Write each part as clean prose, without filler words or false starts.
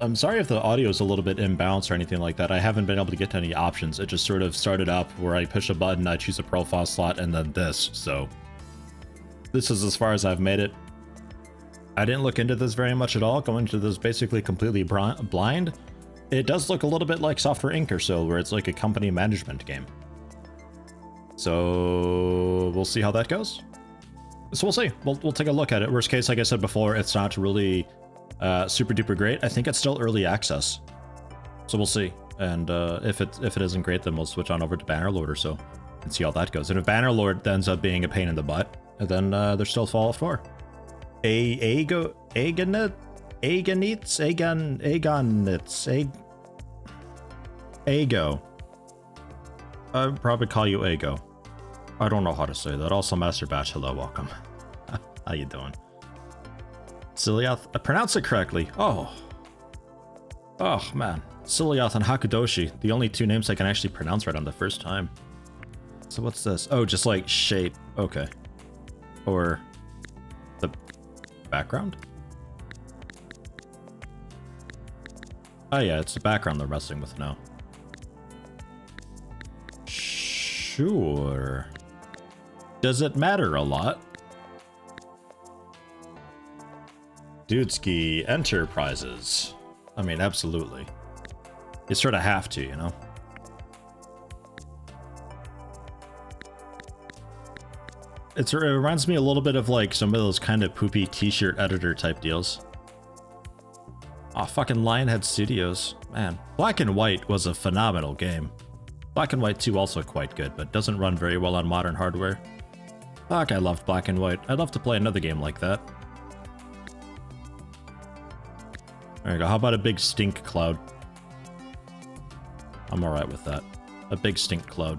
I'm sorry if the audio is a little bit imbalanced or anything like that. I haven't been able to get to any options. It just sort of started up where I push a button, I choose a profile slot, and then this. So this is as far as I've made it. I didn't look into this very much at all, going into this basically completely blind. It does look a little bit like Software Inc. or so, where it's like a company management game. So we'll see how that goes. So we'll see. We'll take a look at it. Worst case, like I said before, it's not really super duper great. I think it's still early access, so we'll see. And if it isn't great, then we'll switch on over to Bannerlord or so and see how that goes. And if Bannerlord ends up being a pain in the butt, then there's still Fallout 4. Agonits. Ago. I'd probably call you Ago. I don't know how to say that. Also, Master Batch, hello, welcome. How you doing? Silioth, I pronounced it correctly. Oh man. Silioth and Hakudoshi, the only two names I can actually pronounce right on the first time. So what's this? Oh, just like shape. Okay. Or the background? Oh yeah, it's the background they're messing with now. Sure. Does it matter a lot? Dudeski Enterprises. I mean, absolutely. You sort of have to, you know? It reminds me a little bit of like some of those kind of poopy t-shirt editor type deals. Oh, fucking Lionhead Studios. Man, Black and White was a phenomenal game. Black and White 2 also quite good, but doesn't run very well on modern hardware. Fuck, I loved Black and White. I'd love to play another game like that. There you go. How about a big stink cloud? I'm alright with that. A big stink cloud.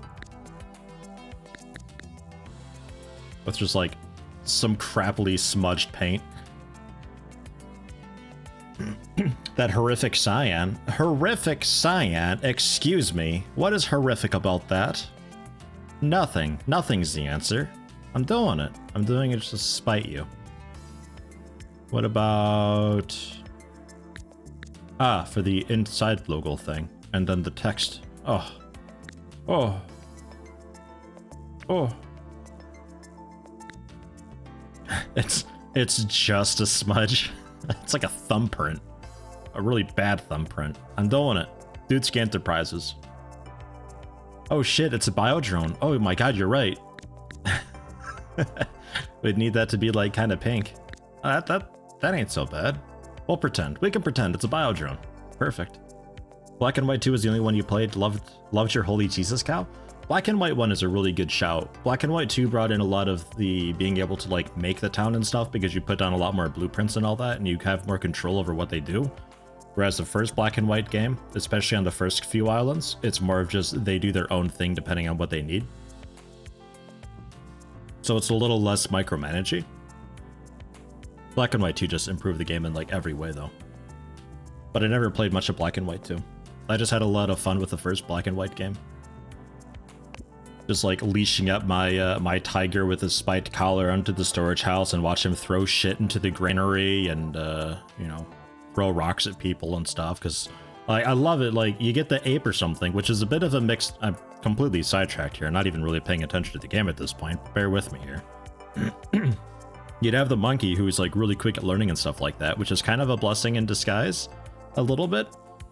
With just like some crappily smudged paint. That horrific cyan. Horrific cyan? Excuse me. What is horrific about that? Nothing. Nothing's the answer. I'm doing it. I'm doing it just to spite you. What about... Ah, for the inside logo thing. And then the text. Oh. Oh. Oh. It's just a smudge. It's like a thumbprint. A really bad thumbprint. I'm doing it. Dudeski Enterprises. Oh shit, it's a biodrone. Oh my god, you're right. We'd need that to be like kind of pink. That ain't so bad. We'll pretend. We can pretend it's a biodrone. Perfect. Black and White 2 is the only one you played. Loved your holy Jesus cow? Black and White 1 is a really good shout. Black and White 2 brought in a lot of the being able to like make the town and stuff because you put down a lot more blueprints and all that and you have more control over what they do. Whereas the first Black and White game, especially on the first few islands, it's more of just they do their own thing depending on what they need. So it's a little less micromanaging. Black and White 2 just improved the game in like every way though. But I never played much of Black and White 2. I just had a lot of fun with the first Black and White game. Just like leashing up my my tiger with his spiked collar onto the storage house and watch him throw shit into the granary and you know, throw rocks at people and stuff. Because like I love it. Like you get the ape or something, which is a bit of a mixed. I'm completely sidetracked here. Not even really paying attention to the game at this point. Bear with me here. You'd have the monkey who's like really quick at learning and stuff like that, which is kind of a blessing in disguise, a little bit,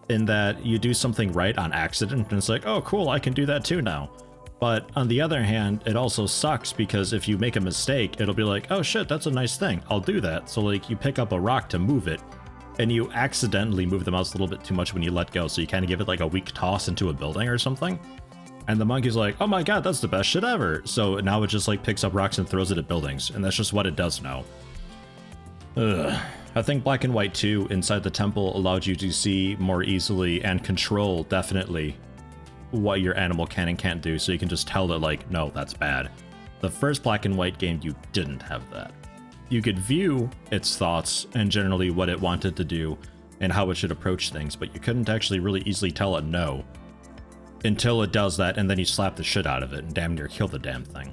in that you do something right on accident and it's like, oh cool, I can do that too now. But on the other hand, it also sucks because if you make a mistake, it'll be like, oh shit, that's a nice thing. I'll do that. So like you pick up a rock to move it and you accidentally move the mouse a little bit too much when you let go. So you kind of give it like a weak toss into a building or something. And the monkey's like, oh my god, that's the best shit ever. So now it just like picks up rocks and throws it at buildings. And that's just what it does now. Ugh. I think Black and White 2 inside the temple allowed you to see more easily and control definitely what your animal can and can't do, so you can just tell it like, no, that's bad. The first Black and White game, you didn't have that. You could view its thoughts and generally what it wanted to do and how it should approach things, but you couldn't actually really easily tell it no until it does that, and then you slap the shit out of it and damn near kill the damn thing.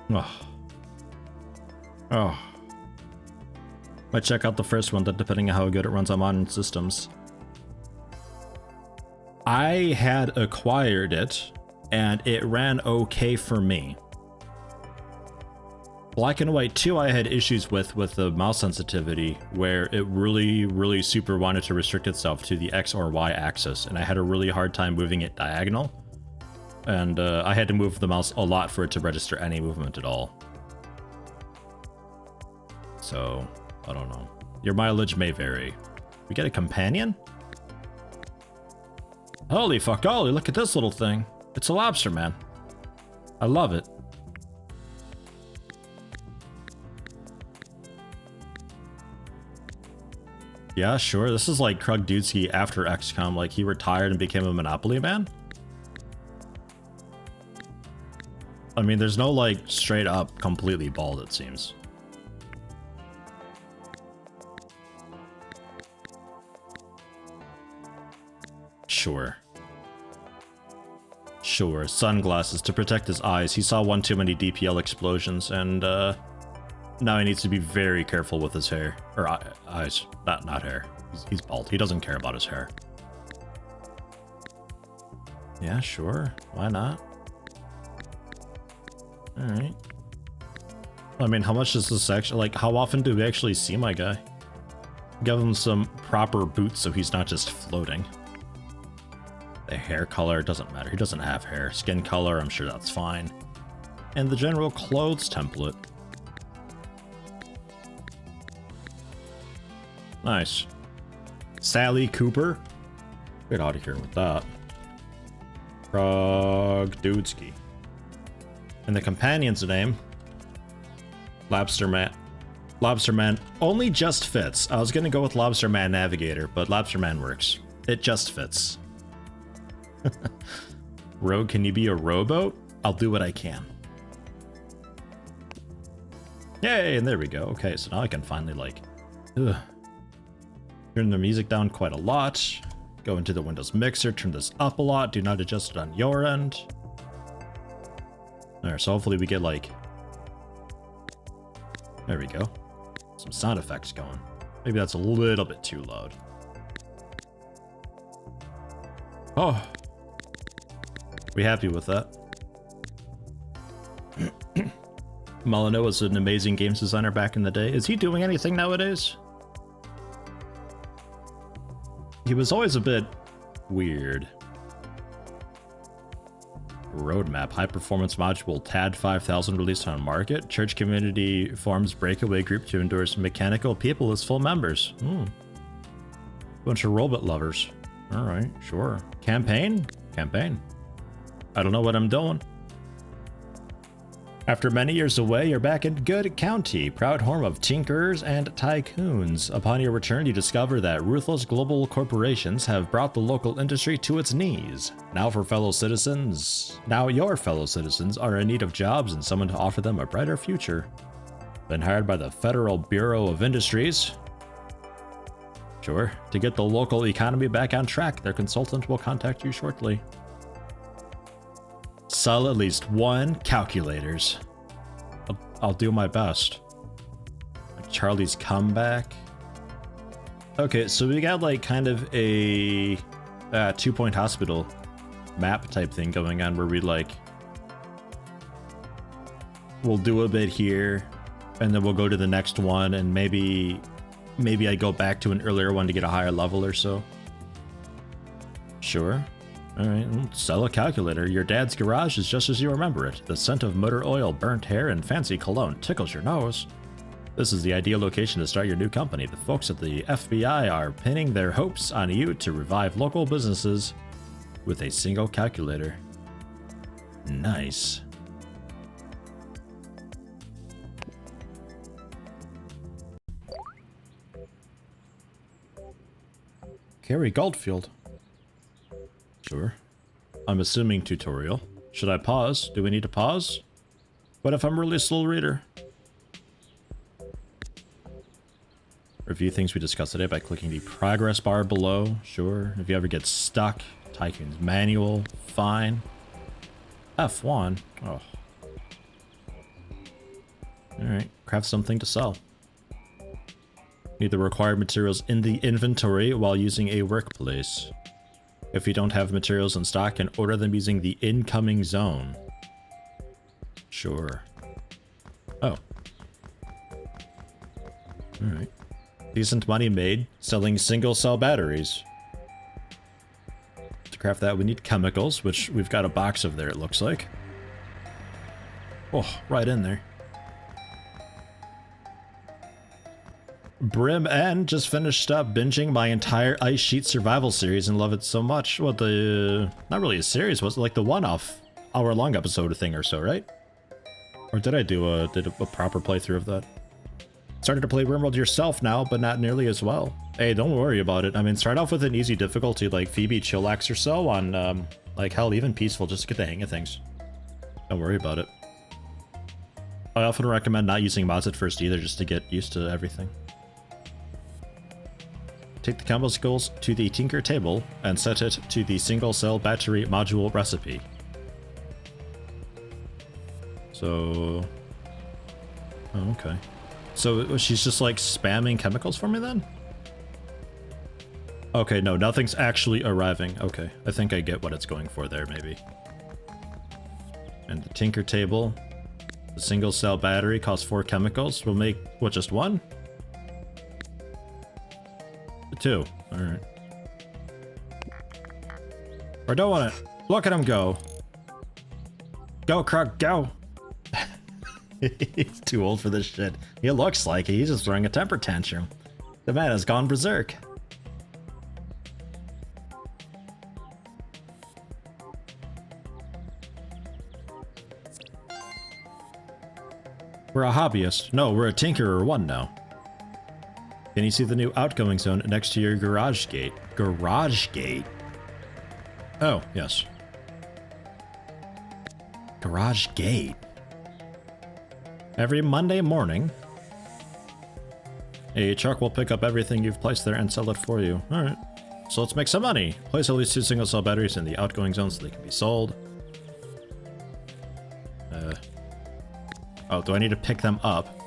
Oh. Oh. Might check out the first one, depending on how good it runs on modern systems. I had acquired it, and it ran okay for me. Black and White 2 I had issues with the mouse sensitivity, where it really super wanted to restrict itself to the X or Y axis, and I had a really hard time moving it diagonal. And I had to move the mouse a lot for it to register any movement at all. So, I don't know. Your mileage may vary. We get a companion? Holy fuck, Ollie, look at this little thing. It's a lobster man. I love it. Yeah, sure. This is like Krug Dudesky after XCOM. Like, he retired and became a Monopoly man? I mean, there's no, like, straight up completely bald, it seems. Sure. Sure, sunglasses to protect his eyes. He saw one too many DPL explosions, and now he needs to be very careful with his hair. Or eyes, not hair. He's bald. He doesn't care about his hair. Yeah, sure. Why not? Alright. I mean, how much does this actually, like, how often do we actually see my guy? Give him some proper boots so he's not just floating. The hair color doesn't matter. He doesn't have hair. Skin color, I'm sure that's fine. And the general clothes template. Nice. Sally Cooper. Get out of here with that. Krug Dudesky. And the companion's name? Lobster Man. Lobster Man only just fits. I was gonna go with Lobster Man Navigator, but Lobster Man works. It just fits. Rogue, can you be a rowboat? I'll do what I can. Yay, and there we go. Okay, so now I can finally, like, turn the music down quite a lot. Go into the Windows mixer, turn this up a lot. Do not adjust it on your end. Alright, so hopefully we get, like, there we go. Some sound effects going. Maybe that's a little bit too loud. Oh. We happy with that? Molyneux was an amazing games designer back in the day. Is he doing anything nowadays? He was always a bit weird. Roadmap, high performance module, TAD 5000 released on market. Church community forms breakaway group to endorse mechanical people as full members. Bunch of robot lovers. Alright, sure. Campaign? Campaign. I don't know what I'm doing. After many years away, you're back in Good County, proud home of tinkerers and tycoons. Upon your return, you discover that ruthless global corporations have brought the local industry to its knees. Now your fellow citizens are in need of jobs and someone to offer them a brighter future. Been hired by the Federal Bureau of Industries. Sure, to get the local economy back on track, their consultant will contact you shortly. Sell at least 1 calculators. I'll do my best. Charlie's comeback. Okay, so we got like kind of a 2-point hospital map type thing going on where we like we'll do a bit here and then we'll go to the next one and maybe I go back to an earlier one to get a higher level or so. Sure. Alright, sell a calculator. Your dad's garage is just as you remember it. The scent of motor oil, burnt hair, and fancy cologne tickles your nose. This is the ideal location to start your new company. The folks at the FBI are pinning their hopes on you to revive local businesses with a single calculator. Nice. Carrie Goldfield. Sure. I'm assuming tutorial. Should I pause? Do we need to pause? What if I'm really a slow reader? Review things we discussed today by clicking the progress bar below. Sure. If you ever get stuck, Tycoon's manual. Fine. F1. Oh. Alright. Craft something to sell. Need the required materials in the inventory while using a workplace. If you don't have materials in stock, can order them using the incoming zone. Sure. Oh. Alright. Decent money made selling single cell batteries. To craft that, we need chemicals, which we've got a box of there, it looks like. Oh, right in there. Brim N just finished up binging my entire Ice Sheet Survival series and love it so much. What the... Not really a series, was it like the one-off hour-long episode thing or so, right? Or did I do a proper playthrough of that? Started to play RimWorld yourself now, but not nearly as well. Hey, don't worry about it. I mean, start off with an easy difficulty like Phoebe Chillax or so on, like, hell, even Peaceful, just to get the hang of things. Don't worry about it. I often recommend not using mods at first either, just to get used to everything. Take the combo skills to the Tinker table and set it to the single cell battery module recipe. So... Oh, okay. So she's just like spamming chemicals for me then? Okay, no, nothing's actually arriving. Okay, I think I get what it's going for there, maybe. And the Tinker table. The single cell battery costs 4 chemicals. We'll make, what, just 1? 2. Alright. I don't want it. Look at him go. Go, Krug, go. He's too old for this shit. He looks like he's just throwing a temper tantrum. The man has gone berserk. We're a hobbyist. No, we're a Tinkerer 1 now. Can you see the new outgoing zone next to your garage gate? Garage gate? Oh, yes. Garage gate. Every Monday morning, a truck will pick up everything you've placed there and sell it for you. Alright. So let's make some money. Place at least 2 single cell batteries in the outgoing zone so they can be sold. Oh, do I need to pick them up?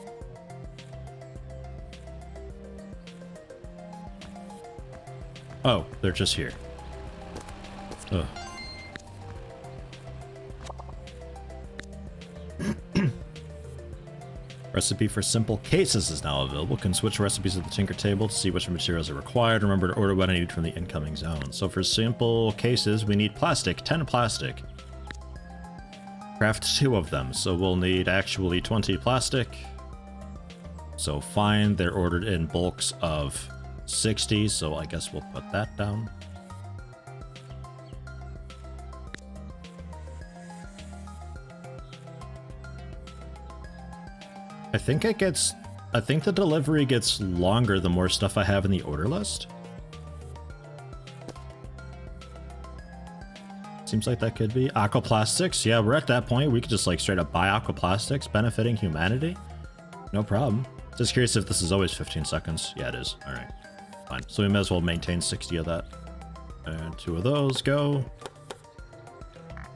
Oh, they're just here. Ugh. Recipe for simple cases is now available. Can switch recipes at the Tinker table to see which materials are required. Remember to order what I need from the incoming zone. So for simple cases, we need plastic, 10 plastic. Craft 2 of them, so we'll need actually 20 plastic. So fine, they're ordered in bulks of 60, so I guess we'll put that down. I think the delivery gets longer the more stuff I have in the order list. Seems like that could be. Aquaplastics, yeah, we're at that point. We could just like straight up buy aquaplastics, benefiting humanity. No problem. Just curious if this is always 15 seconds. Yeah, it is. All right, fine. So we may as well maintain 60 of that. And 2 of those go.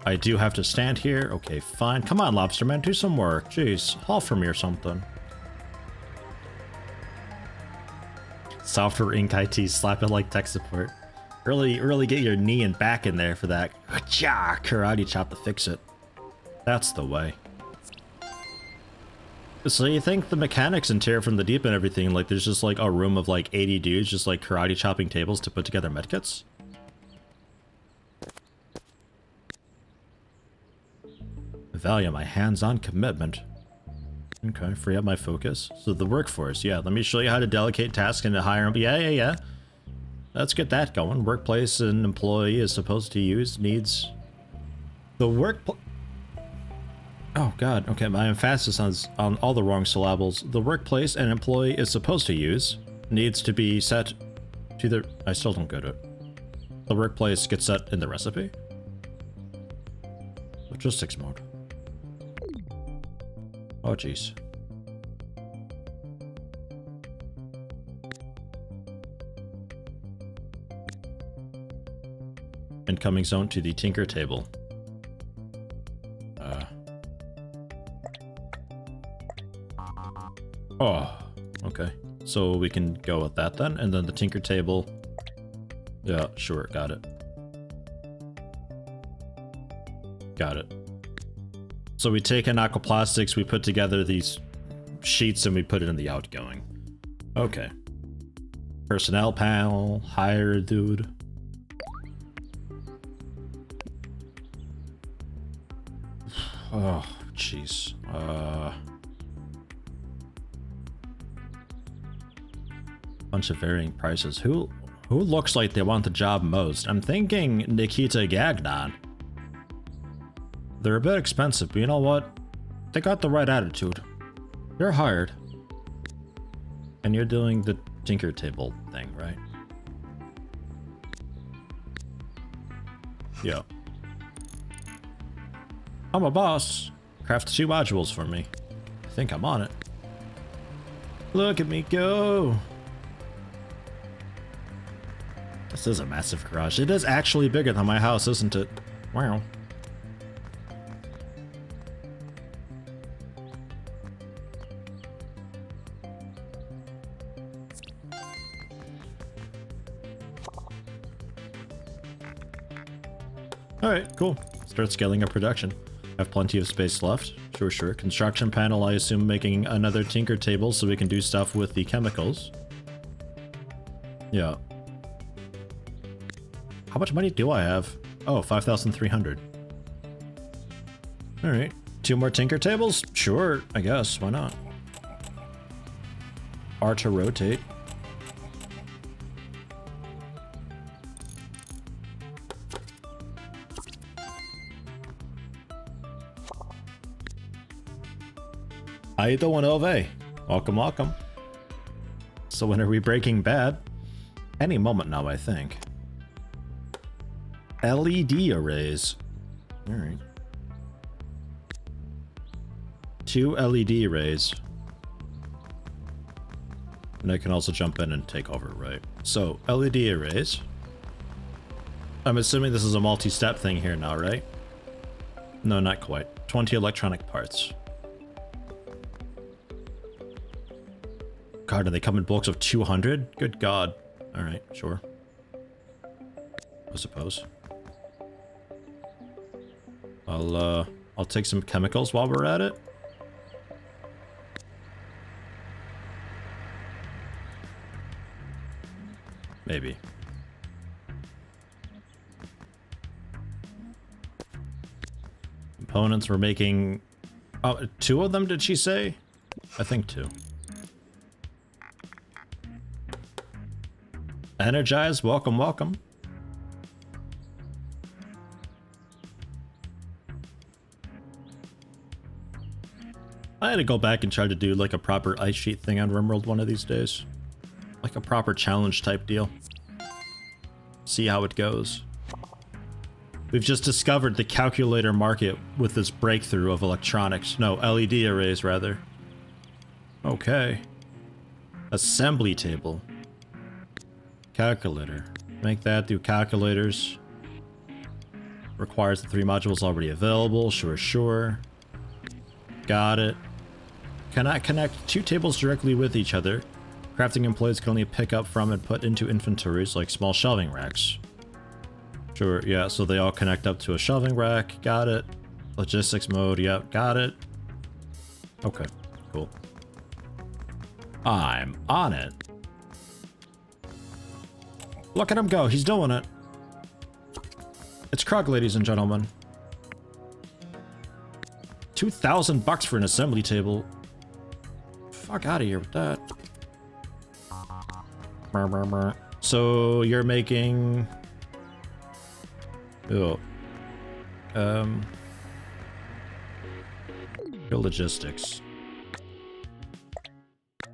I do have to stand here. Okay, fine. Come on, Lobster Man, do some work. Jeez, haul for me or something. Software Inc. IT, slap it like tech support. Really get your knee and back in there for that karate chop to fix it. That's the way. So you think the mechanics in Terror from the Deep and everything, like there's just like a room of like 80 dudes just like karate chopping tables to put together medkits? Value my hands-on commitment. Okay, free up my focus. So the workforce, yeah, let me show you how to delegate tasks and to hire them. Yeah. Let's get that going. Workplace an employee is supposed to use needs the Oh god, okay, my emphasis on all the wrong syllables. The workplace an employee is supposed to use needs to be set to the... I still don't get it. The workplace gets set in the recipe? Logistics mode. Oh jeez. Incoming zone to the Tinker table. Oh, okay. So we can go with that then. And then the tinker table. Yeah, sure, got it. Got it. So we take in aquaplastics, we put together these sheets, and we put it in the outgoing. Okay. Personnel panel, hire dude. Oh, jeez. Bunch of varying prices. Who looks like they want the job most? I'm thinking Nikita Gagnon. They're a bit expensive, but you know what? They got the right attitude. You're hired. And you're doing the tinker table thing, right? Yeah. I'm a boss. Craft 2 modules for me. I think I'm on it. Look at me go. This is a massive garage. It is actually bigger than my house, isn't it? Wow. Alright, cool. Start scaling up production. Have plenty of space left. Sure, sure. Construction panel, I assume making another tinker table so we can do stuff with the chemicals. Yeah. How much money do I have? Oh, 5,300. Alright. 2 more tinker tables? Sure, I guess. Why not? R to rotate. How you doing, Ove? Welcome, welcome. So when are we Breaking Bad? Any moment now, I think. LED arrays. Alright. 2 LED arrays. And I can also jump in and take over, right? So, LED arrays. I'm assuming this is a multi-step thing here now, right? No, not quite. 20 electronic parts. God, do they come in bulks of 200? Good God. Alright, sure. I suppose. I'll take some chemicals while we're at it. Maybe. Components we're making... Oh, 2 of them, did she say? I think 2. Energize, welcome, welcome. I had to go back and try to do like a proper ice sheet thing on RimWorld one of these days. Like a proper challenge type deal. See how it goes. We've just discovered the calculator market with this breakthrough of electronics. No, LED arrays rather. Okay. Assembly table. Calculator. Make that through calculators. Requires the 3 modules already available. Sure, sure. Got it. Cannot connect 2 tables directly with each other. Crafting employees can only pick up from and put into inventories like small shelving racks. Sure, yeah, so they all connect up to a shelving rack. Got it. Logistics mode, yep, got it. Okay, cool. I'm on it. Look at him go, he's doing it. It's Krug, ladies and gentlemen. 2,000 bucks for an assembly table. Fuck out of here with that. So you're making... Oh. Your logistics.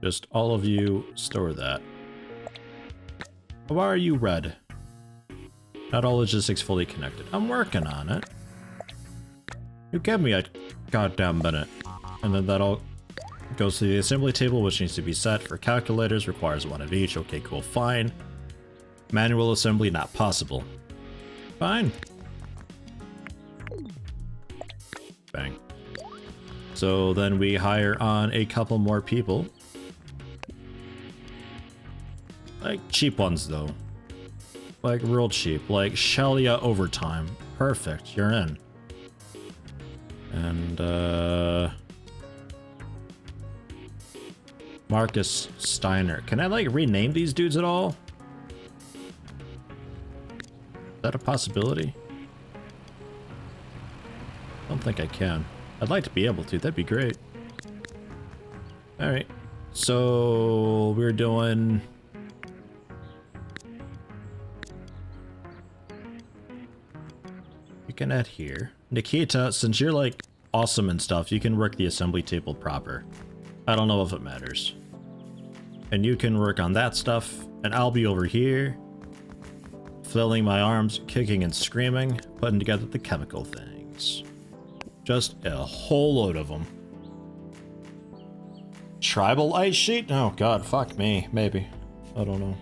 Just all of you store that. Why are you red? Not all logistics fully connected. I'm working on it. You give me a goddamn minute. And then that all goes to the assembly table, which needs to be set for calculators. Requires 1 of each. Okay, cool, fine. Manual assembly, not possible. Fine. Bang. So then we hire on a couple more people. Like, cheap ones, though. Like, real cheap. Like, Shelia Overtime. Perfect, you're in. And, Marcus Steiner. Can I, like, rename these dudes at all? Is that a possibility? I don't think I can. I'd like to be able to. That'd be great. Alright. So, we're doing... You can add here. Nikita, since you're, like, awesome and stuff, you can work the assembly table proper. I don't know if it matters. And you can work on that stuff, and I'll be over here, flailing my arms, kicking and screaming, putting together the chemical things. Just a whole load of them. Tribal ice sheet? Oh god, fuck me. Maybe. I don't know.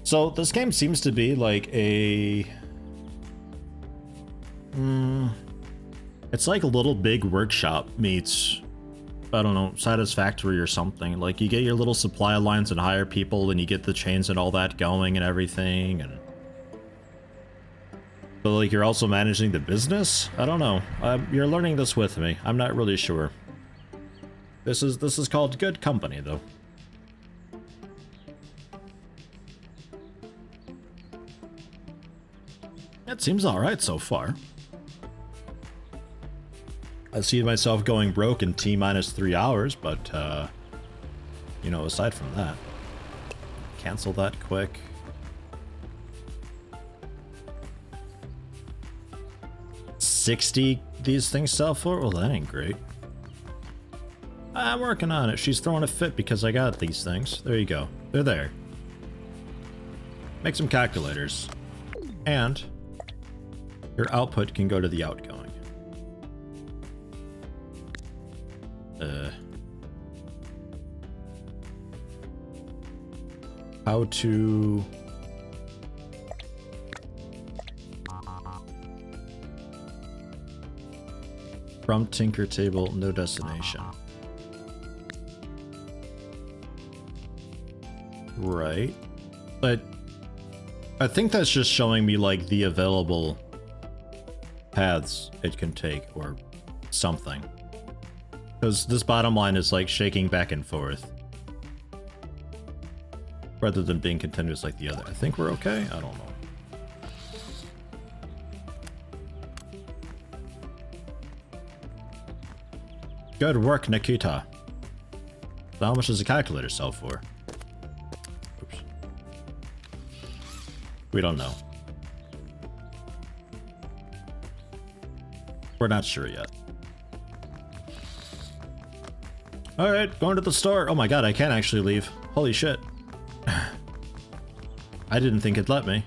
So, this game seems to be like a... it's like a Little Big Workshop meets, I don't know, Satisfactory or something. Like, you get your little supply lines and hire people, and you get the chains and all that going and everything, and... But, like, you're also managing the business? I don't know. You're learning this with me. I'm not really sure. This is called good company, though. It seems alright so far. I see myself going broke in T-minus 3 hours, but, you know, aside from that. Cancel that quick. $60 these things sell for? Well, that ain't great. I'm working on it. She's throwing a fit because I got these things. There you go. They're there. Make some calculators. And your output can go to the outgoing. How to... From Tinker Table, no destination. Right. But I think that's just showing me, like, the available paths it can take, or something. Because this bottom line is, like, shaking back and forth. Rather than being continuous like the other. I think we're okay? I don't know. Good work, Nikita. So how much does a calculator sell for? Oops. We don't know. We're not sure yet. Alright, going to the store. Oh my god, I can't actually leave. Holy shit. I didn't think it'd let me.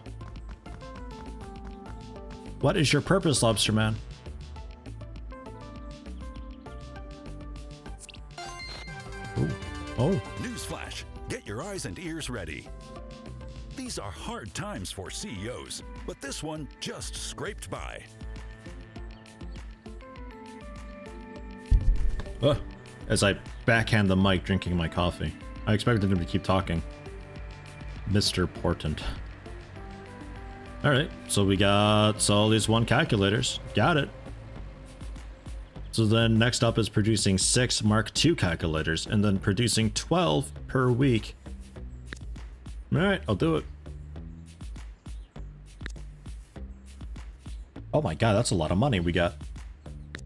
What is your purpose, Lobster Man? Ooh. Oh. Newsflash, get your eyes and ears ready. These are hard times for CEOs, but this one just scraped by. As I backhand the mic drinking my coffee. I expected him to keep talking. Mr. Portent. Alright, so we got all these one calculators. Got it. So then next up is producing 6 Mark II calculators and then producing 12 per week. Alright, I'll do it. Oh my god, that's a lot of money we got.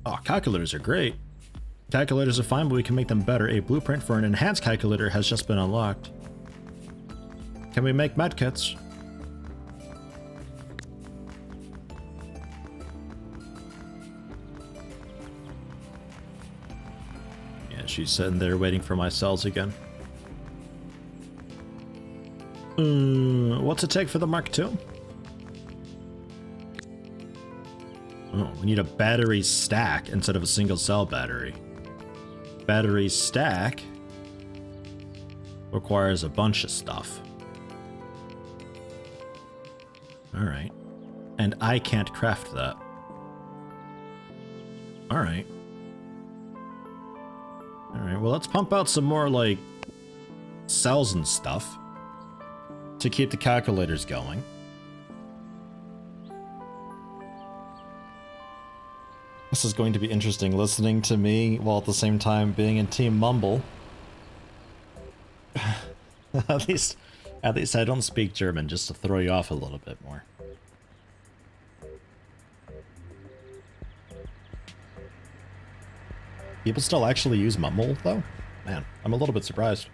Oh, calculators are great. Calculators are fine, but we can make them better. A blueprint for an enhanced calculator has just been unlocked. Can we make medkits? Yeah, she's sitting there waiting for my cells again. What's it take for the Mark II? Oh, we need a battery stack instead of a single cell battery. Battery stack requires a bunch of stuff. Alright. And I can't craft that. Alright. Alright, well let's pump out some more, like, cells and stuff. to keep the calculators going. This is going to be interesting, listening to me while at the same time being in Team Mumble. at least I don't speak German, just to throw you off a little bit more. People still actually use Mumble, though? Man, I'm a little bit surprised.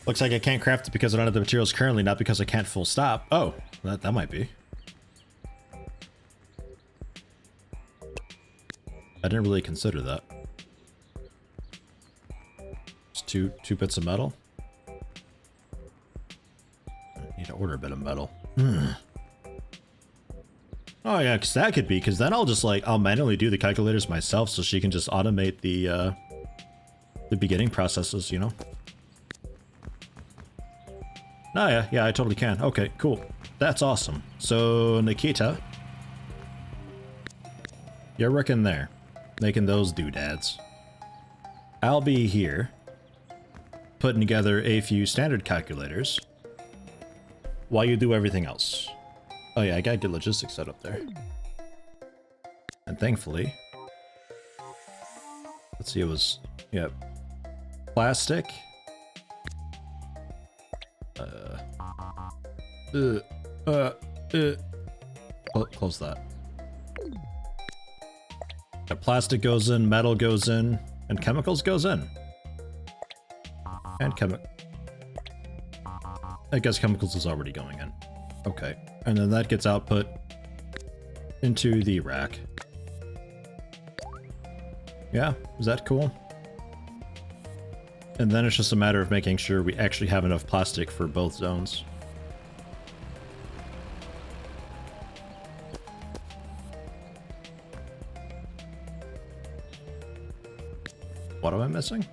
Looks like I can't craft it because I don't have the materials currently, not because I can't full stop. Oh, that might be. I didn't really consider that. Just two bits of metal. I need to order a bit of metal. Oh yeah, because that could be, because then I'll manually do the calculators myself so she can just automate the beginning processes, you know? Oh yeah, I totally can. Okay, cool. That's awesome. So, Nikita, you're working there, making those doodads. I'll be here, putting together a few standard calculators, while you do everything else. Oh yeah, I gotta get logistics set up there. And thankfully, let's see, it was, yeah, plastic. Close that. Yeah, plastic goes in, metal goes in, and chemicals goes in. And I guess chemicals is already going in. Okay, and then that gets output into the rack. Yeah, is that cool? And then it's just a matter of making sure we actually have enough plastic for both zones. What am I missing?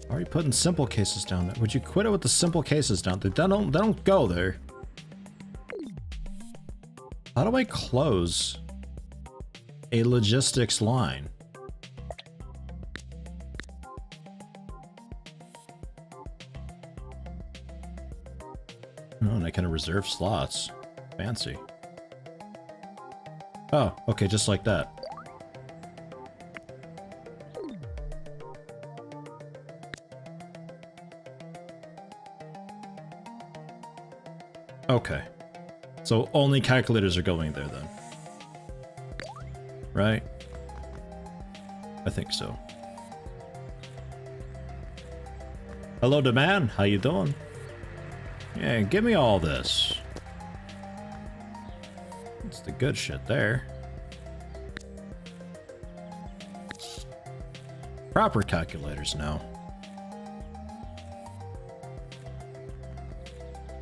Why are you putting simple cases down there? Would you quit it with the simple cases down there? They don't go there. How do I close a logistics line? Oh, and I can reserve slots. Fancy. Oh, okay, just like that. Okay. So only calculators are going there then. Right? I think so. Hello, Demand. How you doing? Yeah, give me all this. It's the good shit there. Proper calculators now.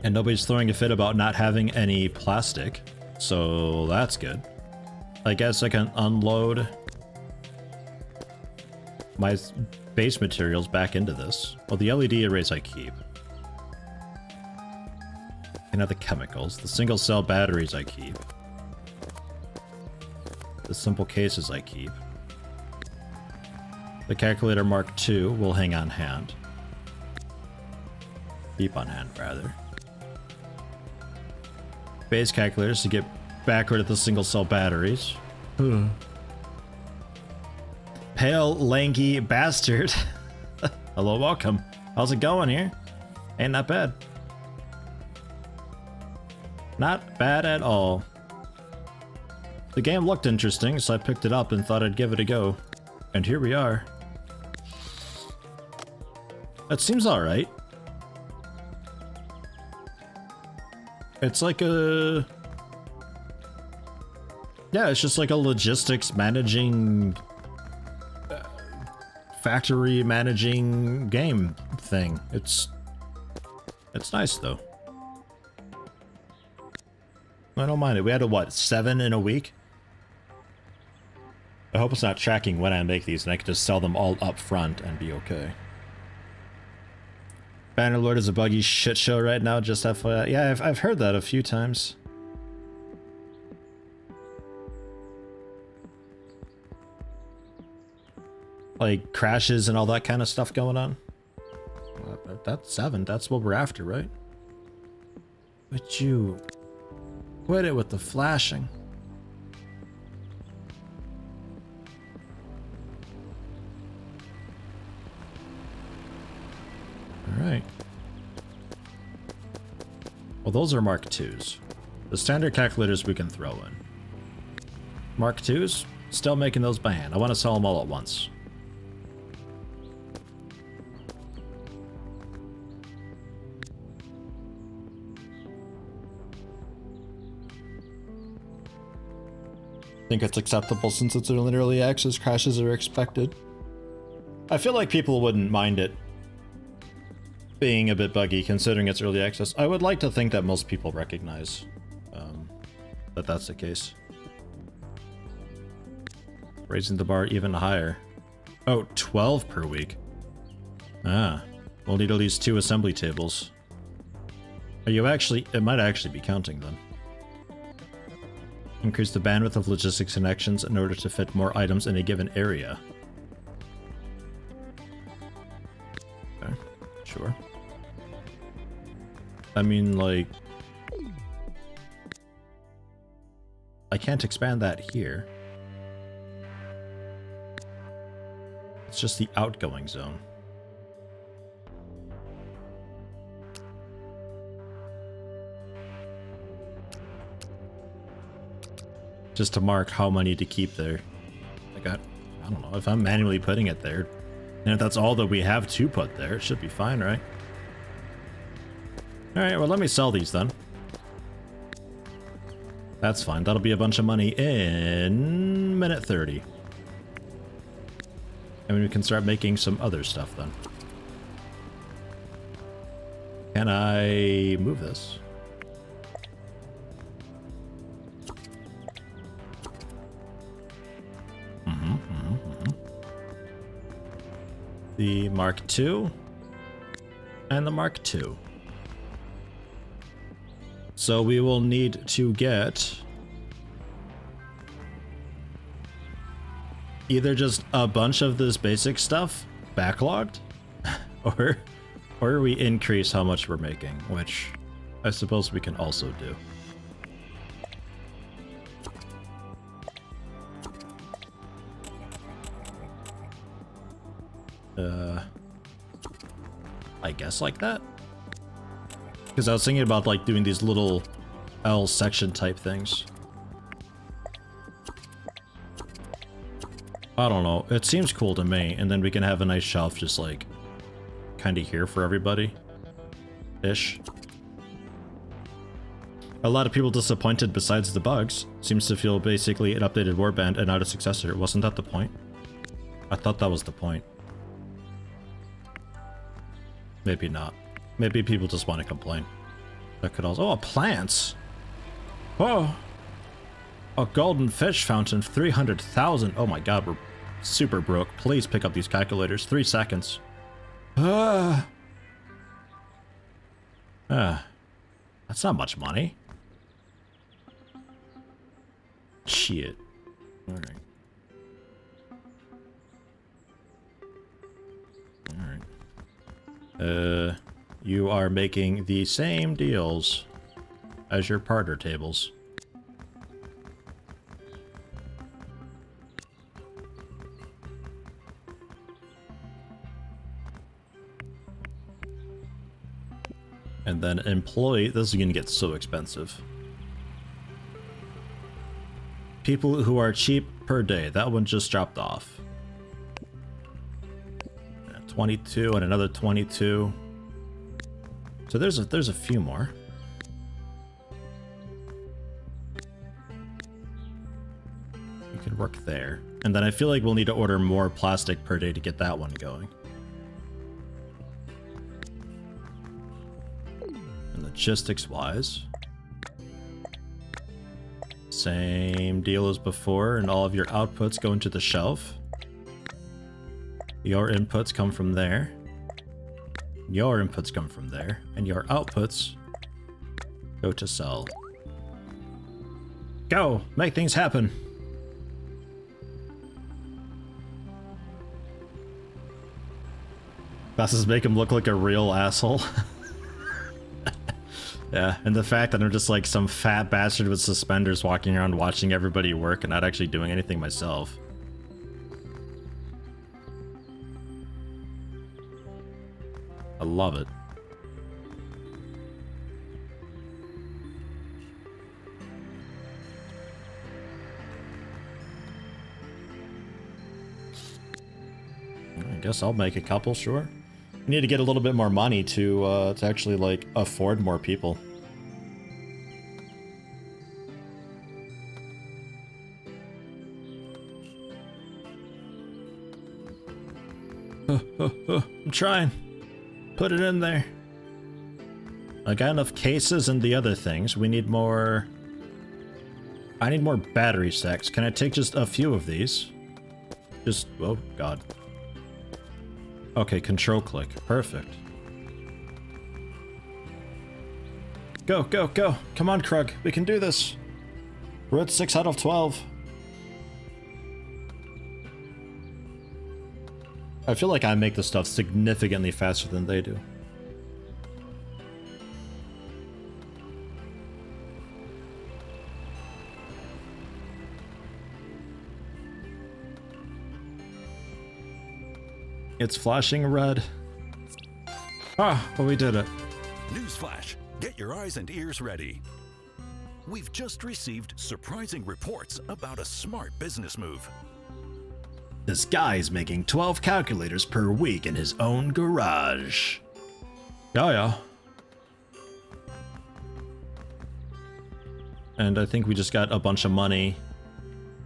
And nobody's throwing a fit about not having any plastic, so that's good. I guess I can unload my base materials back into this. Well, the LED arrays I keep. And now the chemicals. The single cell batteries I keep. The simple cases I keep. The calculator Mark II will hang on hand. Keep on hand, rather. Base calculators to get back rid of the single cell batteries. Pale, lanky bastard. Hello, welcome. How's it going here? Ain't not bad. Not bad at all. The game looked interesting, so I picked it up and thought I'd give it a go. And here we are. That seems alright. It's like a... Yeah, it's just like a logistics managing... factory managing game thing. It's nice though. I don't mind it. We had a what, 7 in a week? I hope it's not tracking when I make these and I can just sell them all up front and be okay. Bannerlord is a buggy shit show right now, just FYI. Yeah, I've heard that a few times. Like crashes and all that kind of stuff going on. That's 7. That's what we're after, right? But you quit it with the flashing. All right. Well, those are Mark IIs. The standard calculators we can throw in. Mark IIs, still making those by hand. I want to sell them all at once. I think it's acceptable since it's an early access, crashes are expected. I feel like people wouldn't mind it being a bit buggy considering it's early access. I would like to think that most people recognize that that's the case. Raising the bar even higher. Oh, 12 per week. Ah, we'll need at least 2 assembly tables. Are you actually, it might actually be counting then. Increase the bandwidth of logistics connections in order to fit more items in a given area. Okay, sure. I mean, like, I can't expand that here. It's just the outgoing zone. Just to mark how many to keep there. Like, I don't know, if I'm manually putting it there, and if that's all that we have to put there, it should be fine, right? Alright, well, let me sell these then. That's fine. That'll be a bunch of money in minute 30. And we can start making some other stuff then. Can I move this? The Mark II and the Mark II. So we will need to get either just a bunch of this basic stuff backlogged or we increase how much we're making, which I suppose we can also do. I guess like that? Because I was thinking about like doing these little L section type things. I don't know. It seems cool to me, and then we can have a nice shelf just like kind of here for everybody. Ish. A lot of people disappointed besides the bugs. Seems to feel basically an updated warband and not a successor. Wasn't that the point? I thought that was the point. Maybe not. Maybe people just want to complain. That could also... Oh, plants! Whoa! A golden fish fountain, 300,000. Oh my god, we're super broke. Please pick up these calculators. 3 seconds. That's not much money. Shit. Alright. Alright. You are making the same deals as your partner tables. And then employee, this is gonna get so expensive. People who are cheap per day, that one just dropped off. 22 and another 22. So there's a few more. You can work there. And then I feel like we'll need to order more plastic per day to get that one going. And logistics wise, same deal as before, and all of your outputs go into the shelf. Your inputs come from there. Your inputs come from there. And your outputs go to sell. Go! Make things happen! Glasses make him look like a real asshole. Yeah, and the fact that I'm just like some fat bastard with suspenders walking around watching everybody work and not actually doing anything myself. I love it. I guess I'll make a couple, sure. We need to get a little bit more money to actually like afford more people. I'm trying. Put it in there. I got enough cases and the other things. We need more. I need more battery sacks. Can I take just a few of these? Just, oh god. Okay, control click. Perfect. Go, go, go. Come on, Krug. We can do this. We're at 6 out of 12. I feel like I make this stuff significantly faster than they do. It's flashing red. Ah, but we did it. Newsflash, get your eyes and ears ready. We've just received surprising reports about a smart business move. This guy's making 12 calculators per week in his own garage. Oh yeah. And I think we just got a bunch of money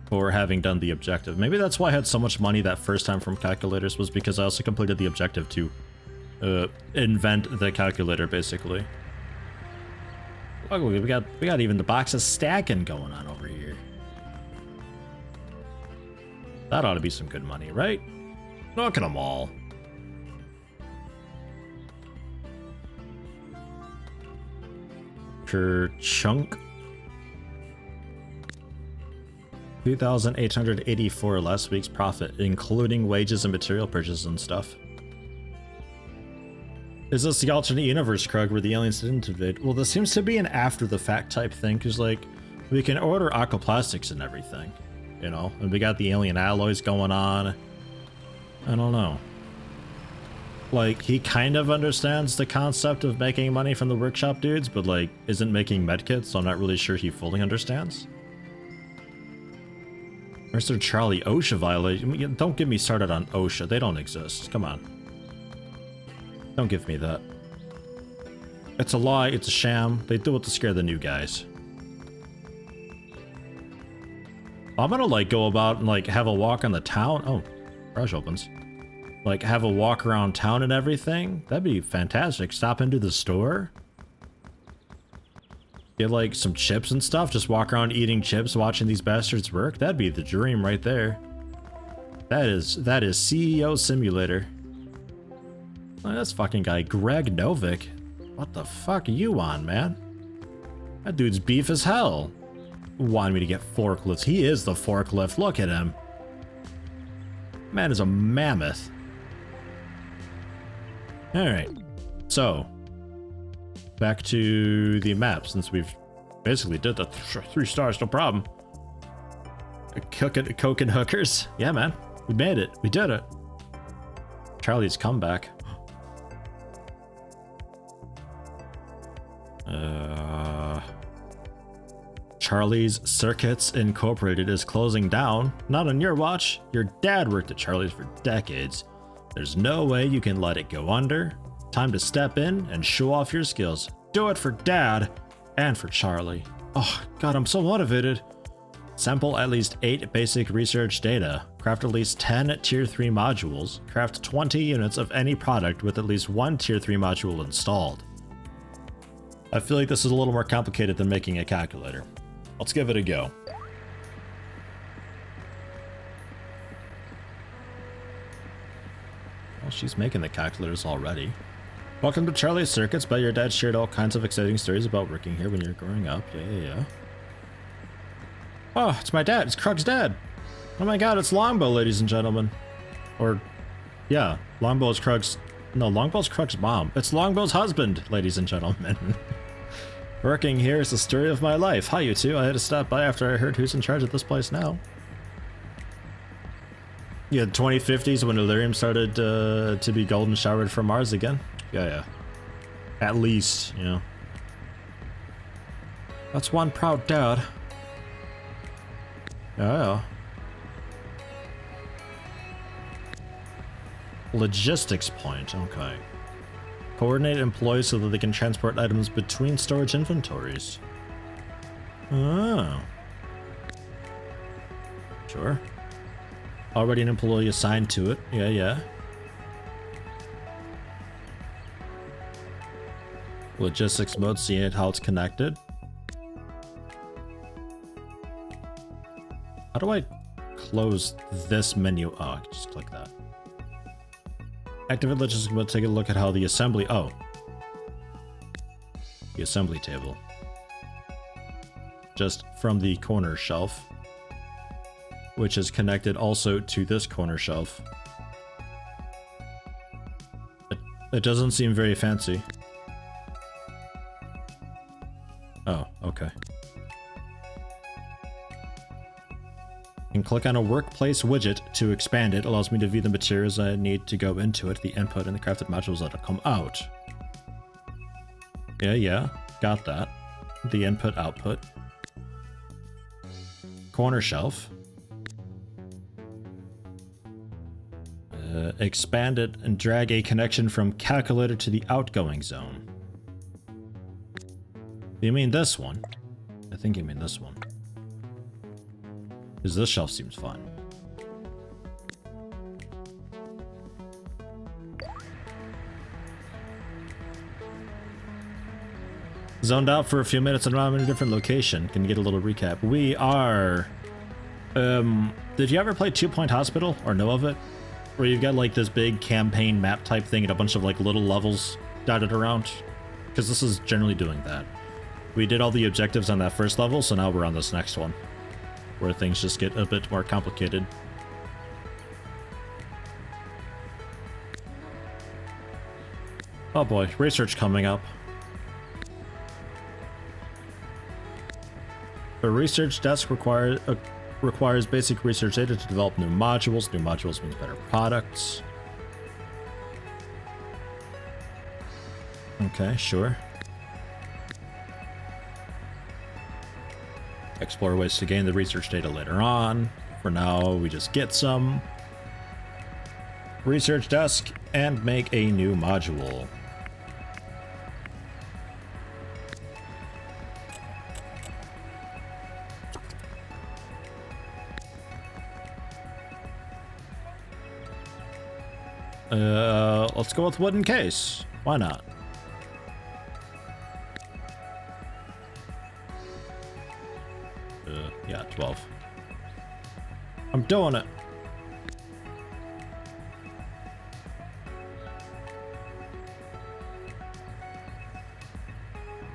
for having done the objective. Maybe that's why I had so much money that first time from calculators, was because I also completed the objective to invent the calculator, basically. Oh, we got even the box of stacking going on over here. That ought to be some good money, right? Look at them all. Chunk. 2,884 last week's profit, including wages and material purchases and stuff. Is this the alternate universe, Krug, where the aliens didn't invade? Well, this seems to be an after-the-fact type thing, because, like, we can order aquaplastics and everything, you know? And we got the alien alloys going on. I don't know. Like, he kind of understands the concept of making money from the workshop dudes, but, like, isn't making medkits, so I'm not really sure he fully understands. Mr. Charlie, OSHA violation. Don't get me started on OSHA. They don't exist. Come on. Don't give me that. It's a lie. It's a sham. They do it to scare the new guys. I'm gonna, like, go about and, like, have a walk on the town. Oh, garage opens. Like, have a walk around town and everything. That'd be fantastic. Stop into the store. Get, like, some chips and stuff. Just walk around eating chips, watching these bastards work. That'd be the dream right there. That is CEO Simulator. Oh, that's fucking guy Greg Novick. What the fuck are you on, man? That dude's beef as hell. Wanted me to get forklifts. He is the forklift. Look at him. Man is a mammoth. Alright. So, back to the map, since we've basically did the 3 stars, no problem. Coke and hookers. Yeah, man. We made it. We did it. Charlie's comeback. Charlie's Circuits Incorporated is closing down. Not on your watch. Your dad worked at Charlie's for decades. There's no way you can let it go under. Time to step in and show off your skills. Do it for Dad and for Charlie. Oh, God, I'm so motivated. Sample at least 8 basic research data. Craft at least 10 Tier 3 modules. Craft 20 units of any product with at least 1 Tier 3 module installed. I feel like this is a little more complicated than making a calculator. Let's give it a go. Well, she's making the calculators already. Welcome to Charlie's Circuits. Bet your dad shared all kinds of exciting stories about working here when you were growing up. Yeah. Oh, it's my dad. It's Krug's dad. Oh my god, it's Longbow, ladies and gentlemen. Or, yeah, Longbow is Krug's No, Longbow's Krug's mom. It's Longbow's husband, ladies and gentlemen. Working here is the story of my life. Hi, you two. I had to stop by after I heard who's in charge of this place now. Yeah, 2050s when Illyrium started to be golden showered from Mars again. Yeah. At least, you know. That's one proud dad. Yeah. Logistics point, okay. Coordinate employees so that they can transport items between storage inventories. Oh. Sure. Already an employee assigned to it. Yeah. Logistics mode, seeing how it's connected. How do I close this menu? Oh, I can just click that. Activate logistics mode, take a look at how the assembly... Oh. The assembly table. Just from the corner shelf. Which is connected also to this corner shelf. It doesn't seem very fancy. Oh, okay. And click on a workplace widget to expand it. Allows me to view the materials I need to go into it, the input, and the crafted modules that'll come out. Yeah, got that. The input, output. Corner shelf. Expand it and drag a connection from calculator to the outgoing zone. You mean this one? I think you mean this one. Because this shelf seems fine. Zoned out for a few minutes and I'm in a different location. Can you get a little recap? We are... did you ever play 2 Point Hospital or know of it? Where you've got like this big campaign map type thing and a bunch of like little levels dotted around? Because this is generally doing that. We did all the objectives on that first level, so now we're on this next one. Where things just get a bit more complicated. Oh boy, research coming up. A research desk requires basic research data to develop new modules. New modules means better products. Okay, sure. Explore ways to gain the research data later on. For now, we just get some. Research desk and make a new module. Let's go with wooden case. Why not? Yeah, 12. I'm doing it.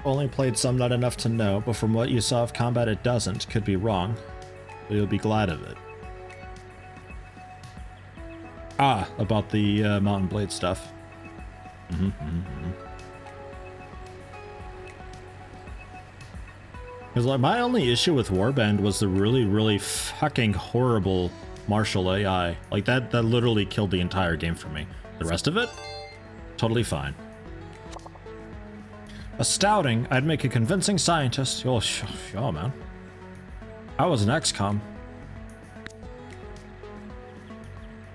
Only played some, not enough to know, but from what you saw of combat it doesn't. Could be wrong, but you'll be glad of it. Ah, about the Mountain Blade stuff. Because like my only issue with Warband was the really fucking horrible martial AI. Like that literally killed the entire game for me. The rest of it, totally fine. Astounding! I'd make a convincing scientist. Oh, man. I was an XCOM.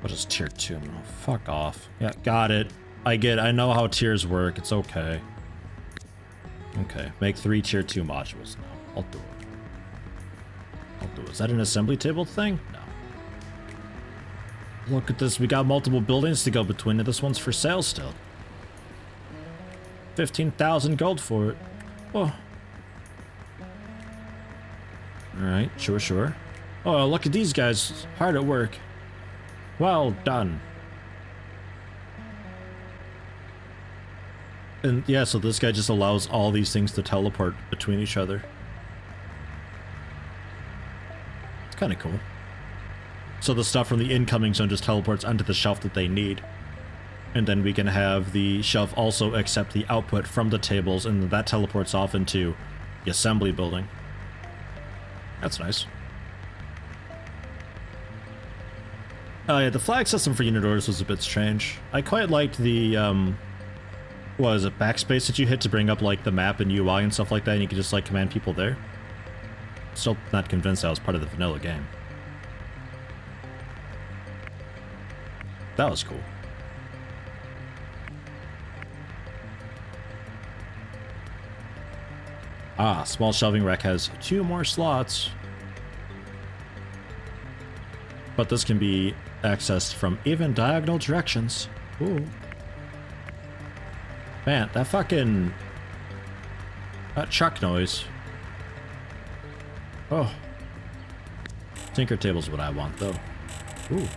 What is tier 2? Oh, fuck off. Yeah, got it. I know how tiers work. It's okay. Okay, make 3 tier 2 modules now. I'll do it. Is that an assembly table thing? No. Look at this. We got multiple buildings to go between, and this one's for sale still. 15,000 gold for it. Oh. Alright, sure. Oh, look at these guys. Hard at work. Well done. And yeah, so this guy just allows all these things to teleport between each other. It's kind of cool. So the stuff from the incoming zone just teleports onto the shelf that they need. And then we can have the shelf also accept the output from the tables, and that teleports off into the assembly building. That's nice. Oh yeah, the flag system for unit orders was a bit strange. I quite liked the, what is it, backspace that you hit to bring up, like, the map and UI and stuff like that, and you could just, like, command people there. Still not convinced that was part of the vanilla game. That was cool. Ah, small shelving rack has 2 more slots. But this can be accessed from even diagonal directions. Ooh. Man, that fucking... that chuck noise. Oh. Tinker table's what I want, though. Ooh.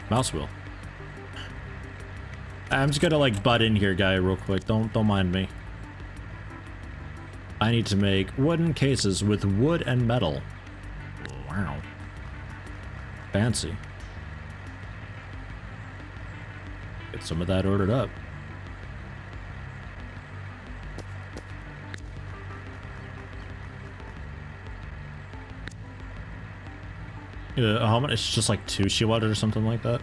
Mouse wheel. I'm just gonna, like, butt in here, guy, real quick. Don't mind me. I need to make wooden cases with wood and metal. Wow. Fancy. Get some of that ordered up. How much? It's just like 2 she wanted or something like that.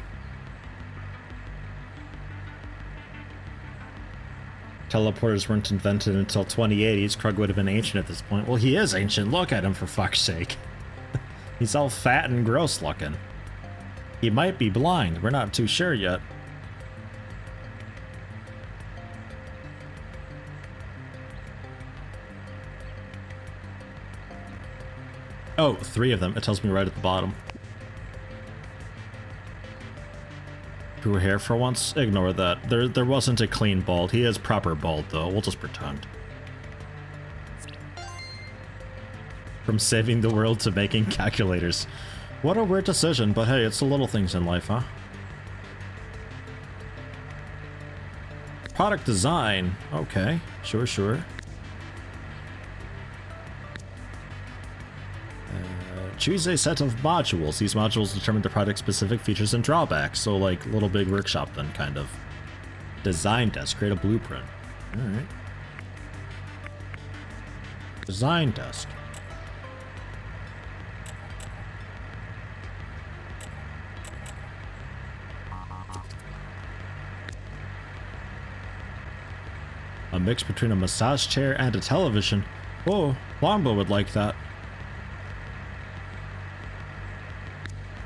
Teleporters weren't invented until 2080s. Krug would have been ancient at this point. Well, he is ancient. Look at him, for fuck's sake. He's all fat and gross looking. He might be blind. We're not too sure yet. Oh, 3 of them. It tells me right at the bottom. Grew hair for once? Ignore that. There wasn't a clean bald. He is proper bald, though. We'll just pretend. From saving the world to making calculators. What a weird decision, but hey, it's the little things in life, huh? Product design. Okay, sure. Choose a set of modules. These modules determine the product's specific features and drawbacks. So like Little Big Workshop then, kind of. Design desk. Create a blueprint. Alright. Design desk. A mix between a massage chair and a television. Whoa, Longbow would like that.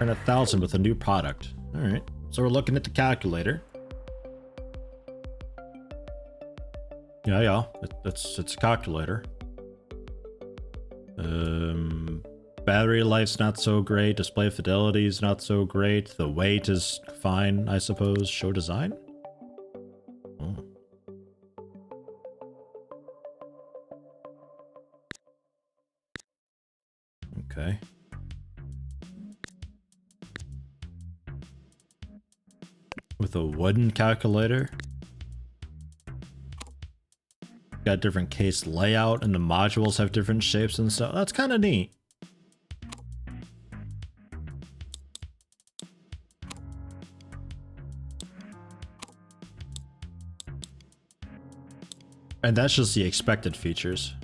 Earn 1,000 with a new product. Alright, so we're looking at the calculator. Yeah, it's a calculator. Battery life's not so great. Display fidelity is not so great. The weight is fine, I suppose. Show design? Oh. Okay. With a wooden calculator. Got different case layout and the modules have different shapes and stuff. That's kind of neat. And that's just the expected features.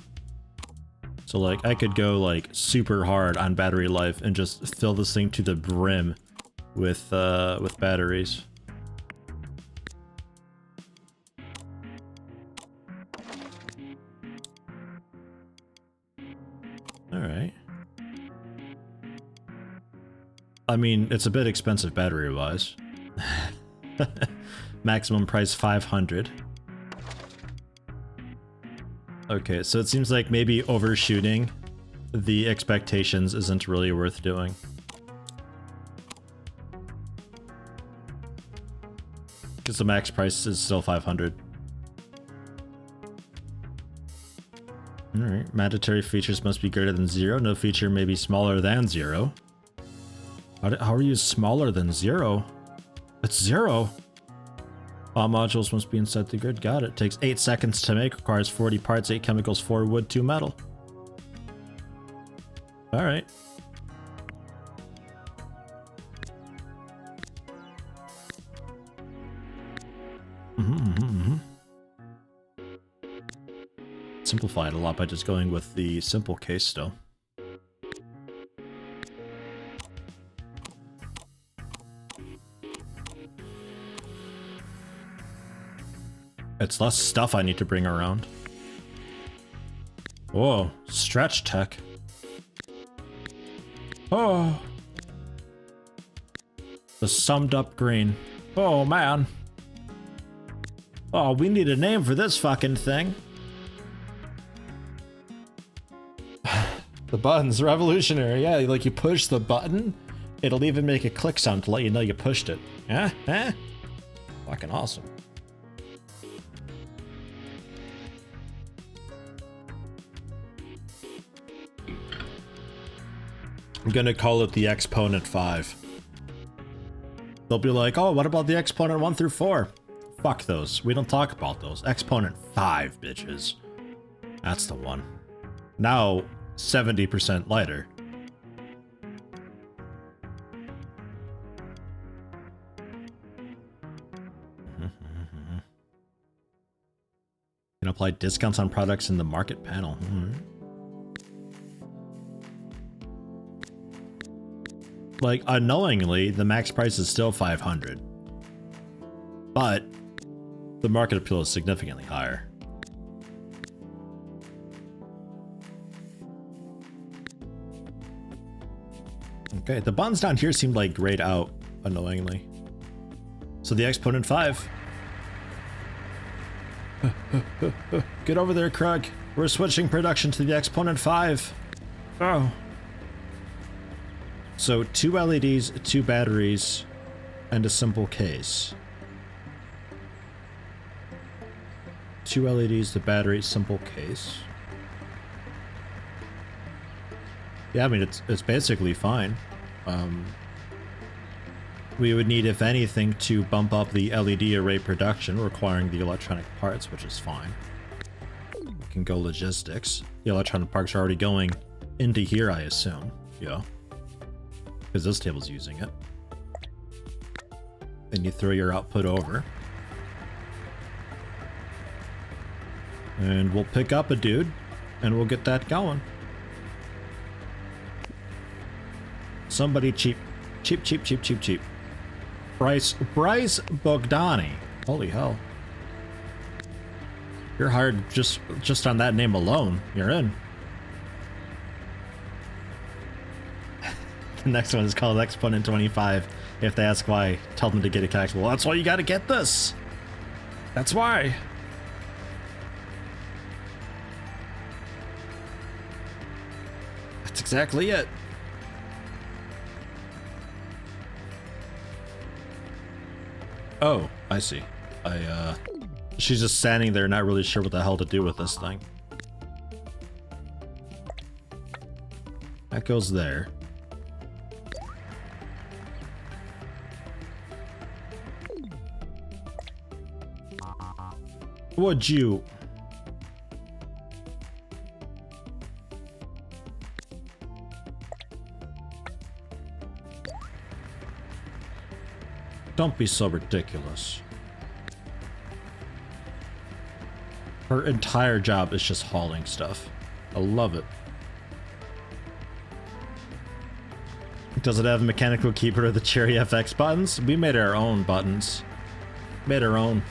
So like I could go like super hard on battery life and just fill this thing to the brim with batteries. Alright. I mean, it's a bit expensive battery-wise. Maximum price 500. Okay, so it seems like maybe overshooting the expectations isn't really worth doing. Because the max price is still 500. Alright, mandatory features must be greater than 0. No feature may be smaller than 0. How are you smaller than 0? It's 0. All modules must be inside the grid. Got it. Takes 8 seconds to make. Requires 40 parts, 8 chemicals, 4 wood, 2 metal. Alright. simplify it a lot by just going with the simple case still. It's less stuff I need to bring around. Whoa, stretch tech. Oh. The summed up green. Oh man. Oh, we need a name for this fucking thing. The button's revolutionary. Yeah, like you push the button, it'll even make a click sound to let you know you pushed it. Yeah? Eh? Fucking awesome. I'm gonna call it the Exponent 5. They'll be like, oh, what about the Exponent 1 through 4? Fuck those. We don't talk about those. Exponent 5, bitches. That's the one. Now, 70% lighter. Can apply discounts on products in the market panel. Like, unknowingly, the max price is still 500. But the market appeal is significantly higher. Okay, the buttons down here seemed like grayed out, unknowingly. So the Exponent 5. Get over there, Krug. We're switching production to the Exponent 5. Oh. So 2 LEDs, 2 batteries, and a simple case. 2 LEDs, the battery, simple case. Yeah, I mean, it's basically fine. We would need, if anything, to bump up the LED array production, requiring the electronic parts, which is fine. We can go logistics. The electronic parts are already going into here, I assume. Yeah. Because this table's using it. Then you throw your output over. And we'll pick up a dude, and we'll get that going. Somebody cheap. Cheap, cheap, cheap, cheap, cheap. Bryce Bogdani. Holy hell. You're hired just on that name alone. You're in. The next one is called Exponent 25. If they ask why, tell them to get a cash. Well, that's why you gotta get this. That's why. That's exactly it. Oh, I see. She's just standing there, not really sure what the hell to do with this thing. That goes there. Would you? Don't be so ridiculous. Her entire job is just hauling stuff. I love it. Does it have a mechanical keyboard or the Cherry FX buttons? We made our own buttons. Made our own.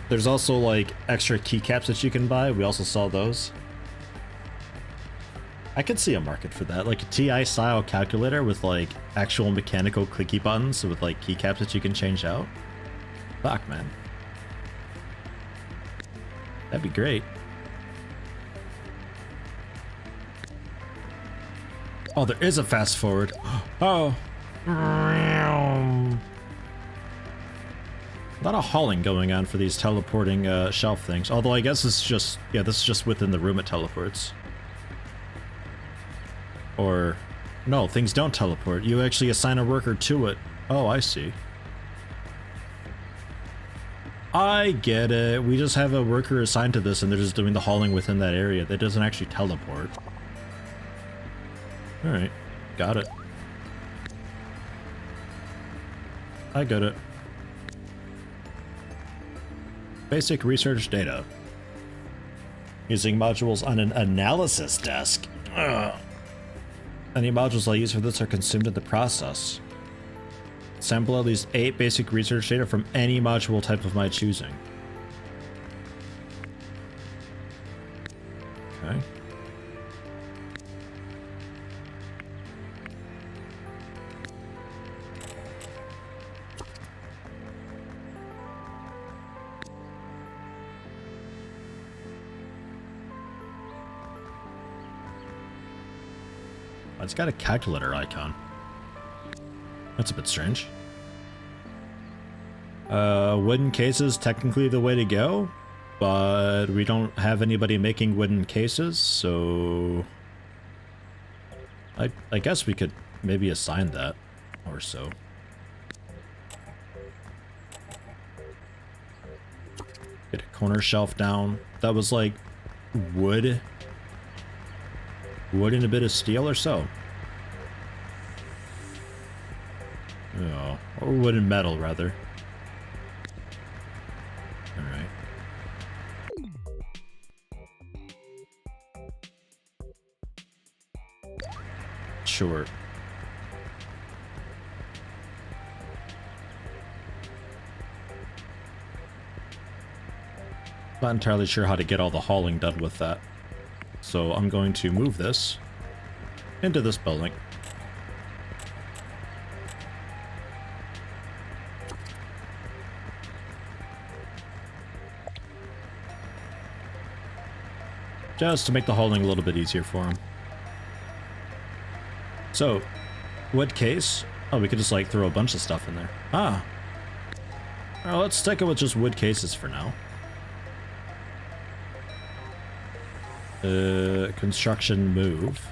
There's also like extra keycaps that you can buy. We also saw those. I could see a market for that, like a TI style calculator with like actual mechanical clicky buttons with like keycaps that you can change out. Fuck, man. That'd be great. Oh, there is a fast forward. Oh. A lot of hauling going on for these teleporting shelf things. Although I guess it's just, yeah, this is just within the room it teleports. Or, no, things don't teleport. You actually assign a worker to it. Oh, I see. I get it. We just have a worker assigned to this and they're just doing the hauling within that area. That doesn't actually teleport. Alright, got it. I get it. Basic research data. Using modules on an analysis desk. Ugh. Any modules I use for this are consumed in the process. Sample at least 8 basic research data from any module type of my choosing. Okay. It's got a calculator icon. That's a bit strange. Wooden cases technically the way to go, but we don't have anybody making wooden cases, so I guess we could maybe assign that or so. Get a corner shelf down. That was like wood and a bit of steel or so. Oh, or wood and metal rather. All right. Sure. Not entirely sure how to get all the hauling done with that. So I'm going to move this into this building. Just to make the hauling a little bit easier for him. So, wood case. Oh, we could just like throw a bunch of stuff in there. Ah. Well, let's stick it with just wood cases for now. Construction move.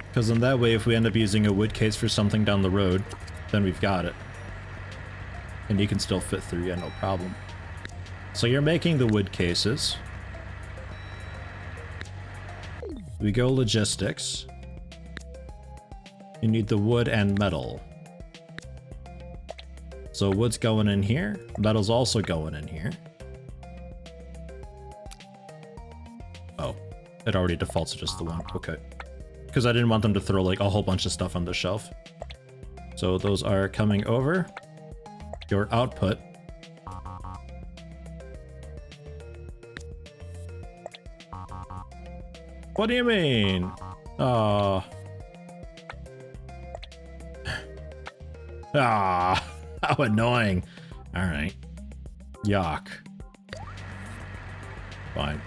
Because in that way, if we end up using a wood case for something down the road, then we've got it. And you can still fit through, yeah, no problem. So you're making the wood cases. We go logistics. You need the wood and metal. So wood's going in here. Metal's also going in here. Oh, it already defaults to just the one. Okay. Because I didn't want them to throw like a whole bunch of stuff on the shelf. So those are coming over. Your output. What do you mean? Ah, how annoying. All right. Yuck. Fine.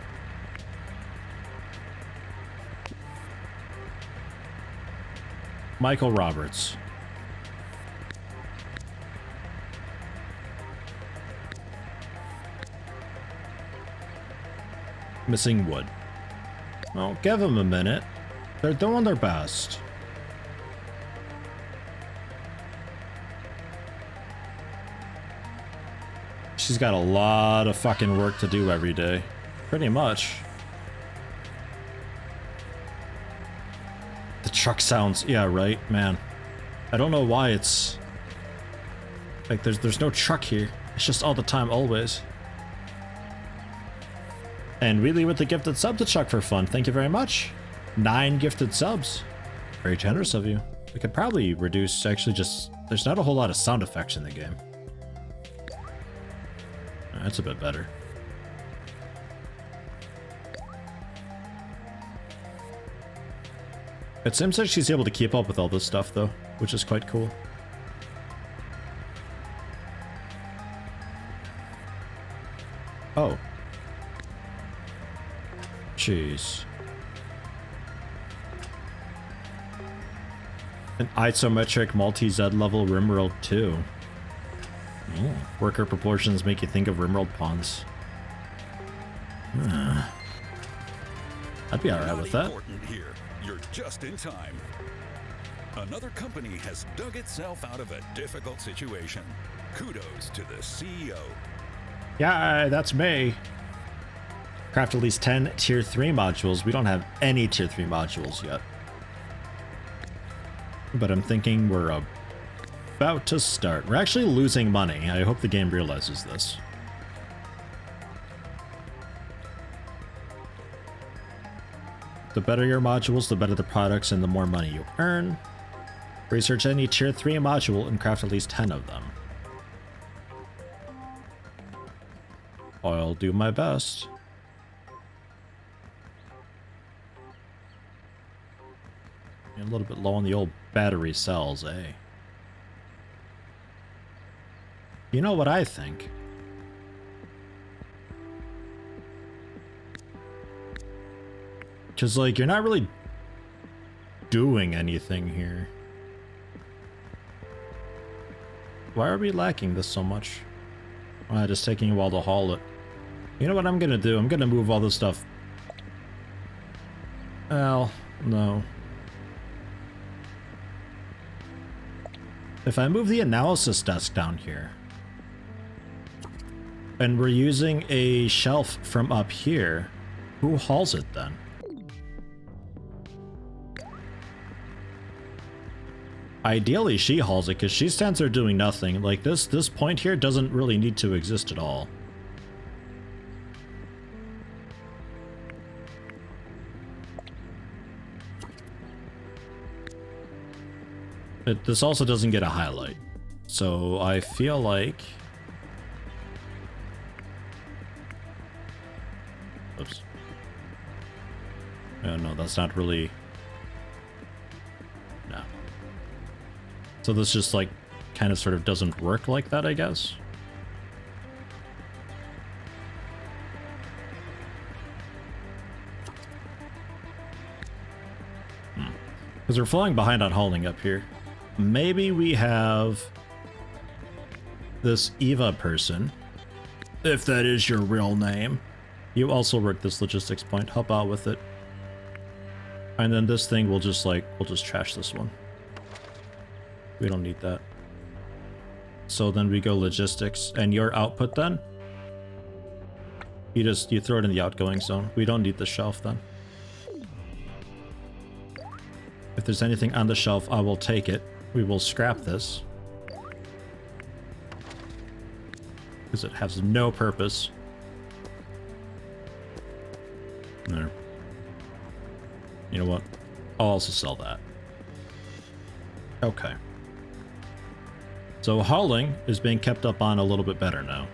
Michael Roberts. Missing wood. Well, give them a minute. They're doing their best. She's got a lot of fucking work to do every day. Pretty much. The truck sounds... Yeah, right, man. I don't know why it's... Like, there's no truck here. It's just all the time, always. And really with the gifted sub to Chuck for fun. Thank you very much. 9 gifted subs. Very generous of you. We could probably reduce, actually just... There's not a whole lot of sound effects in the game. That's a bit better. It seems like she's able to keep up with all this stuff though, which is quite cool. Oh. Jeez. An isometric multi-Z level Rimworld 2. Oh, worker proportions make you think of Rimworld pawns. I'd be alright with that. Important here. You're just in time. Another company has dug itself out of a difficult situation. Kudos to the CEO. Yeah, that's me. Craft at least 10 tier 3 modules. We don't have any tier 3 modules yet. But I'm thinking we're about to start. We're actually losing money. I hope the game realizes this. The better your modules, the better the products and the more money you earn. Research any tier 3 module and craft at least 10 of them. I'll do my best. A little bit low on the old battery cells, eh? You know what I think? Because, like, you're not really doing anything here. Why are we lacking this so much? Just taking a while to haul it. You know what I'm gonna do? I'm gonna move all this stuff. Well, no. If I move the analysis desk down here, and we're using a shelf from up here, who hauls it then? Ideally, she hauls it, because she stands there doing nothing. Like, this point here doesn't really need to exist at all. This also doesn't get a highlight. So I feel like... Oops. Oh, no, that's not really... No. So this just, like, kind of sort of doesn't work like that, I guess. Because we're falling behind on hauling up here. Maybe we have this Eva person, if that is your real name. You also work this logistics point, help out with it. And then this thing we'll just trash this one. We don't need that. So then we go logistics, and your output then? You throw it in the outgoing zone. We don't need the shelf then. If there's anything on the shelf, I will take it. We will scrap this. Because it has no purpose. There. You know what? I'll also sell that. Okay. So hauling is being kept up on a little bit better now.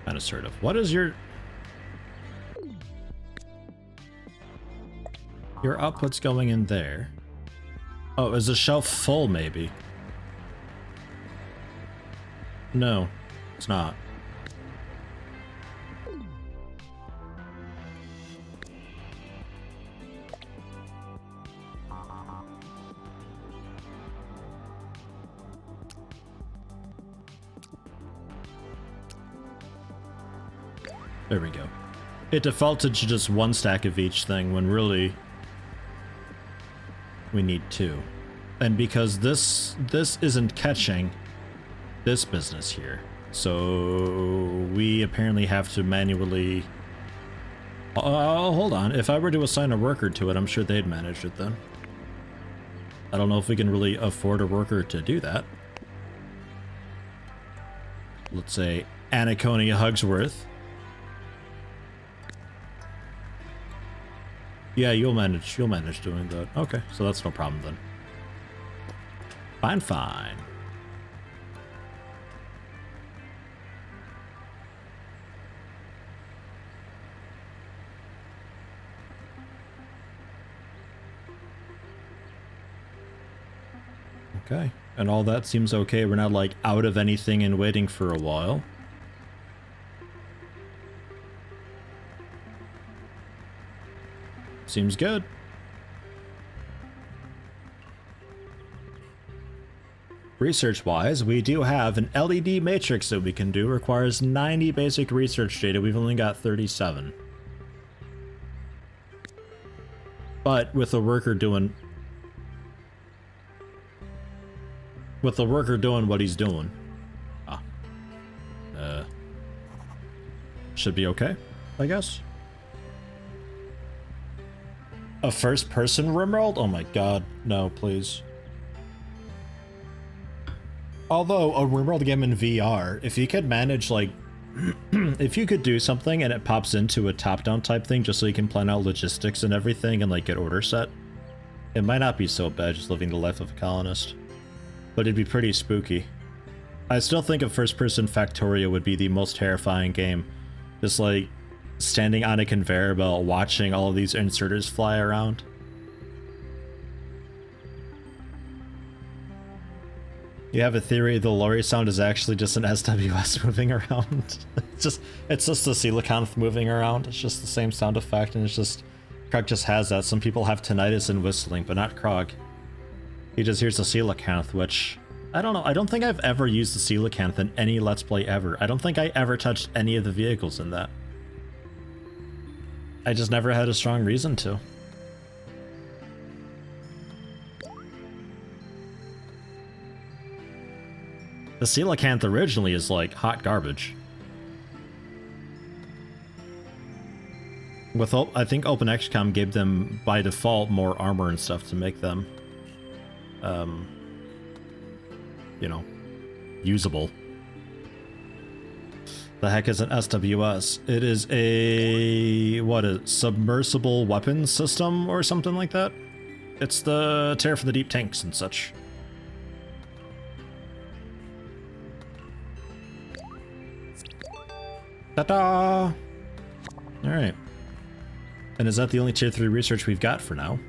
Kind of sort of. What is your output's going in there? Oh, is the shelf full maybe? No, it's not. There we go. It defaulted to just one stack of each thing when really we need two. And because this isn't catching this business here, so we apparently have to manually... Oh, hold on. If I were to assign a worker to it, I'm sure they'd manage it then. I don't know if we can really afford a worker to do that. Let's say Anaconia Hugsworth. Yeah, you'll manage doing that. Okay, so that's no problem then. Fine, fine. Okay, and all that seems okay. We're not like out of anything and waiting for a while. Seems good. Research-wise, we do have an LED matrix that we can do. Requires 90 basic research data. We've only got 37. But with a worker doing... what he's doing. Should be okay, I guess. A first-person RimWorld? Oh my god, no, please. Although, a RimWorld game in VR, if you could manage, like, if you could do something and it pops into a top-down type thing just so you can plan out logistics and everything and, like, get order set, it might not be so bad just living the life of a colonist. But it'd be pretty spooky. I still think a first-person Factorio would be the most terrifying game. Just, like, standing on a conveyor belt watching all of these inserters fly around. You have a theory the lorry sound is actually just an SWS moving around. it's just the coelacanth moving around. It's just the same sound effect, and it's just Krog just has that. Some people have tinnitus and whistling, but not Krog. He just hears the coelacanth, which I don't know. I don't think I've ever used the coelacanth in any Let's Play ever. I don't think I ever touched any of the vehicles in that. I just never had a strong reason to. The coelacanth originally is like hot garbage. With I think OpenXCOM gave them by default more armor and stuff to make them, you know, usable. The heck is an SWS? It is a submersible weapons system or something like that. It's the Terror from the Deep tanks and such. Ta-da! Alright. And is that the only tier 3 research we've got for now?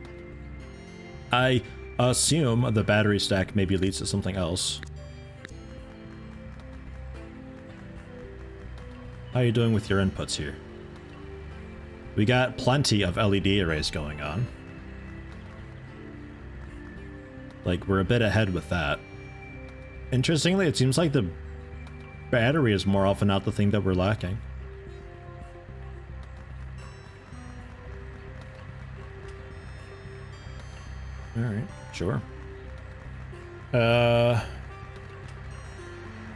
I assume the battery stack maybe leads to something else. How are you doing with your inputs here? We got plenty of LED arrays going on. Like, we're a bit ahead with that. Interestingly, it seems like the battery is more often not the thing that we're lacking. Alright, sure.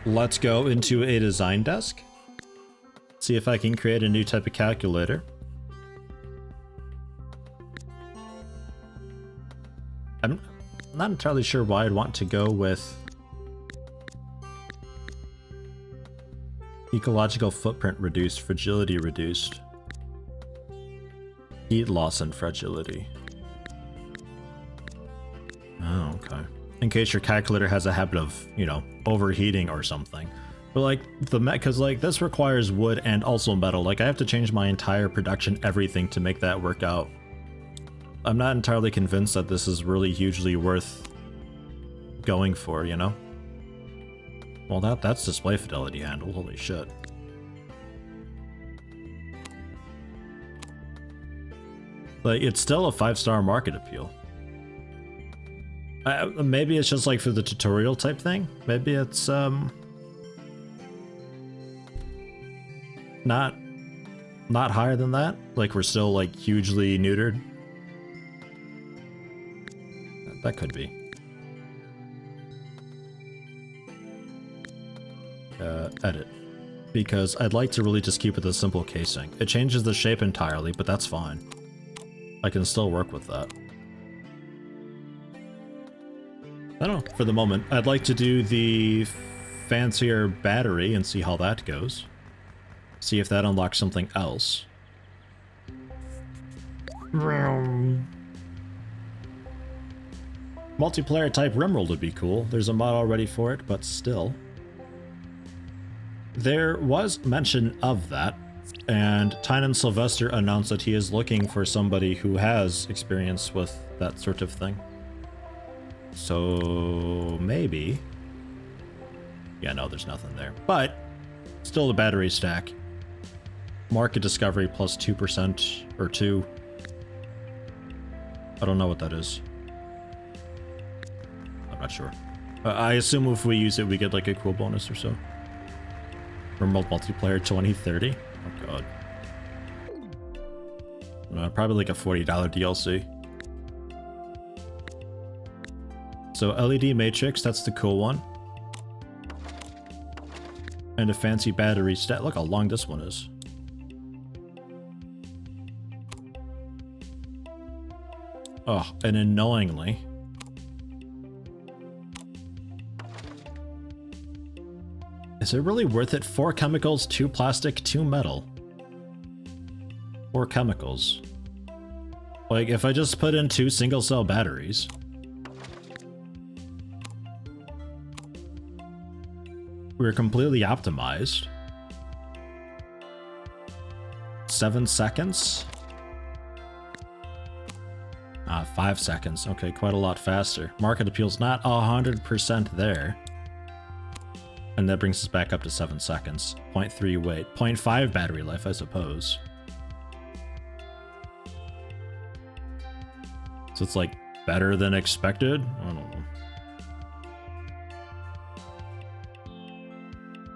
Let's go into a design desk. See if I can create a new type of calculator. I'm not entirely sure why I'd want to go with ecological footprint reduced, fragility reduced, heat loss and fragility. Oh, okay. In case your calculator has a habit of, you know, overheating or something. But like because like this requires wood and also metal. Like I have to change my entire production, everything to make that work out. I'm not entirely convinced that this is really hugely worth going for, you know? Well, that's display fidelity handle. Holy shit. Like, it's still a 5-star market appeal. Maybe it's just like for the tutorial type thing. Maybe it's not higher than that. Like we're still like hugely neutered. That could be. Edit. Because I'd like to really just keep it a simple casing. It changes the shape entirely, but that's fine. I can still work with that. I don't know, for the moment. I'd like to do the fancier battery and see how that goes. See if that unlocks something else. Multiplayer type RimWorld would be cool. There's a mod already for it, but still. There was mention of that, and Tynan Sylvester announced that he is looking for somebody who has experience with that sort of thing. So maybe. Yeah, no, there's nothing there. But still the battery stack. Market discovery plus 2% or 2. I don't know what that is. I'm not sure. I assume if we use it, we get like a cool bonus or so. Remote multiplayer 2030. Oh god. Probably like a $40 DLC. So LED matrix, that's the cool one. And a fancy battery stat. Look how long this one is. Oh, and annoyingly. Is it really worth it? 4 chemicals, 2 plastic, 2 metal. 4 chemicals. Like, if I just put in 2 single cell batteries. We're completely optimized. 7 seconds? 5 seconds. Okay, quite a lot faster. Market appeal's not 100% there. And that brings us back up to 7 seconds. 0.3 weight. 0.5 battery life, I suppose. So it's like better than expected? I don't know.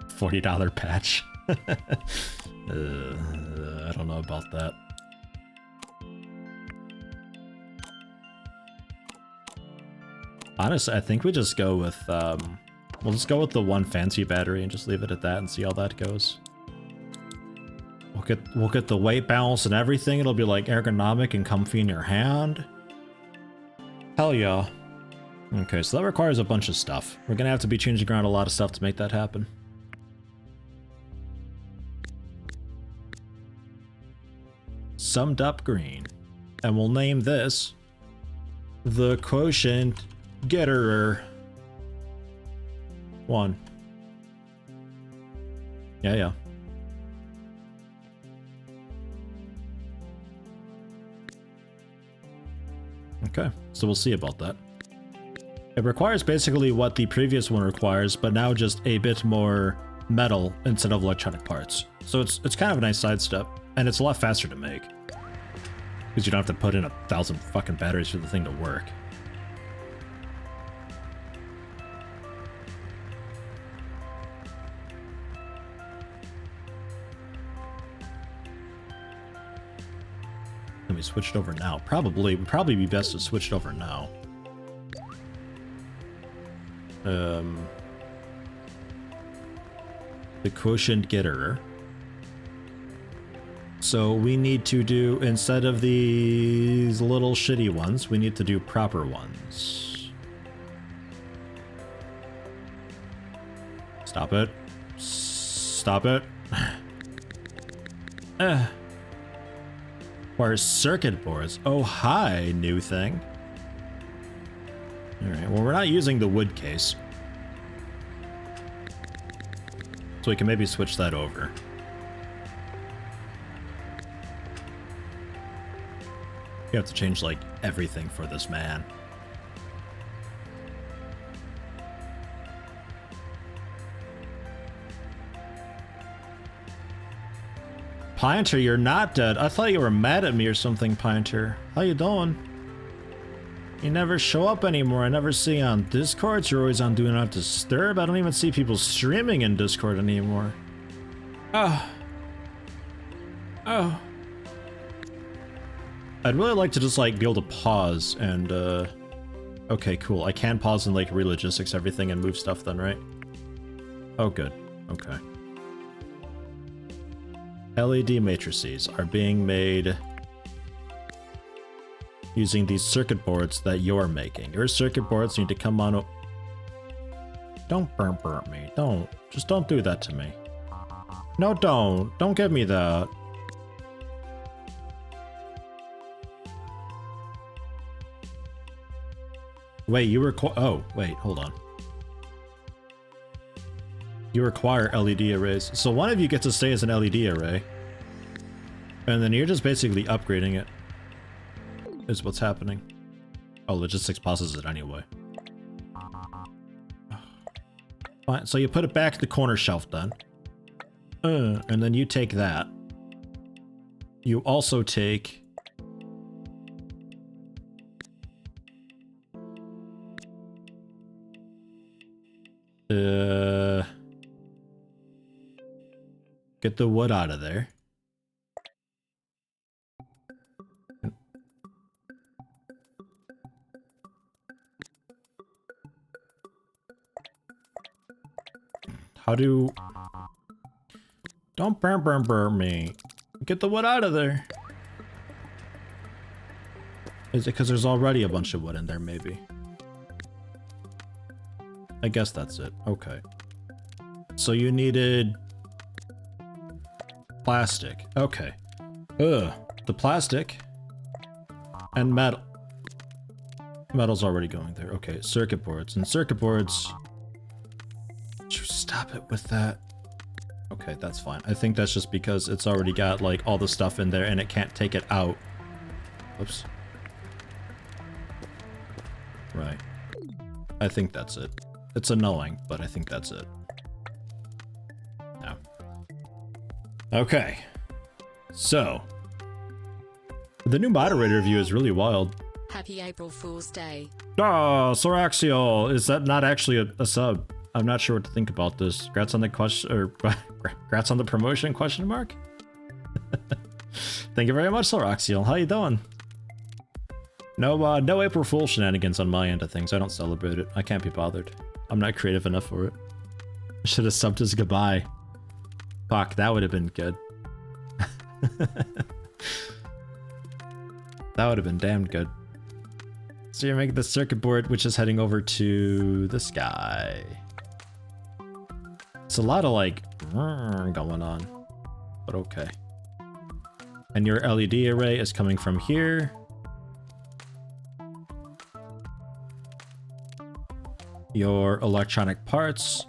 $40 patch. I don't know about that. Honestly, I think we just go with, we'll just go with the 1 fancy battery and just leave it at that and see how that goes. We'll get the weight balance and everything. It'll be like ergonomic and comfy in your hand. Hell yeah. Okay, so that requires a bunch of stuff. We're gonna have to be changing around a lot of stuff to make that happen. Summed up green. And we'll name this the quotient getter 1. Yeah. Okay, so we'll see about that. It requires basically what the previous one requires, but now just a bit more metal instead of electronic parts. So it's kind of a nice sidestep, and it's a lot faster to make. Because you don't have to put in 1,000 fucking batteries for the thing to work. Can we switch it over now? Probably. Would probably be best to switch it over now. The quotient getter. So we need to do, instead of these little shitty ones, we need to do proper ones. Stop it. Stop it. Requires circuit boards. Oh, hi, new thing. Alright, well, we're not using the wood case. So we can maybe switch that over. You have to change, like, everything for this man. Pinter, you're not dead. I thought you were mad at me or something, Pinter. How you doing? You never show up anymore. I never see you on Discord. You're always on Do Not Disturb. I don't even see people streaming in Discord anymore. Oh. I'd really like to just, like, be able to pause and, okay, cool. I can pause and, like, relogistics everything and move stuff then, right? Oh, good. Okay. LED matrices are being made using these circuit boards that you're making. Your circuit boards need to come on. Don't burn me. Don't. Just don't do that to me. No, don't. Don't give me that. Wait, you require. Oh, wait, hold on. You require LED arrays. So one of you gets to stay as an LED array. And then you're just basically upgrading it. Is what's happening. Oh, logistics pauses it anyway. Fine, so you put it back to the corner shelf then. And then you take that. You also take... Get the wood out of there. How do... Don't burn me. Get the wood out of there. Is it because there's already a bunch of wood in there, maybe? I guess that's it. Okay. So you needed plastic. Okay. Ugh. The plastic and metal. Metal's already going there. Okay, circuit boards. And circuit boards... Stop it with that. Okay, that's fine. I think that's just because it's already got, like, all the stuff in there and it can't take it out. Whoops. Right. I think that's it. It's annoying, but I think that's it. Yeah. Okay. So. The new moderator view is really wild. Happy April Fool's Day. Oh, Soraxial! Is that not actually a sub? I'm not sure what to think about this. Congrats on the question, or congrats on the promotion, question mark? Thank you very much, Soraxial. How you doing? No, no April Fool shenanigans on my end of things. I don't celebrate it. I can't be bothered. I'm not creative enough for it. I should have subbed his goodbye. Fuck, that would have been good. That would have been damn good. So you're making the circuit board, which is heading over to this guy. It's a lot of like going on, but okay. And your LED array is coming from here. Your electronic parts.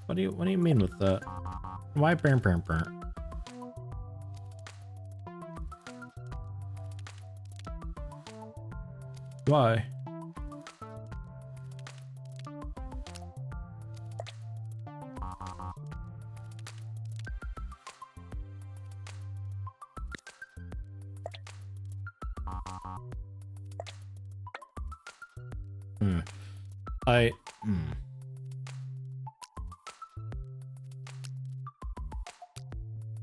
What do you mean with that? Why burn? Why?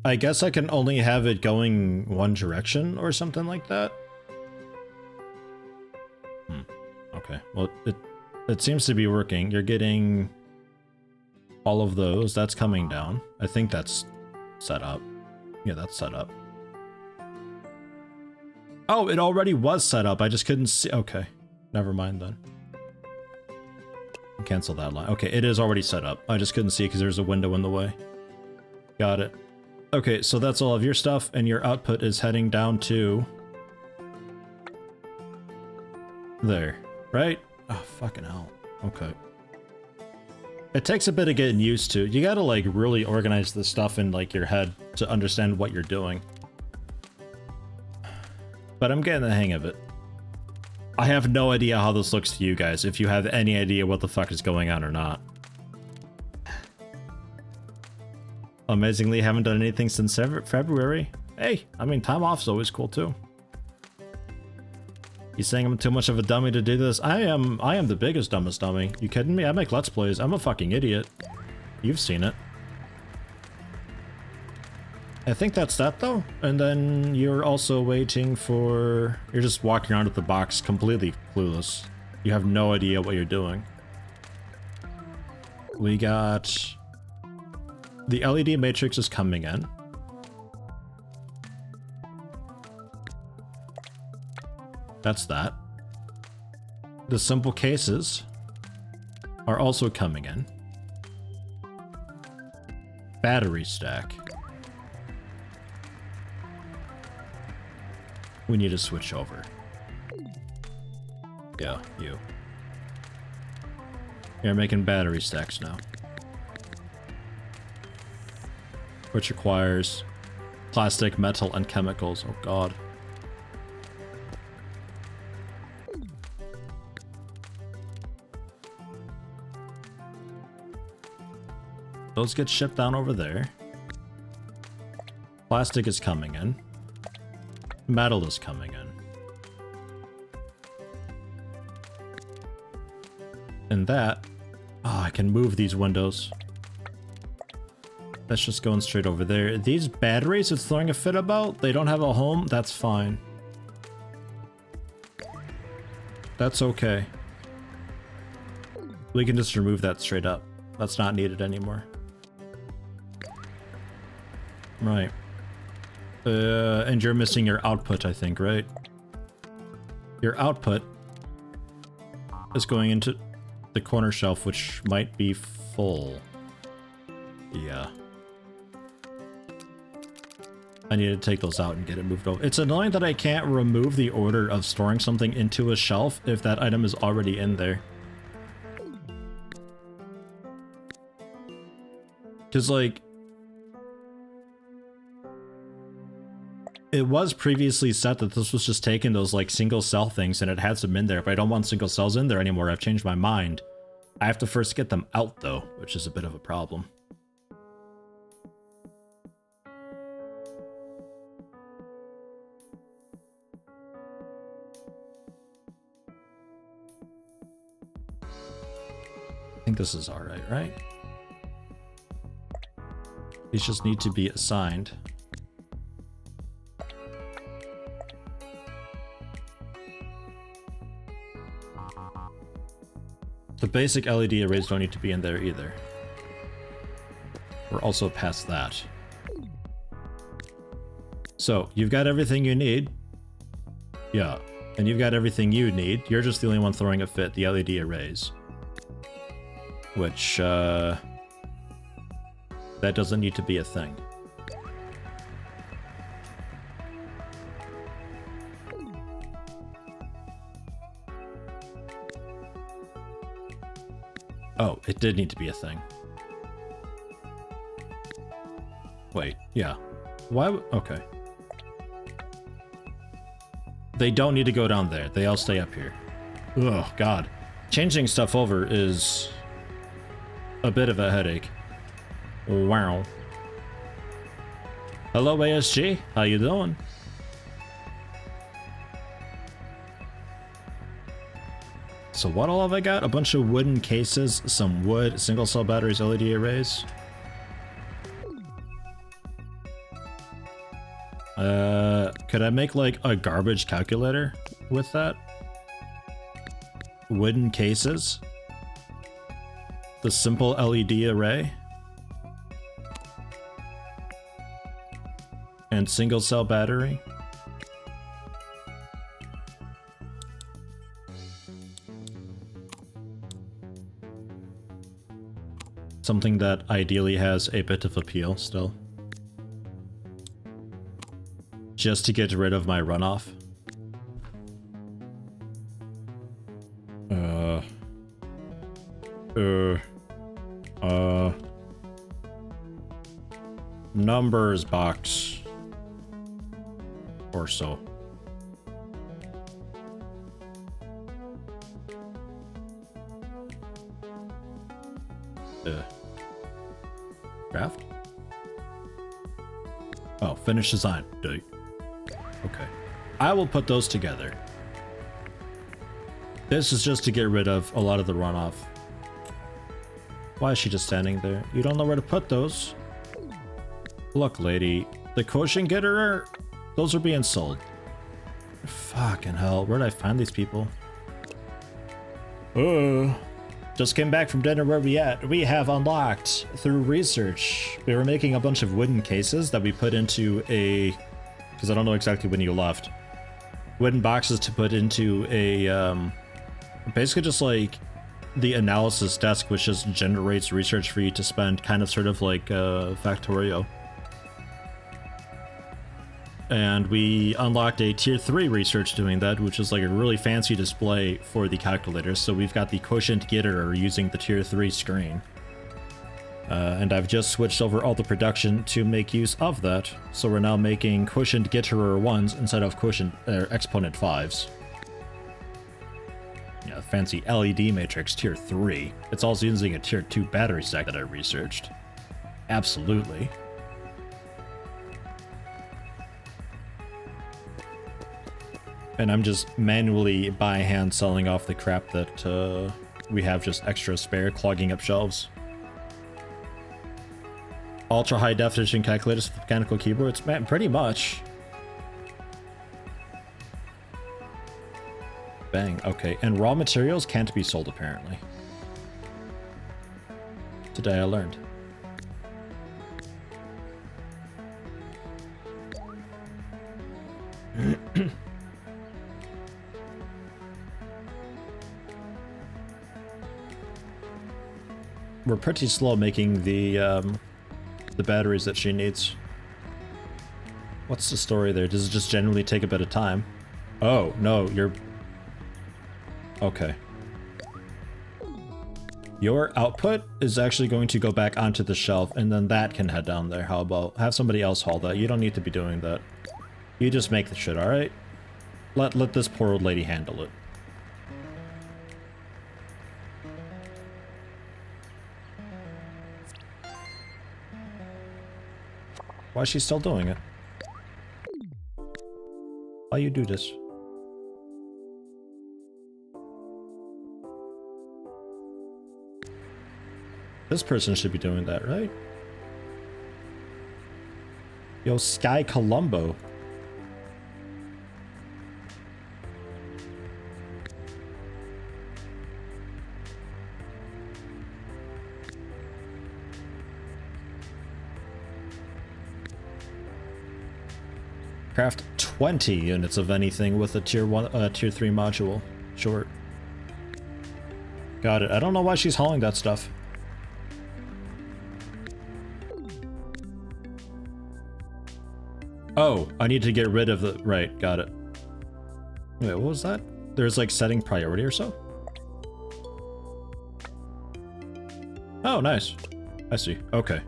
I guess I can only have it going one direction or something like that. Okay, well, it seems to be working. You're getting all of those. That's coming down. I think that's set up. Yeah, that's set up. Oh, it already was set up. I just couldn't see. Okay, never mind then. Cancel that line. Okay, it is already set up. I just couldn't see it because there's a window in the way. Got it. Okay, so that's all of your stuff, and your output is heading down to there, right? Oh, fucking hell. Okay. It takes a bit of getting used to. You gotta, like, really organize this stuff in, like, your head to understand what you're doing. But I'm getting the hang of it. I have no idea how this looks to you guys, if you have any idea what the fuck is going on or not. Amazingly, haven't done anything since February. Hey, I mean, time off is always cool too. You saying I'm too much of a dummy to do this? I am the biggest dumbest dummy. You kidding me? I make Let's Plays. I'm a fucking idiot. You've seen it. I think that's that though. And then you're also waiting for... You're just walking around with the box completely clueless. You have no idea what you're doing. We got... The LED matrix is coming in. That's that. The simple cases are also coming in. Battery stack. We need to switch over. Yeah, you. You're making battery stacks now. Which requires plastic, metal, and chemicals. Oh god. Those get shipped down over there. Plastic is coming in. Metal is coming in. And that... Oh, I can move these windows. That's just going straight over there. These batteries it's throwing a fit about, they don't have a home, that's fine. That's okay. We can just remove that straight up. That's not needed anymore. Right. And you're missing your output, I think, right? Your output is going into the corner shelf, which might be full. Yeah. I need to take those out and get it moved over. It's annoying that I can't remove the order of storing something into a shelf if that item is already in there. Because, like, it was previously set that this was just taking those, like, single cell things and it had some in there, but I don't want single cells in there anymore. I've changed my mind. I have to first get them out, though, which is a bit of a problem. I think this is alright, right? These just need to be assigned. The basic LED arrays don't need to be in there either. We're also past that. So, you've got everything you need. Yeah, and you've got everything you need. You're just the only one throwing a fit, the LED arrays. Which, that doesn't need to be a thing. Oh, it did need to be a thing. Wait, yeah. Why okay. They don't need to go down there. They all stay up here. Oh, God. Changing stuff over is a bit of a headache. Wow. Hello, ASG. How you doing? So what all have I got? A bunch of wooden cases, some wood, single cell batteries, LED arrays. Could I make like a garbage calculator with that? Wooden cases. The simple LED array. And single cell battery. Something that ideally has a bit of appeal still. Just to get rid of my runoff. Numbers box. Or so. Craft? Oh, finish design. Okay. I will put those together. This is just to get rid of a lot of the runoff. Why is she just standing there? You don't know where to put those. Look, lady. The quotient getter, those are being sold. Fucking hell. Where'd I find these people? Just came back from dinner. Where we at? We have unlocked through research. We were making a bunch of wooden cases that we put into a... Because I don't know exactly when you left. Wooden boxes to put into a... basically just like the analysis desk, which just generates research for you to spend, kind of sort of like Factorio. And we unlocked a tier 3 research doing that, which is like a really fancy display for the calculator. So we've got the quotient getter using the tier 3 screen. And I've just switched over all the production to make use of that. So we're now making quotient getterer 1s instead of quotient exponent 5s. Yeah, fancy LED matrix tier 3. It's also using a tier 2 battery stack that I researched. Absolutely. And I'm just manually by hand selling off the crap that we have just extra spare, clogging up shelves. Ultra high definition calculators with mechanical keyboards? Man, pretty much. Bang, okay. And raw materials can't be sold apparently. Today I learned. we're pretty slow making the batteries that she needs. What's the story there? Does it just genuinely take a bit of time? Oh, no, you're... Okay. Your output is actually going to go back onto the shelf, and then that can head down there. How about have somebody else haul that? You don't need to be doing that. You just make the shit, alright? Let this poor old lady handle it. Why is she still doing it? Why you do this? This person should be doing that, right? Yo, Sky Columbo. Craft 20 units of anything with a tier 3 module. Short. Got it. I don't know why she's hauling that stuff. Oh, I need to get rid of the... Right, got it. Wait, what was that? There's like setting priority or so? Oh, nice. I see. Okay.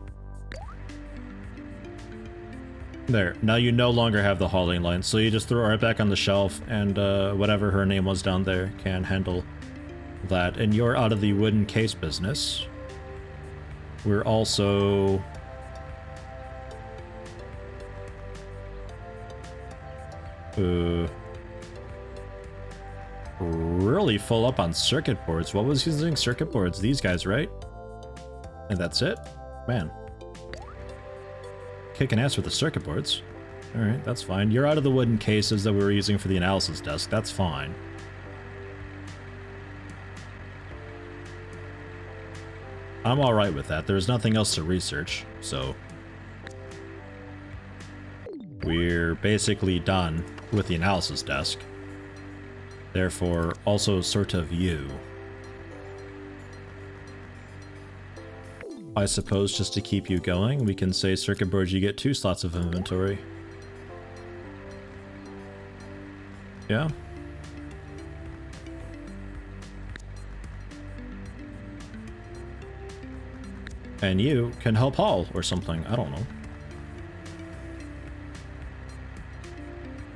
There. Now you no longer have the hauling line, so you just throw her back on the shelf, and whatever her name was down there can handle that. And you're out of the wooden case business. We're also... really full up on circuit boards. What was using circuit boards? These guys, right? And that's it? Man. Kicking ass with the circuit boards. Alright, that's fine. You're out of the wooden cases that we were using for the analysis desk. That's fine. I'm alright with that. There's nothing else to research, so... We're basically done with the analysis desk. Therefore, also sort of you. I suppose just to keep you going, we can say circuit boards, you get 2 slots of inventory. Yeah? And you can help haul or something, I don't know.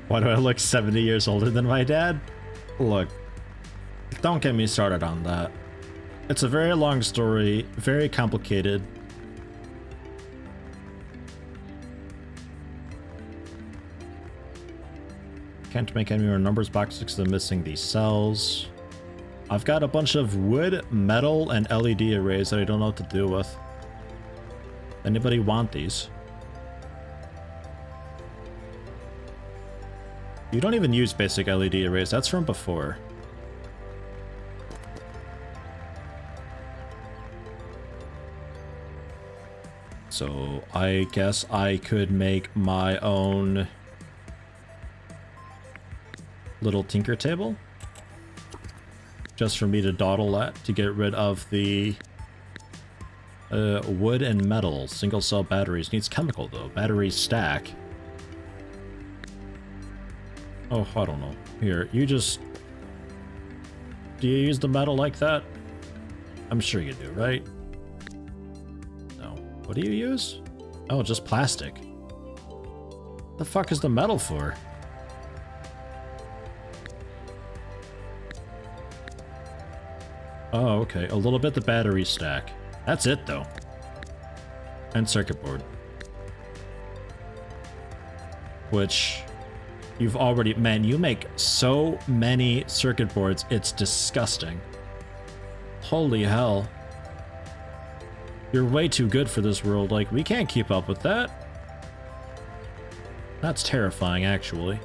Why do I look 70 years older than my dad? Look, don't get me started on that. It's a very long story, very complicated. Can't make any more numbers boxes because I'm missing these cells. I've got a bunch of wood, metal, and LED arrays that I don't know what to do with. Anybody want these? You don't even use basic LED arrays, that's from before. So I guess I could make my own little tinker table. Just for me to dawdle at to get rid of the wood and metal. Single cell batteries. Needs chemical though. Battery stack. Oh, I don't know. Here, you just... Do you use the metal like that? I'm sure you do, right? No. What do you use? Oh, just plastic. The fuck is the metal for? Oh, okay. A little bit the battery stack. That's it, though. And circuit board. Which... You've already... Man, you make so many circuit boards, it's disgusting. Holy hell. You're way too good for this world. Like, we can't keep up with that. That's terrifying, actually.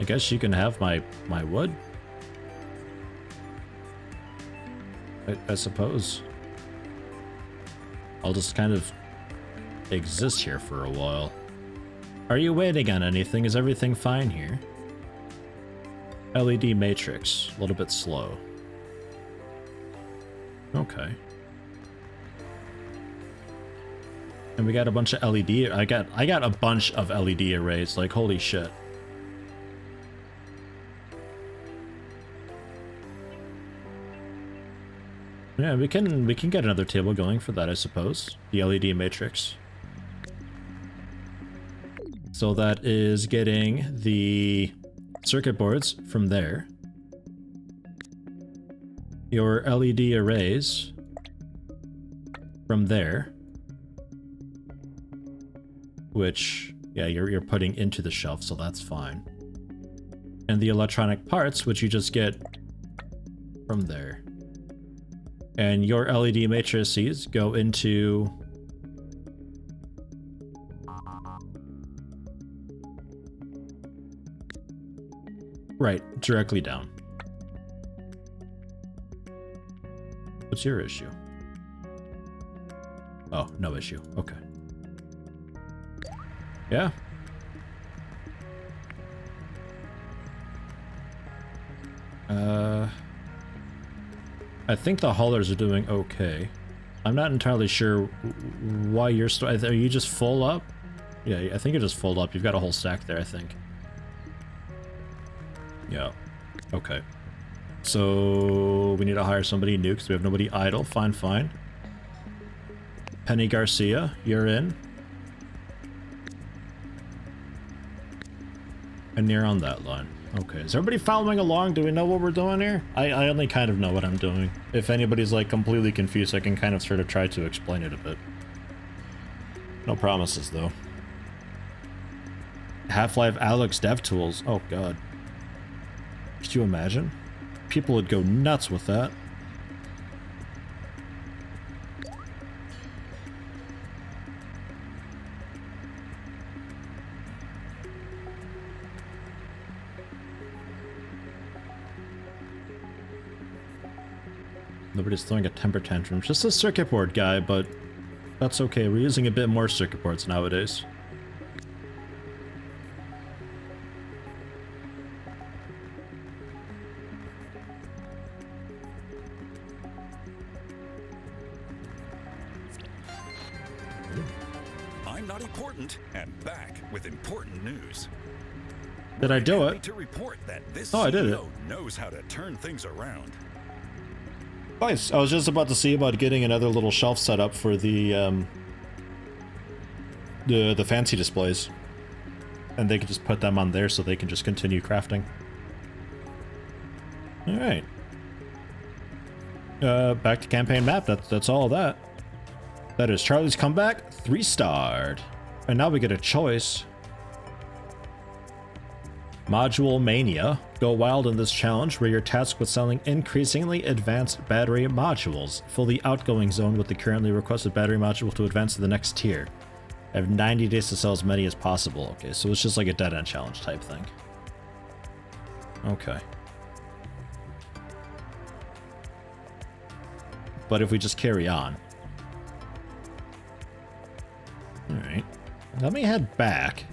I guess you can have my wood? I suppose. I'll just kind of exist here for a while. Are you waiting on anything? Is everything fine here? LED matrix, a little bit slow. Okay. And we got a bunch of LED. I got a bunch of LED arrays. Like, holy shit. Yeah, we can get another table going for that, I suppose. The LED matrix. So that is getting the circuit boards from there. Your LED arrays from there. Which, yeah, you're putting into the shelf, so that's fine. And the electronic parts, which you just get from there. And your LED matrices go into... right, directly down. What's your issue? Oh, no issue. Okay. Yeah. I think the haulers are doing okay. I'm not entirely sure why you're are you just full up? Yeah, I think you're just full up. You've got a whole stack there, I think. Yeah. Okay. So we need to hire somebody new because we have nobody idle. Fine, fine. Penny Garcia, you're in. And you're on that line. Okay, is everybody following along? Do we know what we're doing here? I only kind of know what I'm doing. If anybody's like completely confused, I can kind of sort of try to explain it a bit. No promises though. Half-Life Alyx DevTools. Oh god. Could you imagine? People would go nuts with that. Nobody's throwing a temper tantrum. Just a circuit board guy, but that's okay. We're using a bit more circuit boards nowadays. I'm not important, and back with important news. Did I do it? To report that this Oh, I did it. CEO knows how to turn things around. Nice. I was just about to see about getting another little shelf set up for the fancy displays, and they can just put them on there so they can just continue crafting. All right. Back to campaign map. That's all of that. That is Charlie's Comeback, 3-starred, and now we get a choice. Module Mania. Go wild in this challenge where you're tasked with selling increasingly advanced battery modules. Fill the outgoing zone with the currently requested battery module to advance to the next tier. I have 90 days to sell as many as possible. Okay, so it's just like a dead-end challenge type thing. Okay. But if we just carry on. Alright. Let me head back.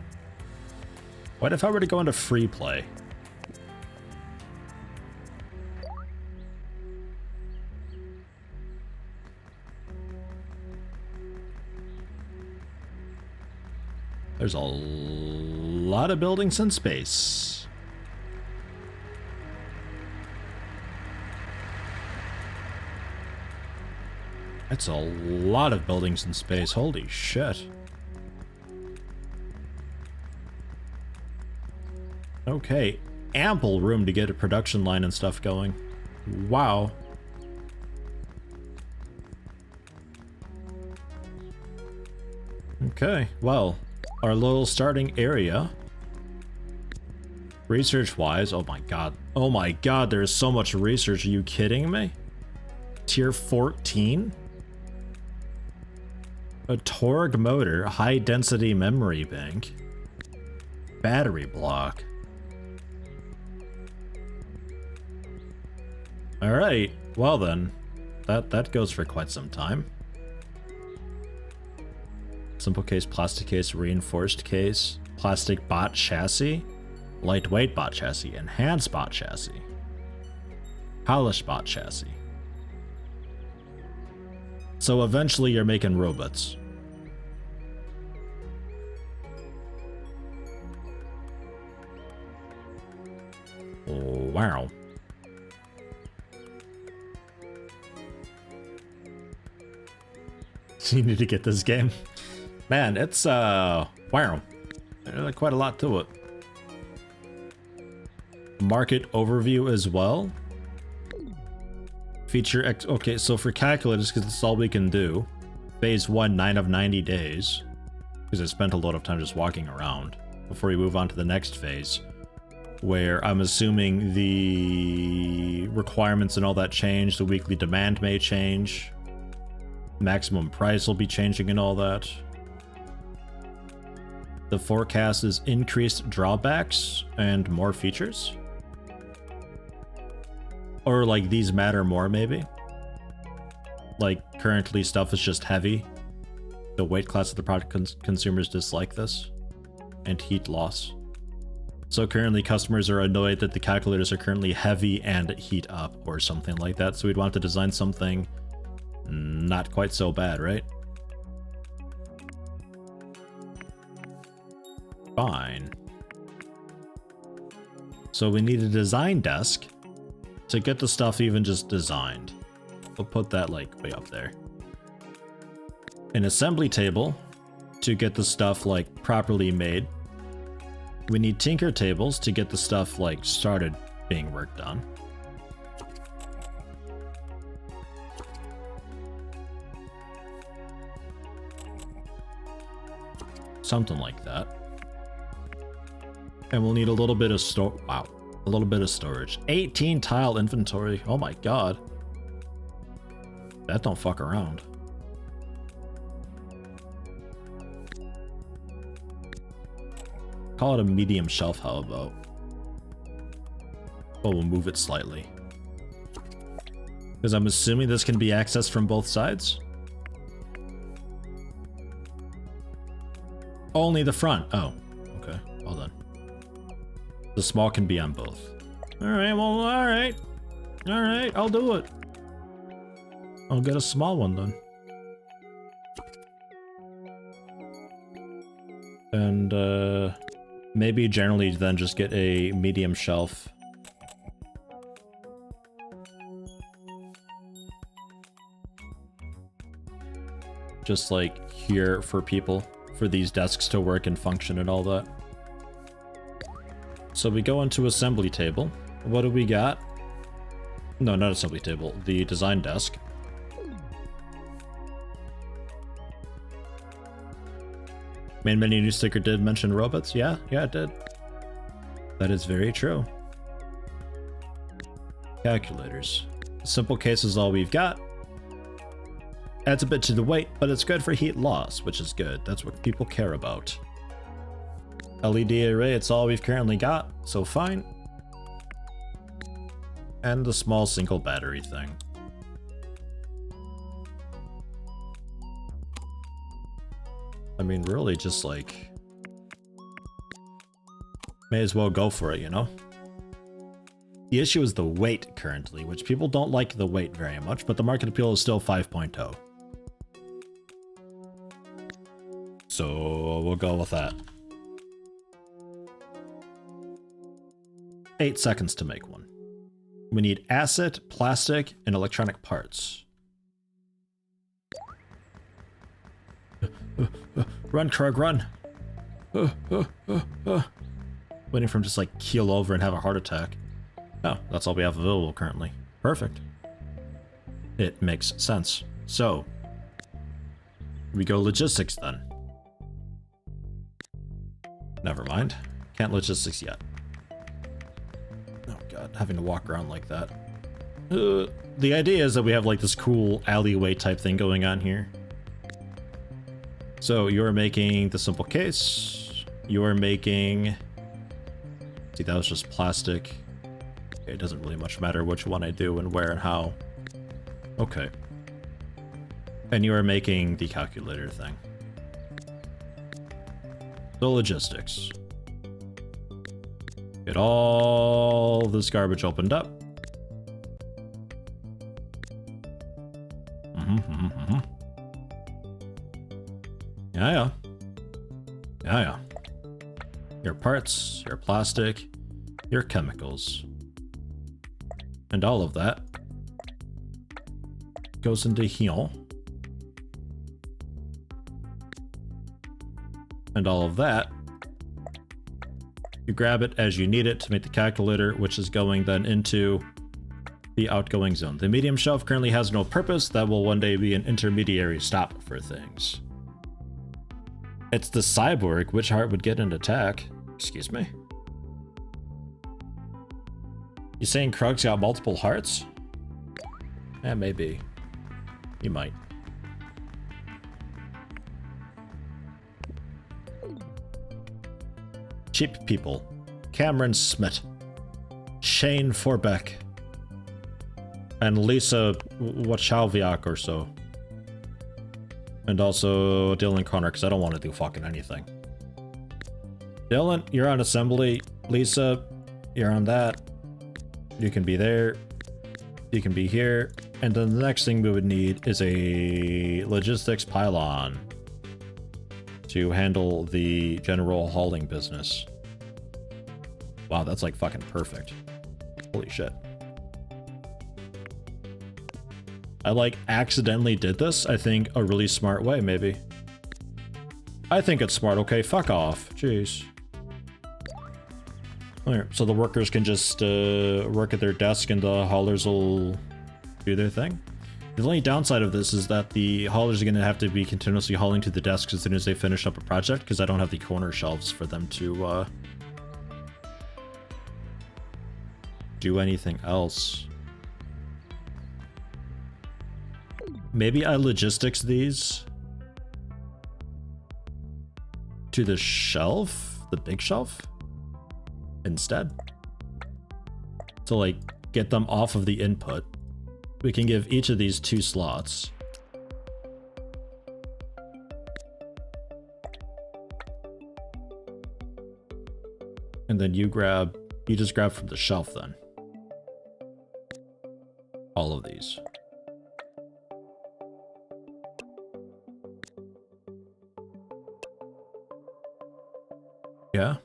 What if I were to go into free play? There's a lot of buildings in space. That's a lot of buildings in space. Holy shit. Okay, ample room to get a production line and stuff going. Wow. Okay, well, our little starting area. Research-wise, oh my god, there's so much research. Are you kidding me? Tier 14? A Torg motor, high-density memory bank. Battery block. Alright, well then, that goes for quite some time. Simple case, plastic case, reinforced case, plastic bot chassis, lightweight bot chassis, enhanced bot chassis, polished bot chassis. So eventually you're making robots. Oh, wow. You need to get this game. Man, it's, wow. There's quite a lot to it. Market overview as well. Feature X. Okay, so for calculators, because that's all we can do. Phase 1, 9 of 90 days. Because I spent a lot of time just walking around. Before we move on to the next phase. Where I'm assuming the requirements and all that change. The weekly demand may change. Maximum price will be changing and all that. The forecast is increased drawbacks and more features. Or like these matter more maybe. Like currently stuff is just heavy. The weight class of the product consumers dislike this. And heat loss. So currently customers are annoyed that the calculators are currently heavy and heat up or something like that. So we'd want to design something not quite so bad, right? Fine. So we need a design desk to get the stuff even just designed. We'll put that like way up there. An assembly table to get the stuff like properly made. We need tinker tables to get the stuff like started being worked on. Something like that. And we'll need a little bit of a little bit of storage. 18 tile inventory. Oh my god. That don't fuck around. Call it a medium shelf, how about? Oh, we'll move it slightly. Because I'm assuming this can be accessed from both sides? Only the front. Oh, okay. Well done. The small can be on both. Alright, well, alright. Alright, I'll do it. I'll get a small one then. And, maybe generally then just get a medium shelf. Just like here for people. For these desks to work and function and all that. So we go into assembly table. What do we got? No, not assembly table. The design desk. Main menu new sticker did mention robots. Yeah, it did. That is very true. Calculators. Simple case is all we've got. Adds a bit to the weight, but it's good for heat loss, which is good. That's what people care about. LED array, it's all we've currently got, so fine. And the small single battery thing. I mean, really just like... may as well go for it, you know? The issue is the weight currently, which people don't like the weight very much, but the market appeal is still 5.0. So we'll go with that. 8 seconds to make one. We need acid, plastic, and electronic parts. Run, Krug, run! Waiting for him to just like keel over and have a heart attack. Oh, that's all we have available currently. Perfect. It makes sense. So, we go logistics then. Never mind. Can't logistics yet. Oh god, having to walk around like that. The idea is that we have like this cool alleyway type thing going on here. So you're making the simple case. You're making... see, that was just plastic. Okay, it doesn't really much matter which one I do and where and how. Okay. And you are making the calculator thing. The logistics. Get all this garbage opened up. Yeah, yeah. Yeah, yeah. Your parts, your plastic, your chemicals. And all of that goes into here. And all of that, you grab it as you need it to make the calculator, which is going then into the outgoing zone. The medium shelf currently has no purpose. That will one day be an intermediary stop for things. It's the cyborg. Which heart would get an attack? Excuse me? You saying Krug's got multiple hearts? Yeah, maybe. You might. Cheap people. Cameron Smith. Shane Forbeck. And Lisa Wachowviak or so. And also Dylan Connor, because I don't want to do fucking anything. Dylan, you're on assembly. Lisa, you're on that. You can be there. You can be here. And then the next thing we would need is a logistics pylon to handle the general hauling business. Wow, that's like fucking perfect. Holy shit. I like accidentally did this, I think, a really smart way, maybe. I think it's smart. Okay, fuck off. Jeez. Alright, so the workers can just work at their desk and the haulers will do their thing. The only downside of this is that the haulers are going to have to be continuously hauling to the desks as soon as they finish up a project, because I don't have the corner shelves for them to do anything else. Maybe I logistics these to the shelf, the big shelf, instead. To like get them off of the input. We can give each of these 2 slots. And then you just grab from the shelf then. All of these. Yeah.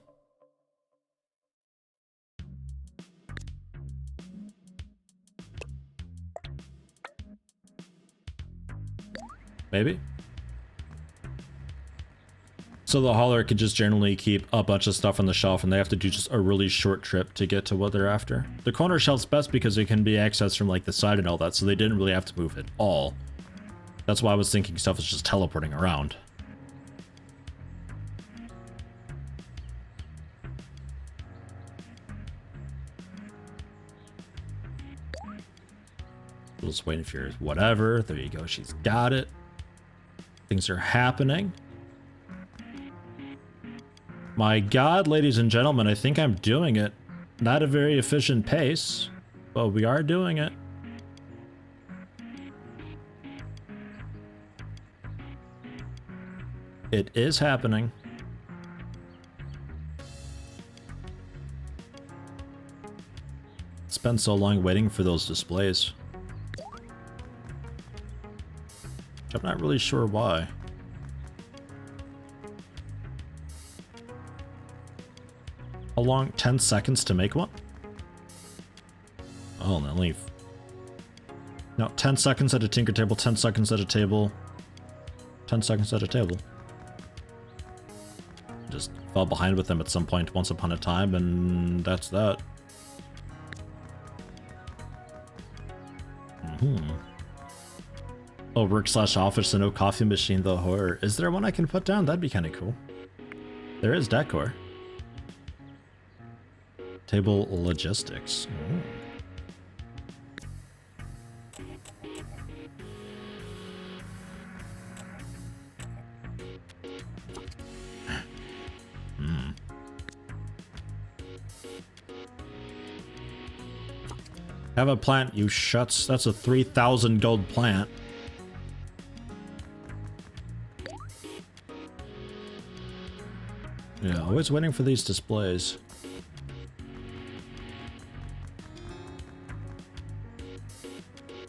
Maybe. So the hauler could just generally keep a bunch of stuff on the shelf and they have to do just a really short trip to get to what they're after. The corner shelf's best because it can be accessed from like the side and all that, so they didn't really have to move at all. That's why I was thinking stuff is just teleporting around. Just waiting for your whatever. There you go. She's got it. Things are happening. My God, ladies and gentlemen, I think I'm doing it. Not a very efficient pace, but we are doing it. It is happening. It's been so long waiting for those displays. I'm not really sure why. How long? 10 seconds to make one? Oh, then leave. No, 10 seconds at a tinker table, 10 seconds at a table, 10 seconds at a table. Just fell behind with them at some point once upon a time, and that's that. Oh, work/office and no coffee machine, the horror. Is there one I can put down? That'd be kind of cool. There is decor. Table logistics. Have a plant, you shuts. That's a 3,000 gold plant. Yeah, always waiting for these displays.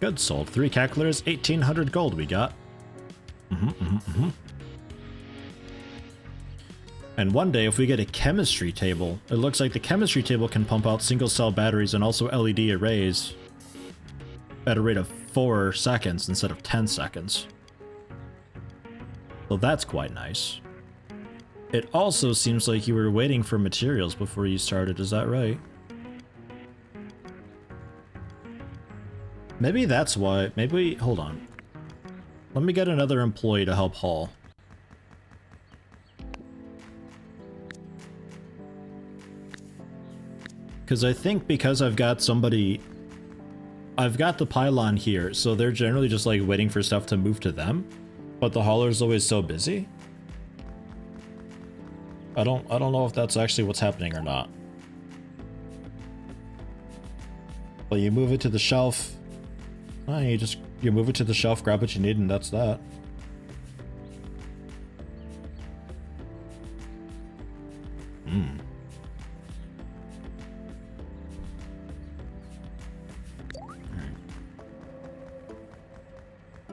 Good, sold. 3 calculators, 1,800 gold we got. And one day, if we get a chemistry table, it looks like the chemistry table can pump out single cell batteries and also LED arrays at a rate of 4 seconds instead of 10 seconds. So that's quite nice. It also seems like you were waiting for materials before you started, is that right? Maybe that's why. Maybe, hold on. Let me get another employee to help haul. Because I think because I've got somebody... I've got the pylon here, so they're generally just like waiting for stuff to move to them. But the hauler's always so busy. I don't know if that's actually what's happening or not. But you move it to the shelf. You move it to the shelf, grab what you need, and that's that.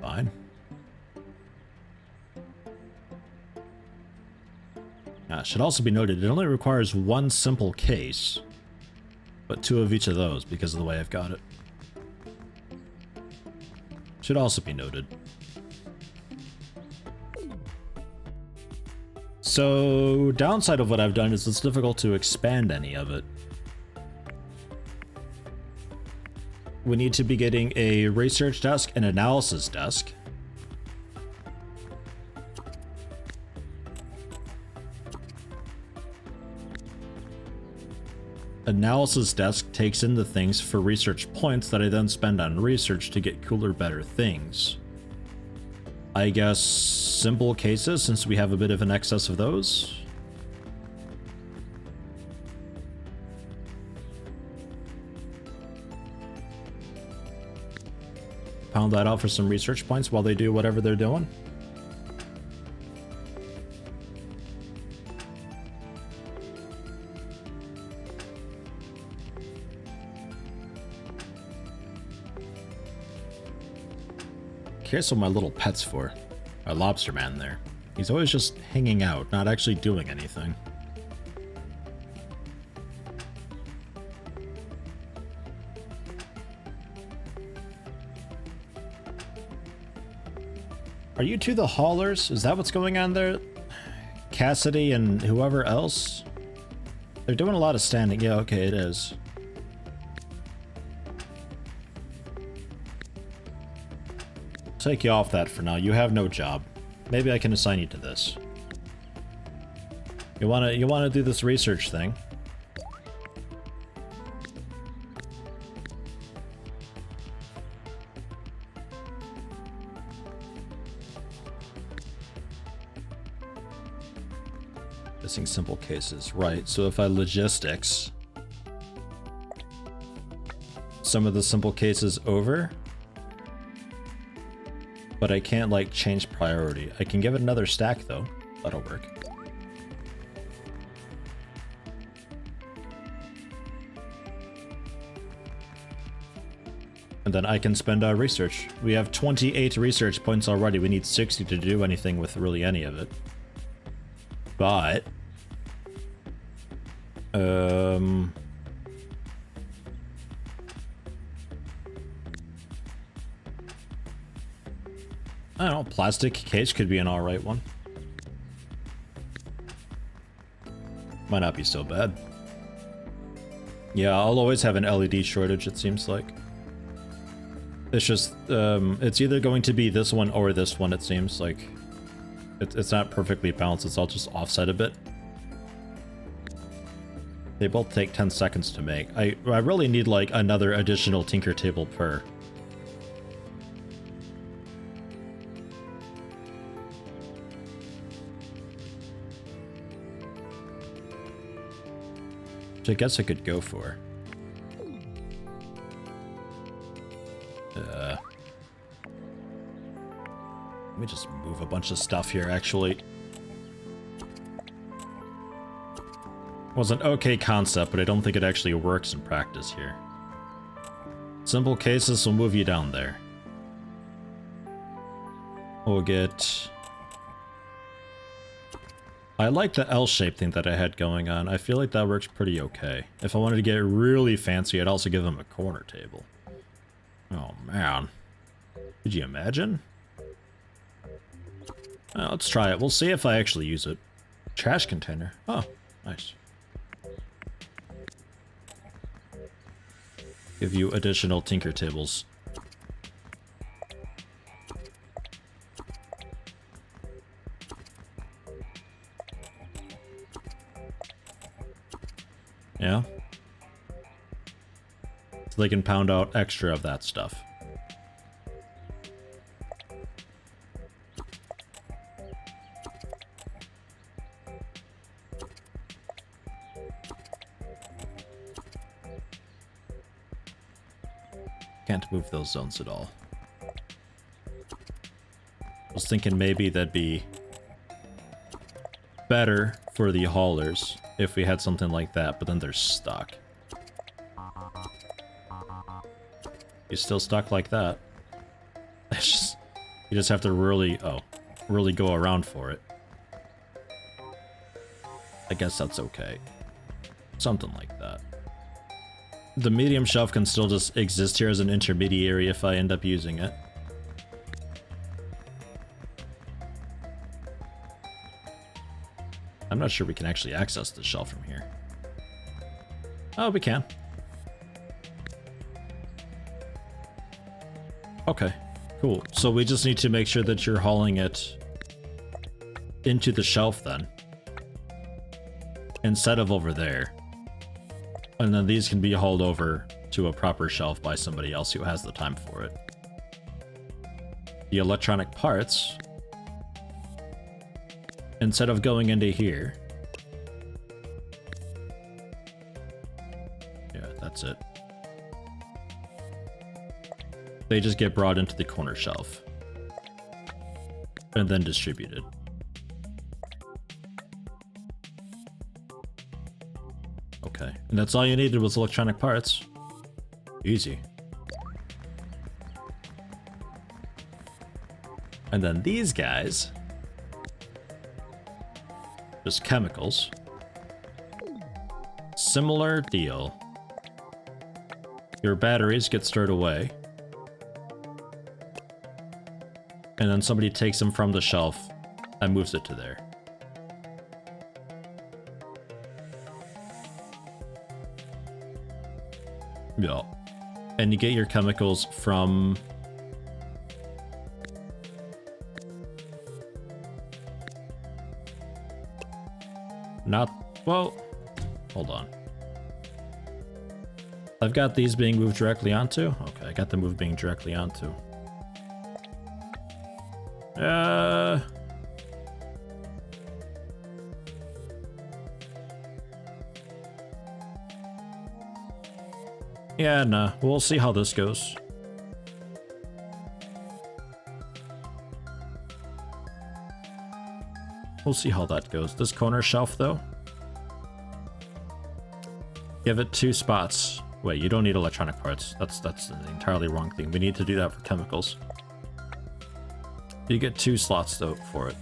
Fine. Should also be noted, it only requires one simple case, but 2 of each of those because of the way I've got it. Should also be noted. So, downside of what I've done is it's difficult to expand any of it. We need to be getting a research desk and analysis desk. Analysis desk takes in the things for research points that I then spend on research to get cooler, better things. I guess simple cases, since we have a bit of an excess of those. Pound that out for some research points while they do whatever they're doing. Here's what my little pet's for. Our lobster man there. He's always just hanging out, not actually doing anything. Are you two the haulers? Is that what's going on there? Cassidy and whoever else? They're doing a lot of standing. Yeah, okay, it is. Take you off that for now. You have no job. Maybe I can assign you to this. You wanna do this research thing. Missing simple cases. Right, so if I logistics some of the simple cases over, but I can't like change priority. I can give it another stack though. That'll work. And then I can spend research. We have 28 research points already. We need 60 to do anything with really any of it. But I don't know, plastic case could be an alright one. Might not be so bad. Yeah, I'll always have an LED shortage, it seems like. It's just, it's either going to be this one or this one, it seems like. It's not perfectly balanced, it's all just offset a bit. They both take 10 seconds to make. I really need like another additional tinker table per. Which I guess I could go for. Let me just move a bunch of stuff here, actually. Was an okay concept, but I don't think it actually works in practice here. Simple cases will move you down there. We'll get I like the L-shaped thing that I had going on. I feel like that works pretty okay. If I wanted to get really fancy, I'd also give them a corner table. Oh, man. Could you imagine? Let's try it. We'll see if I actually use it. Trash container. Oh, nice. Give you additional tinker tables. Yeah. So they can pound out extra of that stuff. Can't move those zones at all. I was thinking maybe that'd be better for the haulers if we had something like that, but then they're stuck. You're still stuck like that. It's just, you just have to really go around for it. I guess that's okay. Something like that. The medium shelf can still just exist here as an intermediary if I end up using it. I'm not sure we can actually access the shelf from here. Oh, we can. Okay, cool. So we just need to make sure that you're hauling it into the shelf then, instead of over there. And then these can be hauled over to a proper shelf by somebody else who has the time for it. The electronic parts, instead of going into here. Yeah, that's it. They just get brought into the corner shelf. And then distributed. Okay, and that's all you needed was electronic parts. Easy. And then these guys, just chemicals. Similar deal. Your batteries get stored away. And then somebody takes them from the shelf and moves it to there. Yeah. And you get your chemicals from... Not... Well, hold on. I've got these being moved directly onto. Okay, I got the move being directly onto. Yeah, nah. We'll see how this goes. We'll see how that goes. This corner shelf, though. Give it 2 spots. Wait, you don't need electronic parts. That's an entirely wrong thing. We need to do that for chemicals. You get 2 slots, though, for it.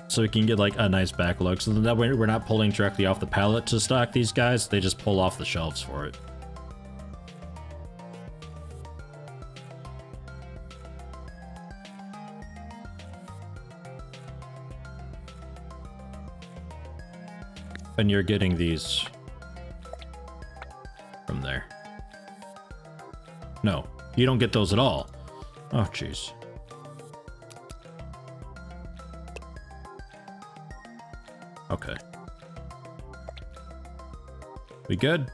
So we can get, like, a nice backlog. So that way we're not pulling directly off the pallet to stock these guys. They just pull off the shelves for it. And you're getting these from there. No, you don't get those at all. Oh, jeez. Okay. We good?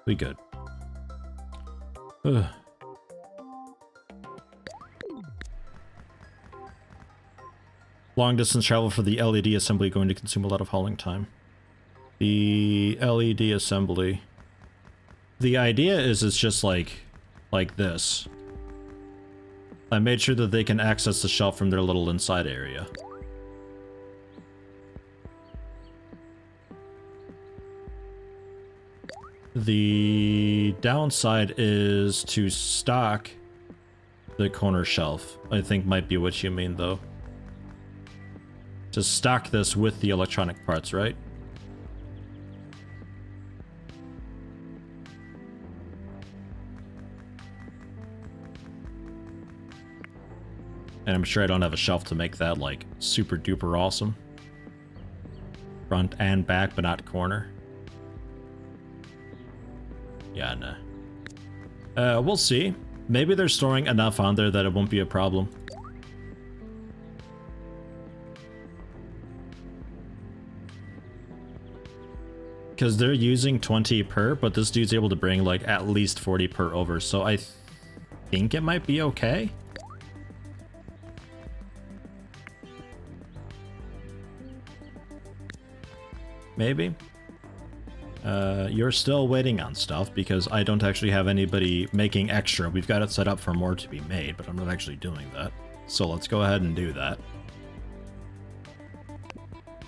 We good. Ugh. Long distance travel for the LED assembly going to consume a lot of hauling time. The LED assembly. The idea is it's just like this. I made sure that they can access the shelf from their little inside area. The downside is to stock the corner shelf, I think might be what you mean, though. To stock this with the electronic parts, right? And I'm sure I don't have a shelf to make that, like, super duper awesome. Front and back, but not corner. Yeah, nah. We'll see. Maybe they're storing enough on there that it won't be a problem. Because they're using 20 per, but this dude's able to bring, like, at least 40 per over, so I think it might be okay. Maybe. You're still waiting on stuff because I don't actually have anybody making extra. We've got it set up for more to be made, but I'm not actually doing that. So let's go ahead and do that.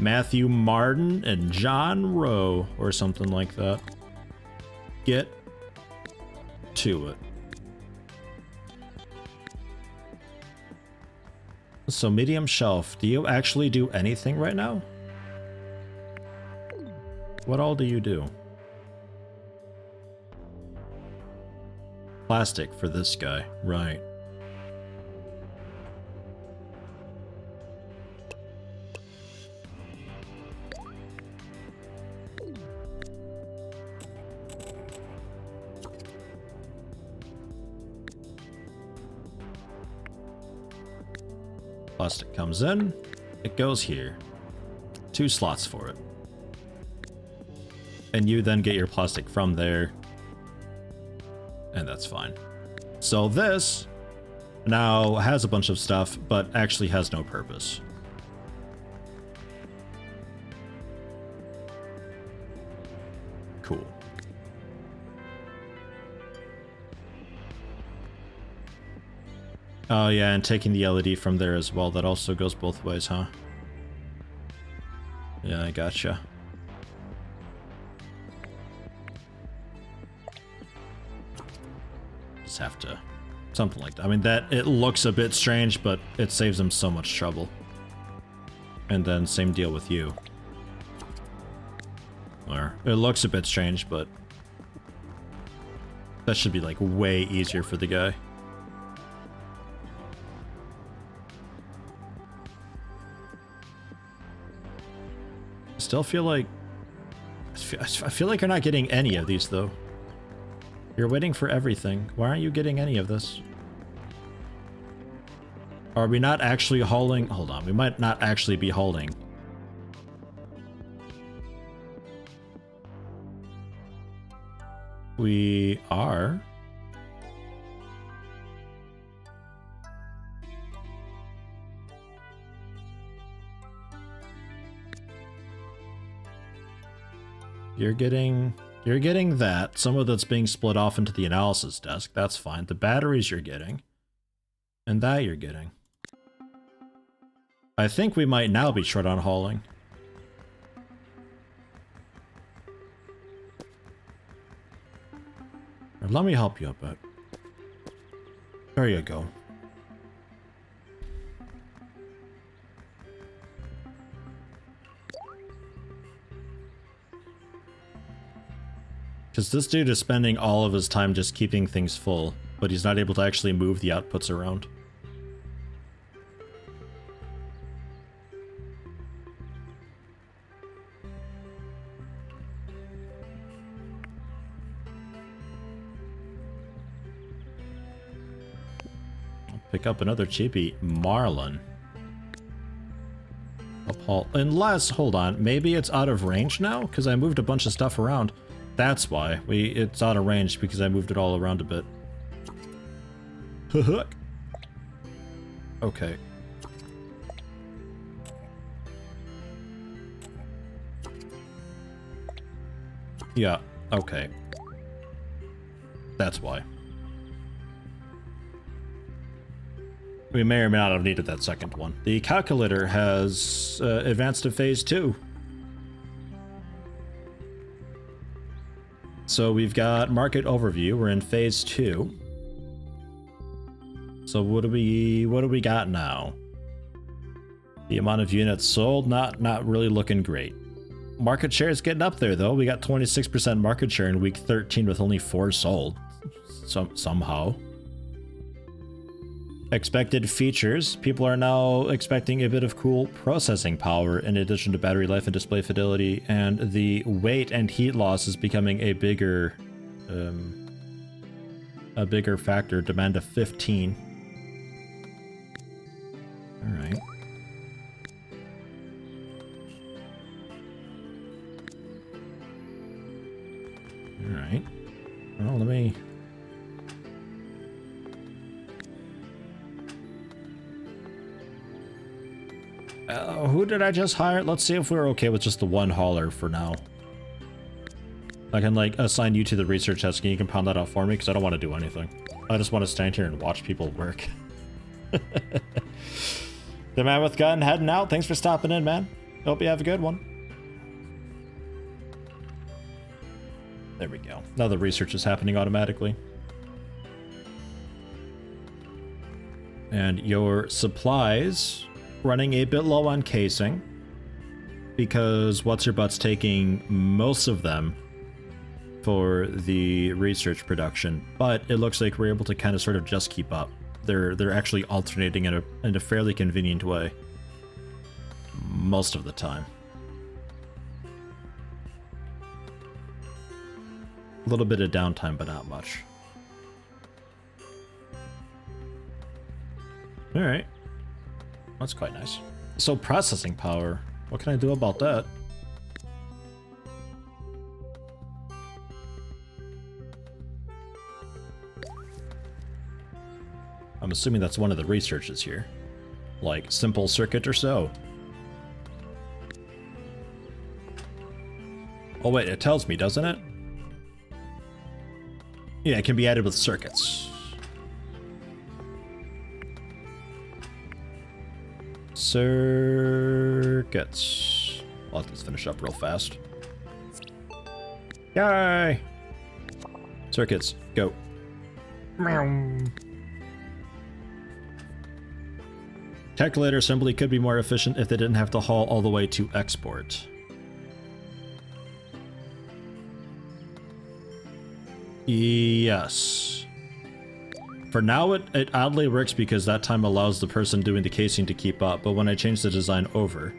Matthew Martin and John Rowe or something like that. Get to it. So medium shelf, do you actually do anything right now? What all do you do? Plastic for this guy, right. Plastic comes in, it goes here. 2 slots for it. And you then get your plastic from there. And that's fine. So this now has a bunch of stuff, but actually has no purpose. Cool. Oh yeah, and taking the LED from there as well, that also goes both ways, huh? Yeah, I gotcha. Just have to... something like that. I mean, that it looks a bit strange, but it saves them so much trouble. And then same deal with you. Or, it looks a bit strange, but... that should be, like, way easier for the guy. Still feel like... I feel like you're not getting any of these, though. You're waiting for everything. Why aren't you getting any of this? Are we not actually hauling? Hold on, we might not actually be hauling. We are. You're getting that. Some of that's being split off into the analysis desk. That's fine. The batteries you're getting. And that you're getting. I think we might now be short on hauling. Let me help you a bit. There you go. Because this dude is spending all of his time just keeping things full, but he's not able to actually move the outputs around. I'll pick up another cheapie, Marlin. Unless, hold on, maybe it's out of range now? Because I moved a bunch of stuff around. That's why. It's out of range because I moved it all around a bit. Okay. Yeah, okay. That's why. We may or may not have needed that second one. The calculator has advanced to phase 2. So we've got market overview. We're in phase 2. So what do we got now? The amount of units sold, not really looking great. Market share is getting up there though. We got 26% market share in week 13 with only 4 sold. Somehow. Expected features. People are now expecting a bit of cool processing power in addition to battery life and display fidelity, and the weight and heat loss is becoming a bigger factor. Demand of 15. All right. All right. Well, let me. Who did I just hire? Let's see if we're okay with just the one hauler for now. I can like assign you to the research desk and you can pound that out for me because I don't want to do anything. I just want to stand here and watch people work. The man with gun heading out. Thanks for stopping in, man. Hope you have a good one. There we go. Now the research is happening automatically. And your supplies running a bit low on casing because what's your butt's taking most of them for the research production, but it looks like we're able to kind of sort of just keep up. They're actually alternating in a fairly convenient way most of the time. A little bit of downtime, but not much. All right. That's quite nice. So processing power, what can I do about that? I'm assuming that's one of the researches here. Like simple circuit or so. Oh wait, it tells me, doesn't it? Yeah, it can be added with circuits. Circuits. I'll have to finish up real fast. Yay! Circuits, go. Calculator assembly could be more efficient if they didn't have to haul all the way to export. Yes. For now, it oddly works because that time allows the person doing the casing to keep up, but when I change the design over,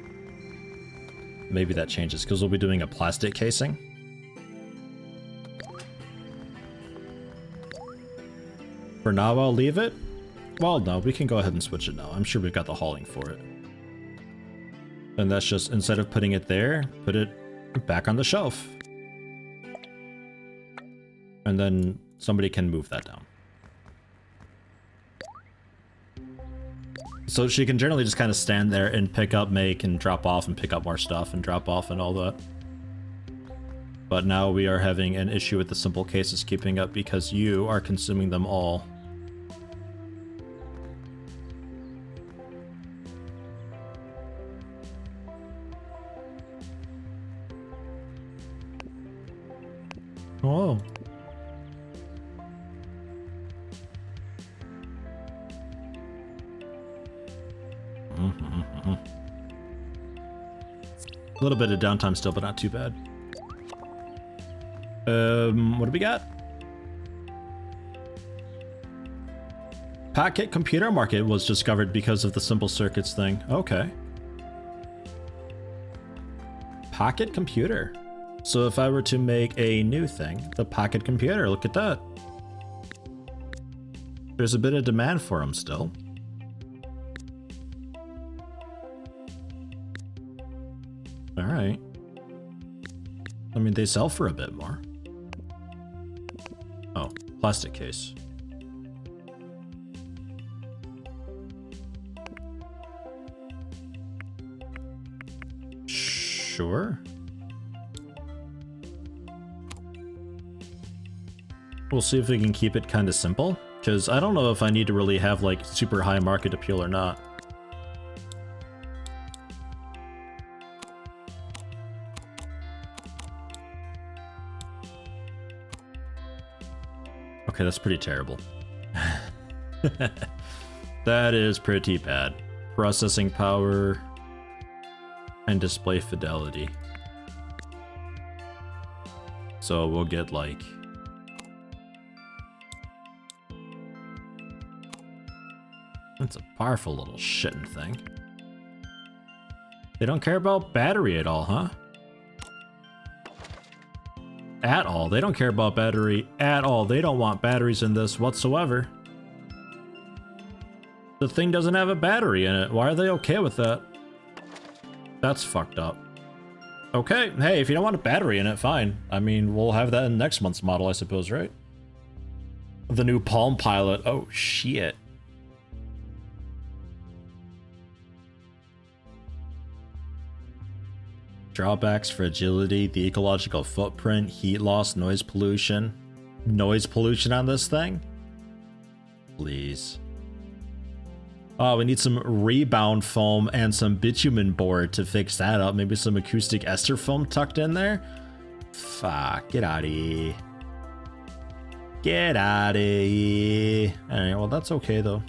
maybe that changes, because we'll be doing a plastic casing. For now, I'll leave it. Well, no, we can go ahead and switch it now. I'm sure we've got the hauling for it. And that's just, instead of putting it there, put it back on the shelf. And then somebody can move that down. So she can generally just kind of stand there and pick up, make, and drop off, and pick up more stuff, and drop off, and all that. But now we are having an issue with the simple cases keeping up because you are consuming them all. Oh. A little bit of downtime still, but not too bad. What do we got? Pocket computer market was discovered because of the simple circuits thing. Okay. Pocket computer. So if I were to make a new thing, the pocket computer, look at that. There's a bit of demand for them still. All right. I mean, they sell for a bit more. Oh, plastic case. Sure. We'll see if we can keep it kind of simple, because I don't know if I need to really have like super high market appeal or not. Okay, that's pretty terrible. That is pretty bad. Processing power and display fidelity. So we'll get like... That's a powerful little shitting thing. They don't care about battery at all, huh? At all. They don't care about battery at all. They don't want batteries in this whatsoever. The thing doesn't have a battery in it. Why are they okay with that? That's fucked up. Okay, hey, if you don't want a battery in it, fine. I mean, we'll have that in next month's model, I suppose, right? The new Palm Pilot. Oh, shit. Drawbacks: fragility, the ecological footprint, heat loss, noise pollution. Noise pollution on this thing? Please. Oh, we need some rebound foam and some bitumen board to fix that up. Maybe some acoustic ester foam tucked in there? Fuck, get out of here. Get out of here. Alright, well that's okay though.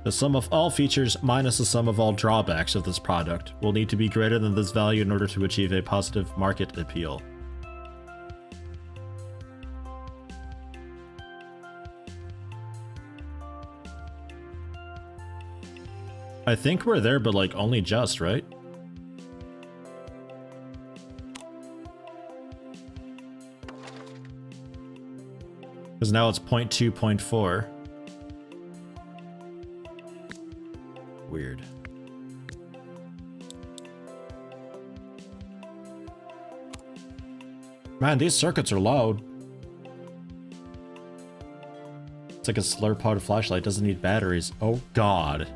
The sum of all features minus the sum of all drawbacks of this product will need to be greater than this value in order to achieve a positive market appeal. I think we're there, but like only just, right? Because now it's 0.2, 0.4. Weird. Man, these circuits are loud. It's like a slurp-powered flashlight, doesn't need batteries. Oh god.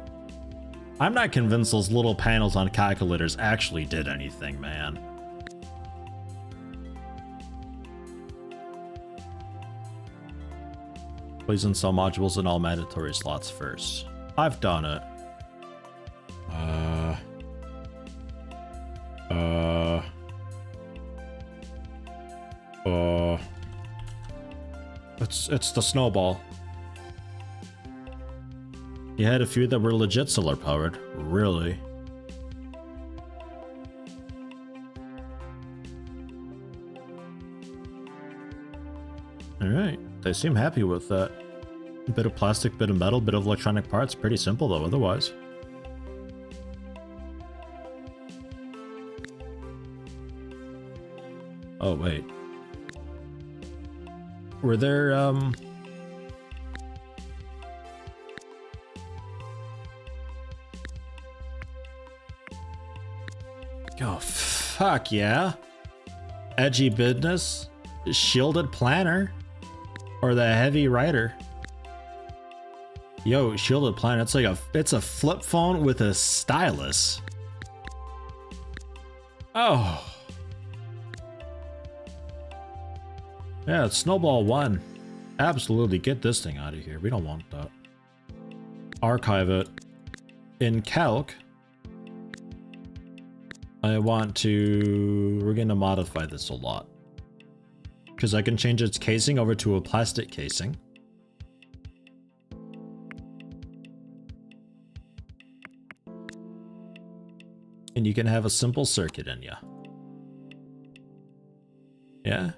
I'm not convinced those little panels on calculators actually did anything, man. Please install modules in all mandatory slots first. I've done it. It's the snowball. You had a few that were legit solar powered. Really? Alright, they seem happy with that. A bit of plastic, bit of metal, bit of electronic parts. Pretty simple though, otherwise. Oh, wait. Were there, Oh, fuck yeah. Edgy business, shielded planner, or the heavy rider. Yo, shielded planner, it's like it's a flip phone with a stylus. Oh. Yeah, it's Snowball 1. Absolutely, get this thing out of here. We don't want that. Archive it. In calc, I want to... We're going to modify this a lot. Because I can change its casing over to a plastic casing. And you can have a simple circuit in ya. Yeah?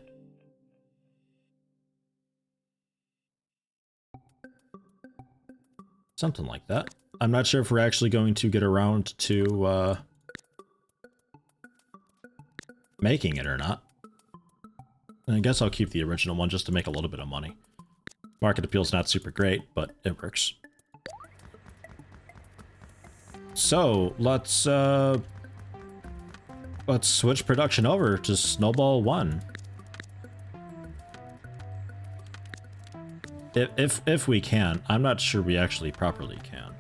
Something like that. I'm not sure if we're actually going to get around to making it or not. And I guess I'll keep the original one just to make a little bit of money. Market appeal's not super great, but it works. So let's switch production over to Snowball 1. If we can. I'm not sure we actually properly can.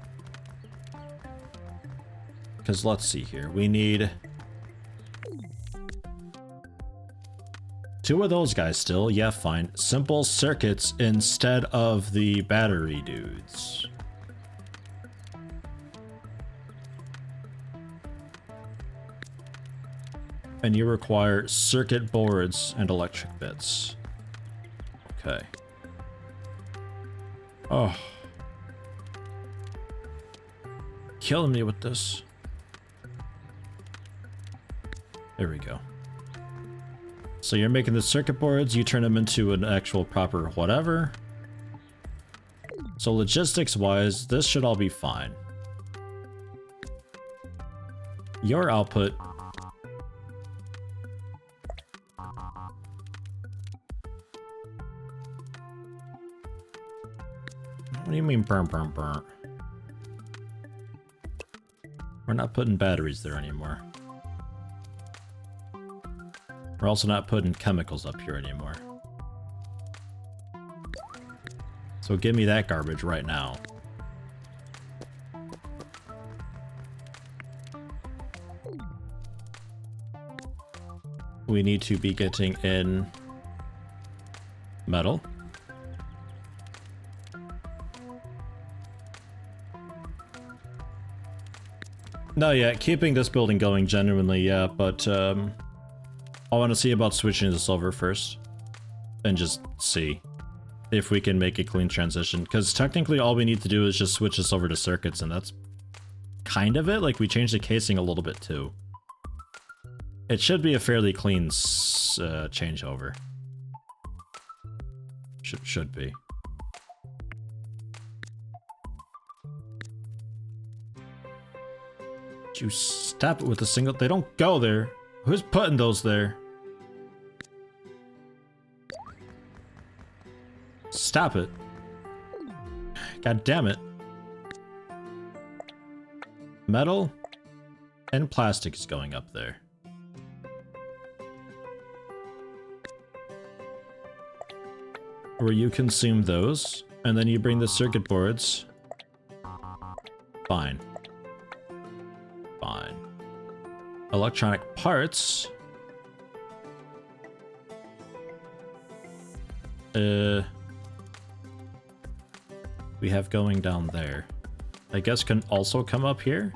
Because let's see here. We need 2 of those guys still. Yeah, fine. Simple circuits instead of the battery dudes. And you require circuit boards and electric bits. Okay. Oh. Killing me with this. There we go. So you're making the circuit boards, you turn them into an actual proper whatever. So logistics wise, this should all be fine. Your output. What do you mean burn? We're not putting batteries there anymore. We're also not putting chemicals up here anymore. So give me that garbage right now. We need to be getting in metal. No, yeah, keeping this building going genuinely, yeah, but I want to see about switching to silver first. And just see if we can make a clean transition. Because technically all we need to do is just switch this over to circuits, and that's kind of it. Like, we changed the casing a little bit too. It should be a fairly clean changeover. Should be. You stop it with a single. They don't go there. Who's putting those there? Stop it. God damn it. Metal and plastic is going up there. Where you consume those, and then you bring the circuit boards. Fine. Fine. Electronic parts. We have going down there. I guess can also come up here.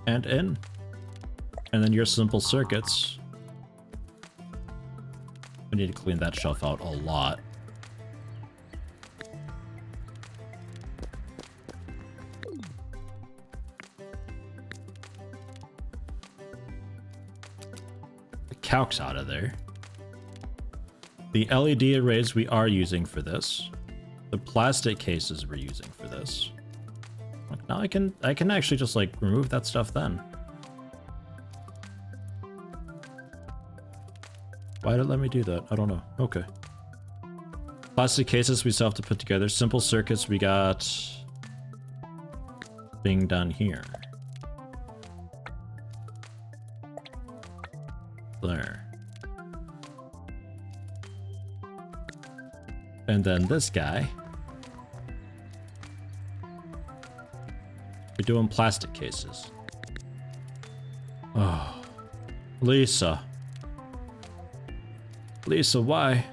And in. And then your simple circuits. We need to clean that shelf out a lot. Calcs out of there. The LED arrays we are using for this. The plastic cases we're using for this. Now I can actually just like remove that stuff then. Why did it let me do that? I don't know. Okay. Plastic cases we still have to put together. Simple circuits we got being done here. There. And then this guy. We're doing plastic cases. Oh. Lisa. Lisa, why?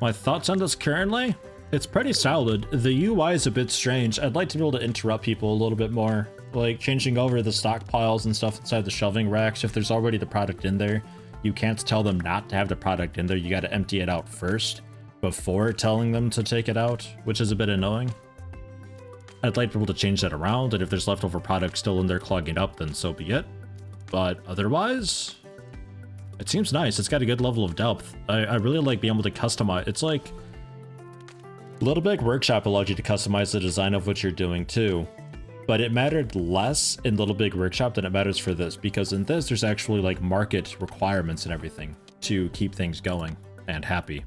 My thoughts on this currently? It's pretty solid. The UI is a bit strange. I'd like to be able to interrupt people a little bit more. Like changing over the stockpiles and stuff inside the shelving racks. If there's already the product in there, you can't tell them not to have the product in there. You got to empty it out first before telling them to take it out, which is a bit annoying. I'd like people to change that around, and if there's leftover product still in there clogging up, then so be it. But otherwise, it seems nice. It's got a good level of depth. I really like being able to customize. It's like Little Big Workshop allows you to customize the design of what you're doing too. But it mattered less in Little Big Workshop than it matters for this, because in this there's actually like market requirements and everything to keep things going and happy.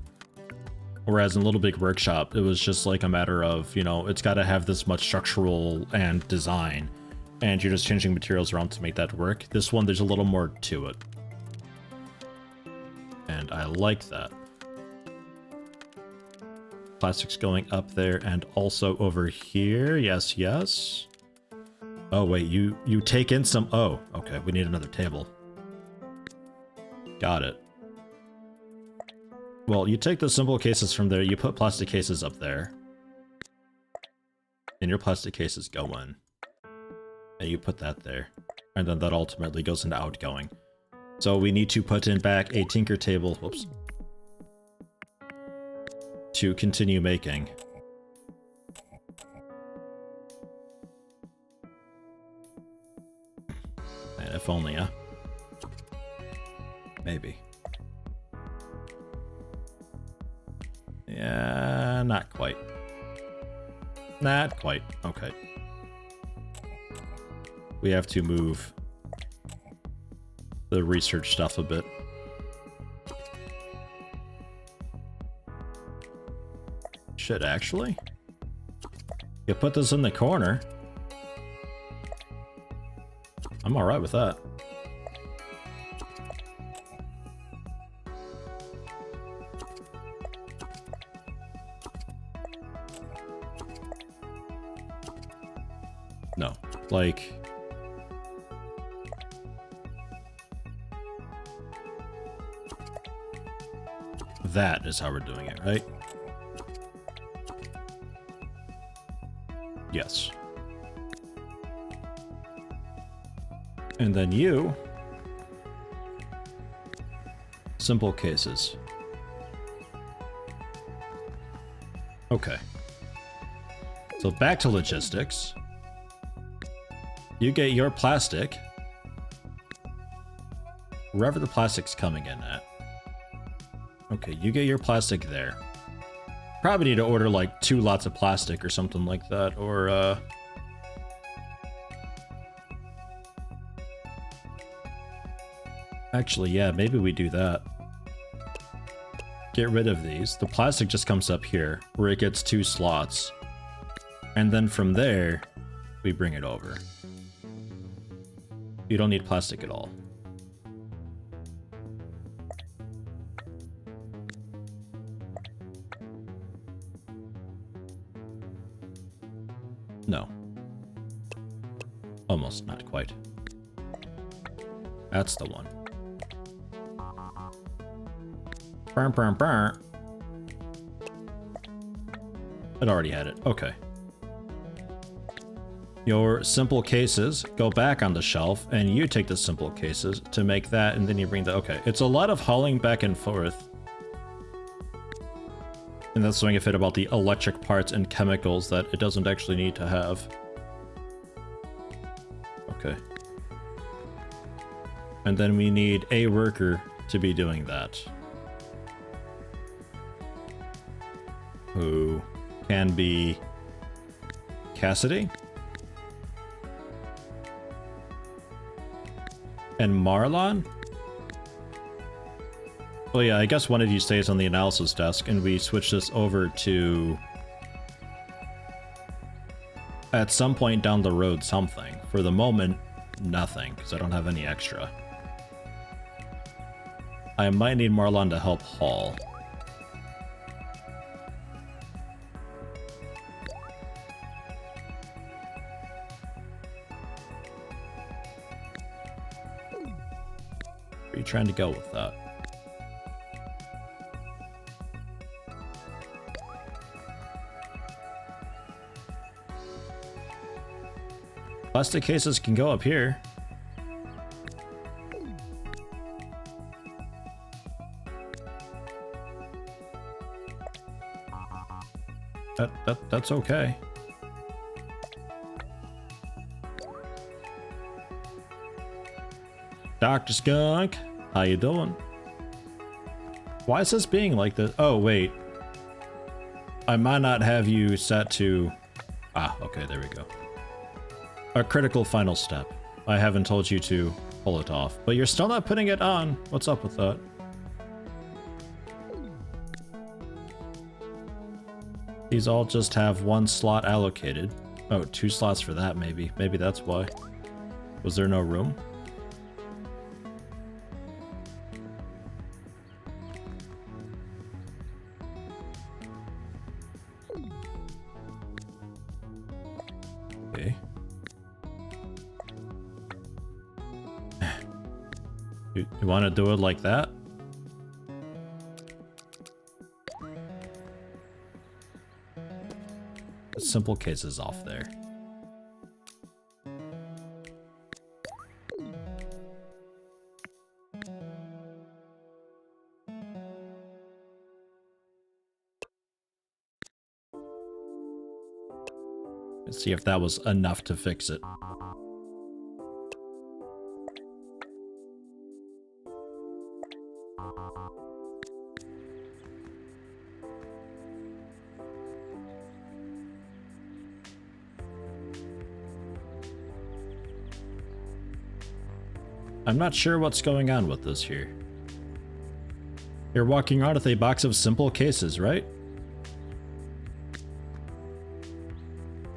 Whereas in Little Big Workshop, it was just like a matter of, you know, it's got to have this much structural and design, and you're just changing materials around to make that work. This one, there's a little more to it. And I like that. Plastic's going up there and also over here. Yes, yes. Oh, wait, you take in some... Oh, okay, we need another table. Got it. Well, you take the simple cases from there, you put plastic cases up there. And your plastic cases go in. And you put that there. And then that ultimately goes into outgoing. So we need to put in back a tinker table. Whoops. to continue making. Man, if only, huh? Maybe. Yeah, not quite. Not quite. Okay. We have to move the research stuff a bit. Shit, actually? You put this in the corner. I'm alright with that. No, like... that is how we're doing it, right? Yes. And then you... simple cases. Okay. So back to logistics. You get your plastic. Wherever the plastic's coming in at. Okay, you get your plastic there. Probably need to order like 2 lots of plastic or something like that, or actually, yeah, maybe we do that. Get rid of these. The plastic just comes up here, where it gets 2 slots. And then from there, we bring it over. You don't need plastic at all. No. Almost, not quite. That's the one. Burn, burn, burn. It already had it. Okay. Your simple cases go back on the shelf, and you take the simple cases to make that, and then you bring the... Okay, it's a lot of hauling back and forth. And that's something I fit about the electric parts and chemicals that it doesn't actually need to have. Okay. And then we need a worker to be doing that. Who can be Cassidy? And Marlon? Well, yeah, I guess one of you stays on the analysis desk and we switch this over to... at some point down the road, something. For the moment, nothing, because I don't have any extra. I might need Marlon to help haul. Where are you trying to go with that? Plastic cases can go up here. That's okay. Dr. Skunk, how you doing? Why is this being like this? Oh, wait. I might not have you set to... Ah, okay, there we go. A critical final step. I haven't told you to pull it off, but you're still not putting it on. What's up with that? These all just have 1 slot allocated. Oh, 2 slots for that, maybe. Maybe that's why. Was there no room? Okay. You want to do it like that? Simple cases off there. Let's see if that was enough to fix it. I'm not sure what's going on with this here. You're walking around with a box of simple cases, right?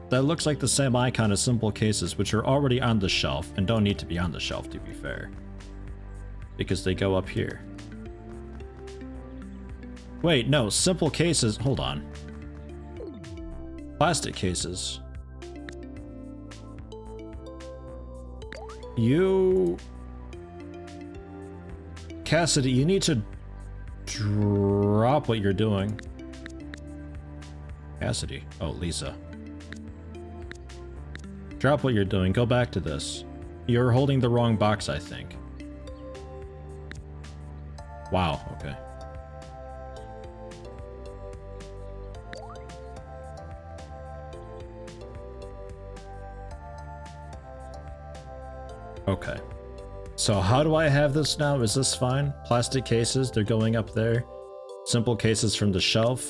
That looks like the same icon as simple cases, which are already on the shelf and don't need to be on the shelf, to be fair. Because they go up here. Wait, no, simple cases, hold on. Plastic cases. Cassidy, you need to drop what you're doing. Cassidy. Oh, Lisa. Drop what you're doing. Go back to this. You're holding the wrong box, I think. Wow, okay. Okay. So how do I have this now? Is this fine? Plastic cases, they're going up there. Simple cases from the shelf.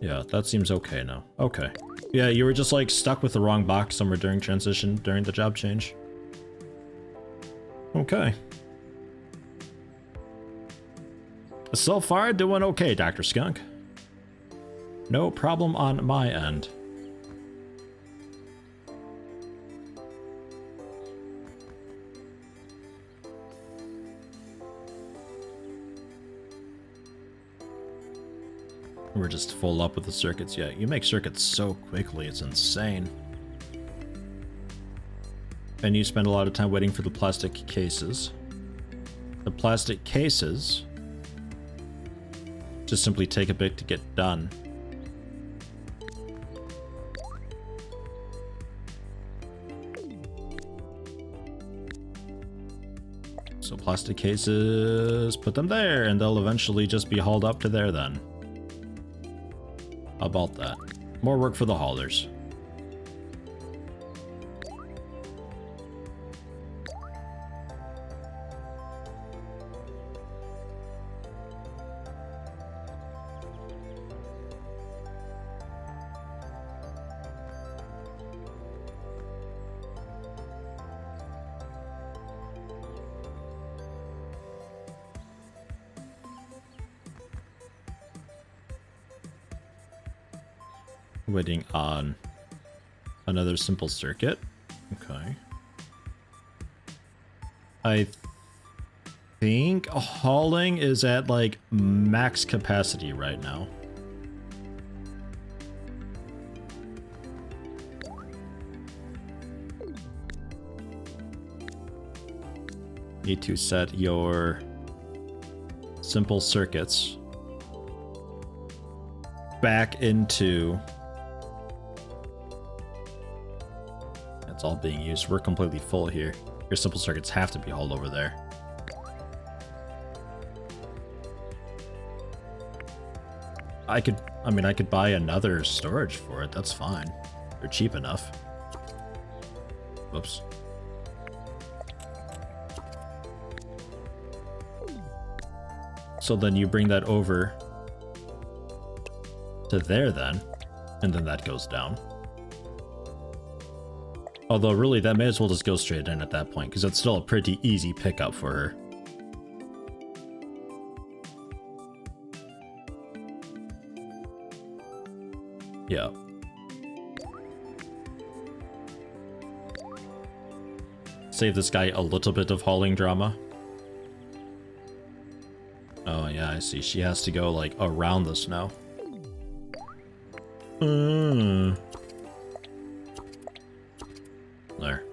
Yeah, that seems okay now. Okay. Yeah, you were just like stuck with the wrong box somewhere during transition, during the job change. Okay. So far, doing okay, Dr. Skunk. No problem on my end. We're just full up with the circuits. Yeah, you make circuits so quickly, it's insane. And you spend a lot of time waiting for the plastic cases. The plastic cases just simply take a bit to get done. So plastic cases, put them there, and they'll eventually just be hauled up to there then. How about that? More work for the haulers. Waiting on another simple circuit. Okay. I think hauling is at like max capacity right now. Need to set your simple circuits back into... It's all being used. We're completely full here. Your simple circuits have to be hauled over there. I could buy another storage for it. That's fine. They're cheap enough. Whoops. So then you bring that over to there then, and then that goes down. Although really, that may as well just go straight in at that point, because it's still a pretty easy pickup for her. Yeah. Save this guy a little bit of hauling drama. Oh yeah, I see. She has to go like around this now. There.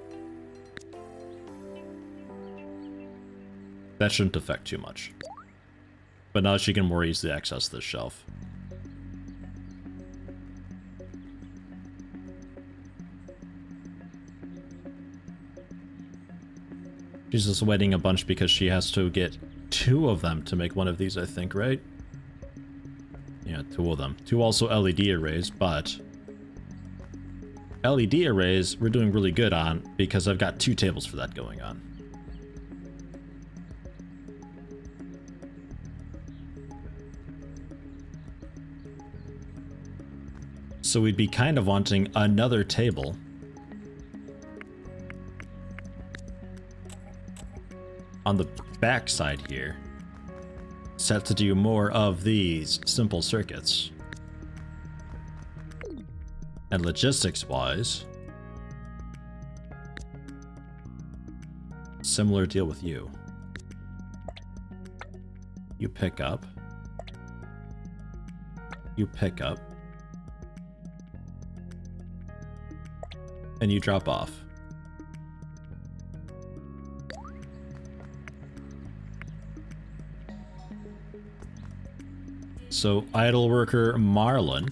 That shouldn't affect too much. But now she can more easily access this shelf. She's just waiting a bunch because she has to get 2 of them to make one of these, I think, right? Yeah, 2 of them. 2 also LED arrays, but LED arrays, we're doing really good on because I've got 2 tables for that going on. So we'd be kind of wanting another table on the back side here, set to do more of these simple circuits. And logistics-wise, similar deal with you. You pick up. You pick up. And you drop off. So, idle worker Marlon,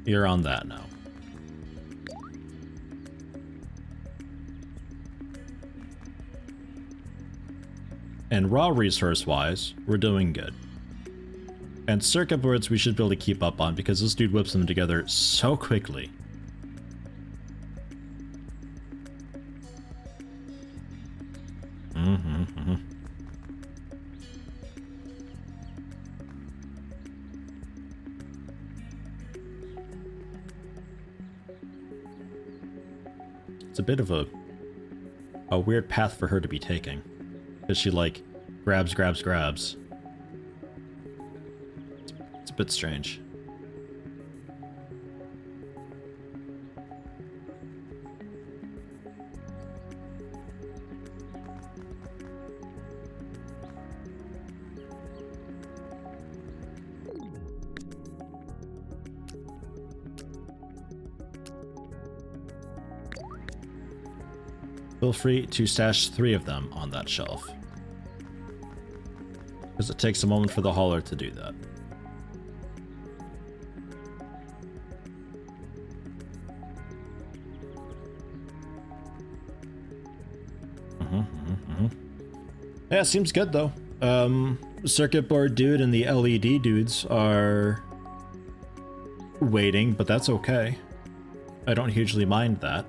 you're on that now. And raw resource-wise, we're doing good. And circuit boards we should be able to keep up on because this dude whips them together so quickly. It's a bit of a weird path for her to be taking. Because she, like, grabs. It's a bit strange. Feel free to stash 3 of them on that shelf. Because it takes a moment for the hauler to do that. Yeah, seems good though. Circuit board dude and the LED dudes are waiting, but that's okay. I don't hugely mind that.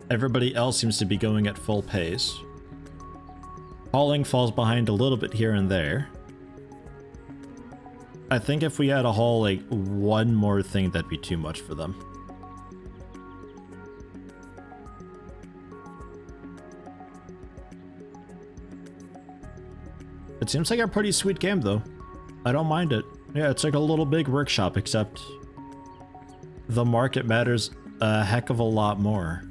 Everybody else seems to be going at full pace. Hauling falls behind a little bit here and there. I think if we had to haul like 1 more thing, that'd be too much for them. It seems like a pretty sweet game though. I don't mind it. Yeah, it's like a little big workshop, except the market matters a heck of a lot more.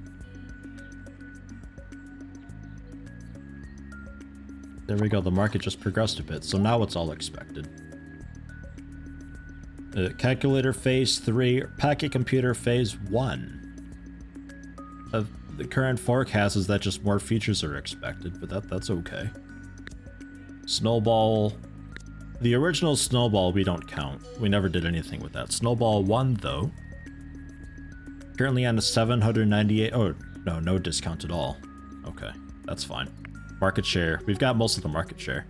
There we go, the market just progressed a bit, so now it's all expected. Calculator phase 3, packet computer phase 1. The current forecast is that just more features are expected, but that's okay. Snowball. The original Snowball we don't count. We never did anything with that. Snowball 1 though. Currently on a 798. Oh, no discount at all. Okay, that's fine. Market share. We've got most of the market share.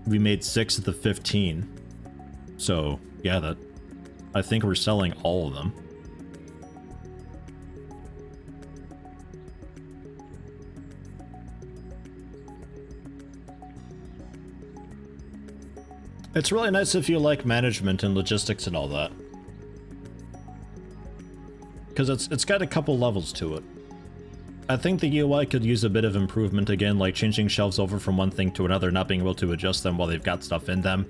We made 6 of the 15. So, yeah, I think we're selling all of them. It's really nice if you like management and logistics and all that. Because it's got a couple levels to it. I think the UI could use a bit of improvement again, like changing shelves over from one thing to another, not being able to adjust them while they've got stuff in them,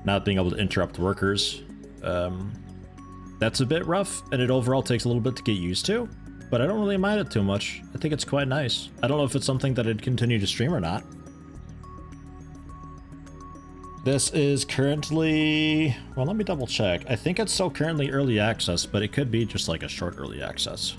not being able to interrupt workers. That's a bit rough, and it overall takes a little bit to get used to, but I don't really mind it too much. I think it's quite nice. I don't know if it's something that I'd continue to stream or not. This is currently... well, let me double check. I think it's still currently early access, but it could be just like a short early access.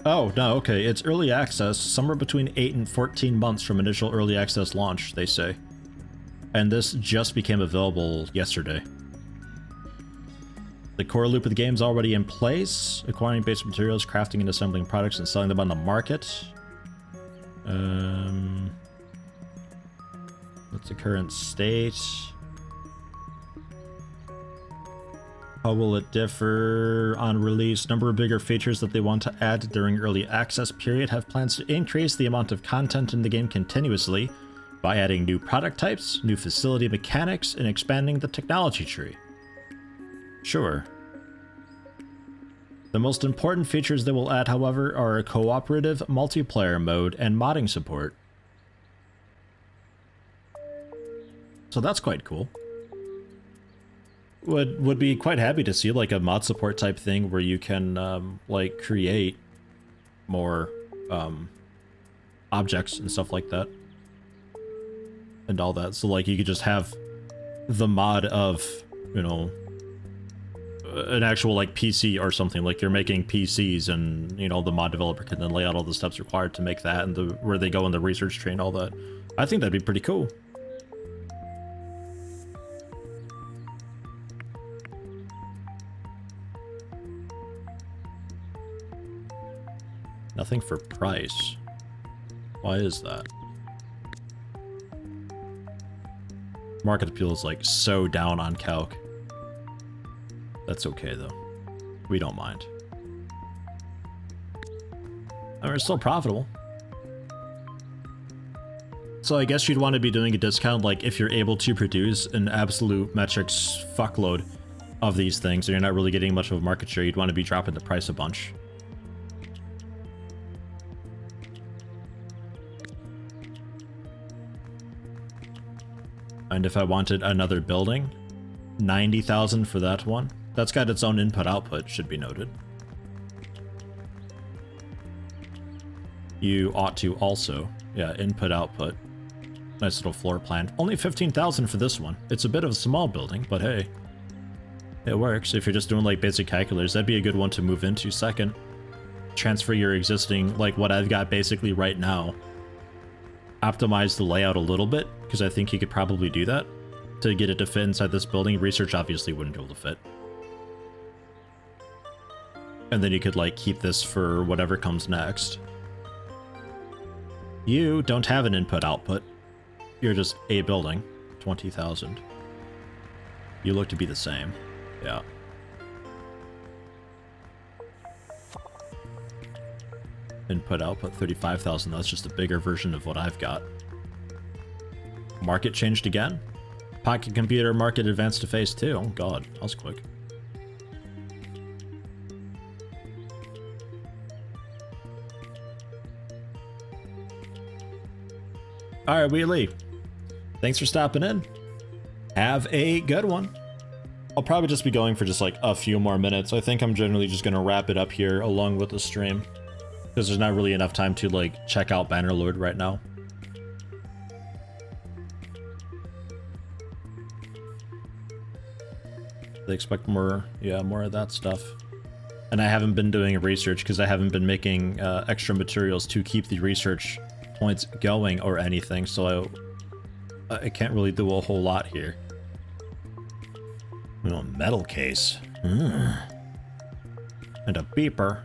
Oh, no, okay, it's early access, somewhere between 8 and 14 months from initial early access launch, they say. And this just became available yesterday. The core loop of the game is already in place, acquiring basic materials, crafting and assembling products, and selling them on the market. What's the current state? How will it differ on release? Number of bigger features that they want to add during early access period. Have plans to increase the amount of content in the game continuously by adding new product types, new facility mechanics, and expanding the technology tree. Sure. The most important features they will add, however, are a cooperative multiplayer mode and modding support. So that's quite cool. Would be quite happy to see like a mod support type thing where you can like create more objects and stuff like that. And all that. So like you could just have the mod of, you know, an actual like PC or something, like you're making PCs, and you know the mod developer can then lay out all the steps required to make that, and the where they go in the research tree and all that. I think that'd be pretty cool. Nothing for price. Why is that? Market appeal is like so down on calc. That's okay though. We don't mind. And we're still profitable. So I guess you'd want to be doing a discount like if you're able to produce an absolute metrics fuckload of these things and you're not really getting much of a market share, you'd want to be dropping the price a bunch. And if I wanted another building, 90,000 for that one. That's got its own input-output, should be noted. You ought to also, yeah, input-output. Nice little floor plan. Only 15,000 for this one. It's a bit of a small building, but hey, it works. If you're just doing like basic calculators, that'd be a good one to move into second. Transfer your existing, like what I've got basically right now. Optimize the layout a little bit, because I think you could probably do that to get it to fit inside this building. Research obviously wouldn't be able to fit. And then you could like keep this for whatever comes next. You don't have an input-output. You're just a building. 20,000. You look to be the same. Yeah. Input-output 35,000. That's just a bigger version of what I've got. Market changed again? Pocket computer market advanced to phase 2. Oh god, that was quick. Alright, Wheelie. Thanks for stopping in. Have a good one. I'll probably just be going for just like a few more minutes. I think I'm generally just going to wrap it up here along with the stream, because there's not really enough time to like check out Bannerlord right now. They expect more, yeah, more of that stuff. And I haven't been doing research because I haven't been making extra materials to keep the research points going or anything, so I can't really do a whole lot here. Oh, metal case. And a beeper.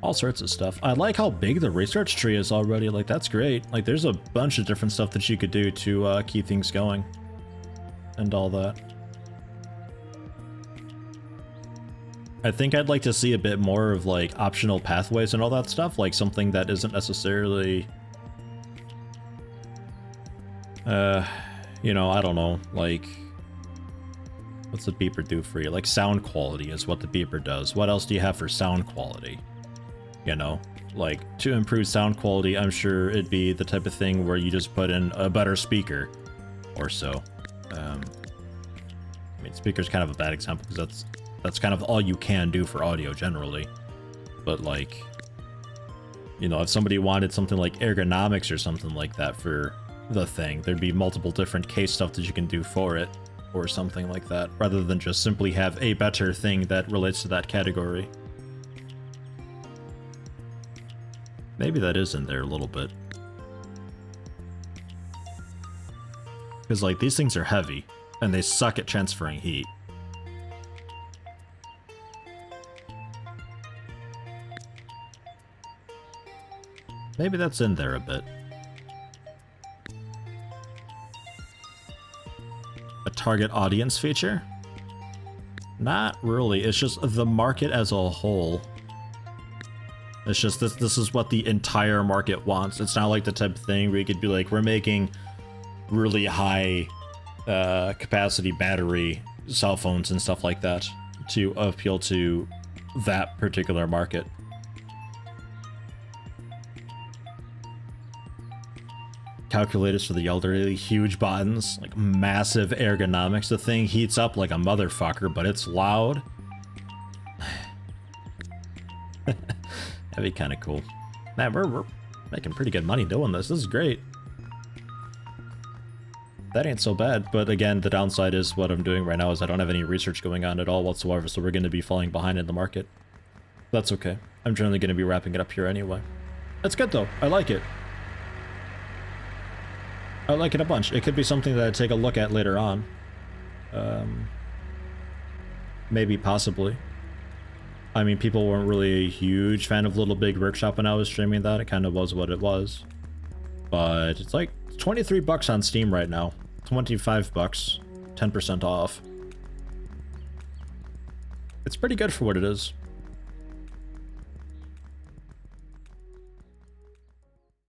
All sorts of stuff. I like how big the research tree is already. Like, that's great. Like, there's a bunch of different stuff that you could do to keep things going. And all that. I think I'd like to see a bit more of, like, optional pathways and all that stuff. Like, something that isn't necessarily... you know, I don't know. Like... What's the beeper do for you? Like, sound quality is what the beeper does. What else do you have for sound quality? You know? Like, to improve sound quality, I'm sure it'd be the type of thing where you just put in a better speaker. Or so. I mean, speaker's kind of a bad example, because that's kind of all you can do for audio generally. But, like... You know, if somebody wanted something like ergonomics or something like that for the thing, there'd be multiple different case stuff that you can do for it. Or something like that, rather than just simply have a better thing that relates to that category. Maybe that is in there a little bit. Because, like, these things are heavy, and they suck at transferring heat. Maybe that's in there a bit. target audience feature? Not really. It's just the market as a whole. It's just this is what the entire market wants. It's not like the type of thing where you could be like, we're making really high capacity battery cell phones and stuff like that to appeal to that particular market. Calculators for the elderly, huge buttons, like massive ergonomics. The thing heats up like a motherfucker, but it's loud. That'd be kind of cool. Man, we're making pretty good money doing this. This is great. That ain't so bad, but again, the downside is what I'm doing right now is I don't have any research going on at all whatsoever, so we're going to be falling behind in the market. That's okay. I'm generally going to be wrapping it up here anyway. That's good though. I like it. I like it a bunch. It could be something that I take a look at later on. Maybe, possibly. I mean, people weren't really a huge fan of Little Big Workshop when I was streaming that. It kind of was what it was. But it's like 23 bucks on Steam right now. 25 bucks. 10% off. It's pretty good for what it is.